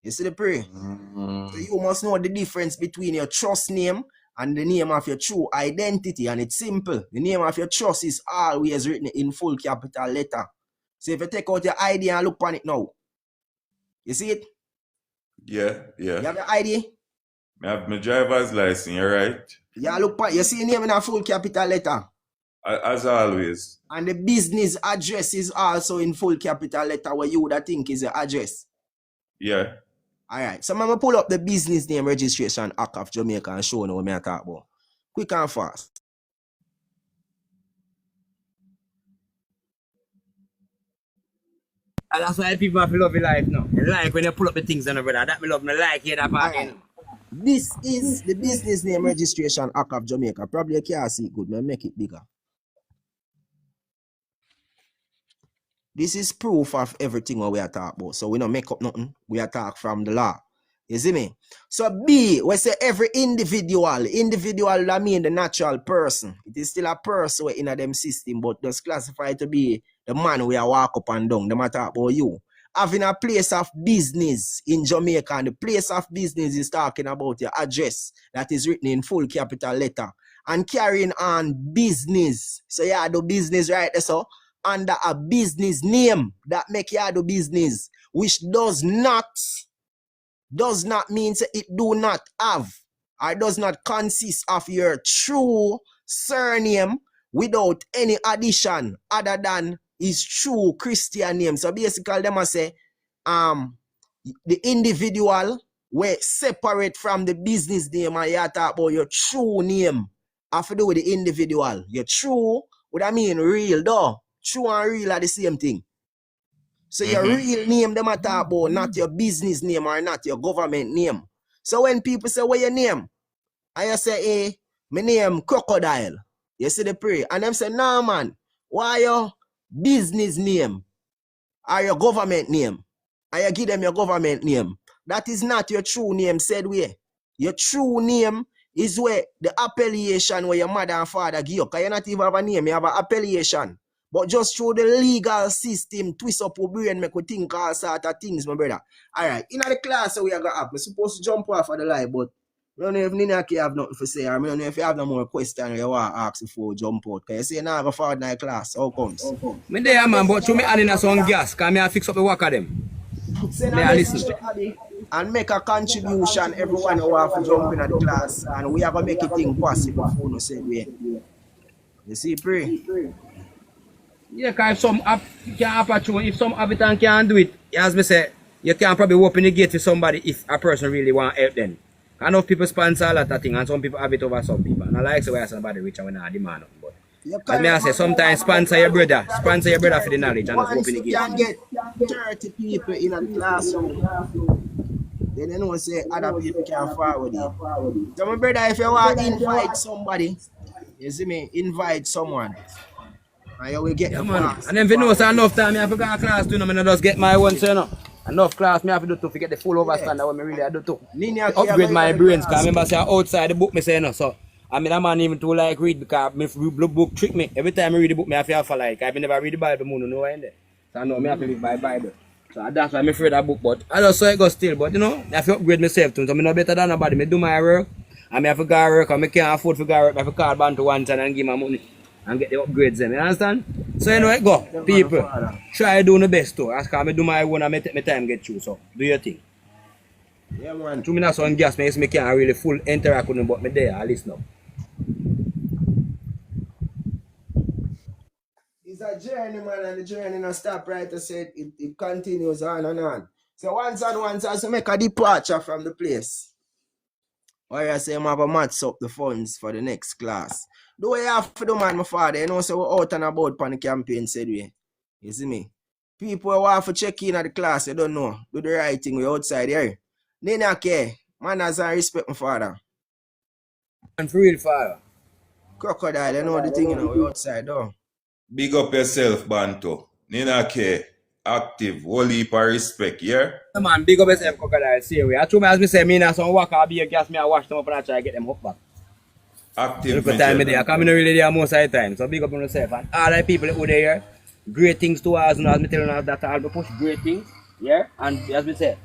You see the prayer? So you must know the difference between your trust name and the name of your true identity. And it's simple. The name of your trust is always written in full capital letter. So if you take out your ID and look on it now, you see it? Yeah. You have your ID? I have my driver's license, you right? Yeah, look, you see your name in a full capital letter. As always. And the business address is also in full capital letter where you would think is the address. Yeah. Alright, so I'm going to pull up the business name registration act of Jamaica and show you what I talk about. Quick and fast. And that's why people have to love your life now. You like when you pull up the things on the brother. That me love me like here that part. Right. This is the business name registration act of Jamaica. Probably you can't see it good, but make it bigger. This is proof of everything we are talking about. So we don't make up nothing. We are talking from the law. You see me? So B, we say every individual. Individual that mean the natural person. It is still a person in a them system, but just classified to be the man we are walk up and down. No matter about you. Having a place of business in Jamaica, and the place of business is talking about your address that is written in full capital letter. And carrying on business. So yeah, do business right there, so under a business name that make you do business, which does not mean that it do not have or does not consist of your true surname without any addition other than his true Christian name. So basically them must say the individual were separate from the business name and you talk about your true name have to do with the individual. You're true, what I mean real though. True and real are the same thing. So your real name them a talk about, not your business name or not your government name. So when people say, what your name? And you say, hey, my name Crocodile. You see the pray. And them say, no man, why your business name or your government name? And you give them your government name. That is not your true name, said we. Your true name is where the appellation where your mother and father give you. Because you not even have a name, you have an appellation. But just through the legal system, twist up your brain, make you think all sort of things, my brother. All right, in the class so we are going to have, we're supposed to jump off of the live, but I don't know if Ninaki have nothing to say, or I don't know if you have no more questions you want to ask before you jump out. Because you say, now go forward in the class, how comes? Me there, man, but to me add in some gas, because me I fix up the work of them. Send a May I message listen? to Abby and make a contribution, everyone who have to jump in at the class, and we are going to make it thing possible for you, said we. You see, pray. Yeah, because if some app can opportunity, if some habitant can do it, as me say, you can probably open the gate to somebody if a person really want help them. I know people sponsor a lot of things and some people have it over some people. And I like to say somebody rich and we not demand nothing. But as me I say, sometimes sponsor your brother for the knowledge and just Once open the you gate. can get 30 people in the classroom, then you know say other people can forward it. So my brother, if you want to invite somebody, you see me, invite someone. And you will get Yeah, the man. class. And then if you know so enough time I have to go to class too, I just get my one, so you know. Enough class me have to do to get the full overstand that what me really I do too. To upgrade my brains, because I remember say outside the book me say you know, so I mean that man even to like read because me book trick me. Every time I read the book me I feel for like I never read the Bible more no in there. So I know me have to live by Bible. So that's why I'm afraid that book, but I just saw it go still, but you know, I have to upgrade myself too. So I'm not better than nobody. Me do my work and I have to go work and I can't afford to go work. I have to call Bantu one time and give my money and get the upgrades them, you understand? So you know it go, people. Try doing the best too. As I do my own and I take my time get through. So do your thing. Yeah, man. To me not some gas, me can't really full interact with them, but me there, at least now. It's a journey, man, and the journey not stop, right? I said it continues on and on. So once as you make a departure from the place, or you say you have a match up the funds for the next class. Do what you have to do, man, my father. You know, so we're out and about on the campaign, said we. You see me? People who have to check in at the class, you don't know. Do the right thing, we're outside here. They not care. Manners and respect, my father. And for real, father. Crocodile, you know the thing, you know, we're outside, though. Big up yourself, Bantu. Nina K. Active. Whole heap of respect, yeah? Yeah, man, big up yourself, crocodile, see way. I told me as me say, me not some work, I'll be a gas, me I wash them up and I try to get them up back. Active, Look at time there, because I'm not really there most of the time. So big up on yourself. And all the people who there, great things to us, and as me telling us that I'll be push great things, yeah? And as we say,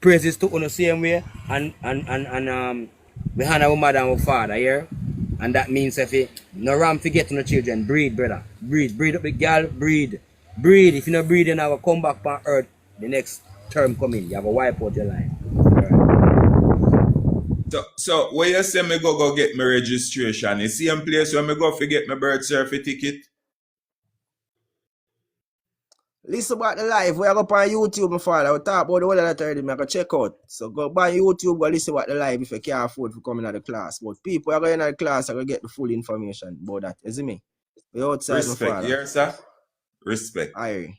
praises to on the same way, and we hand our mother and our father, yeah? And that means if you no ram forget no children, breed, brother. Breed up the girl, breed. Breed. If you not breed, then I will come back on earth the next term coming. You have a wipe out your life. So where you say me go get my registration? The same place where me go to get my birth certificate? Listen about the live. We are up on YouTube, my father. We talk about the whole of that already. I can check out. So go by YouTube, go listen about the live if you can't afford to come in the class. But people are going to the class are going to get the full information about that. You see me? We outside, Respect, my father. yes, sir? Respect. Aye.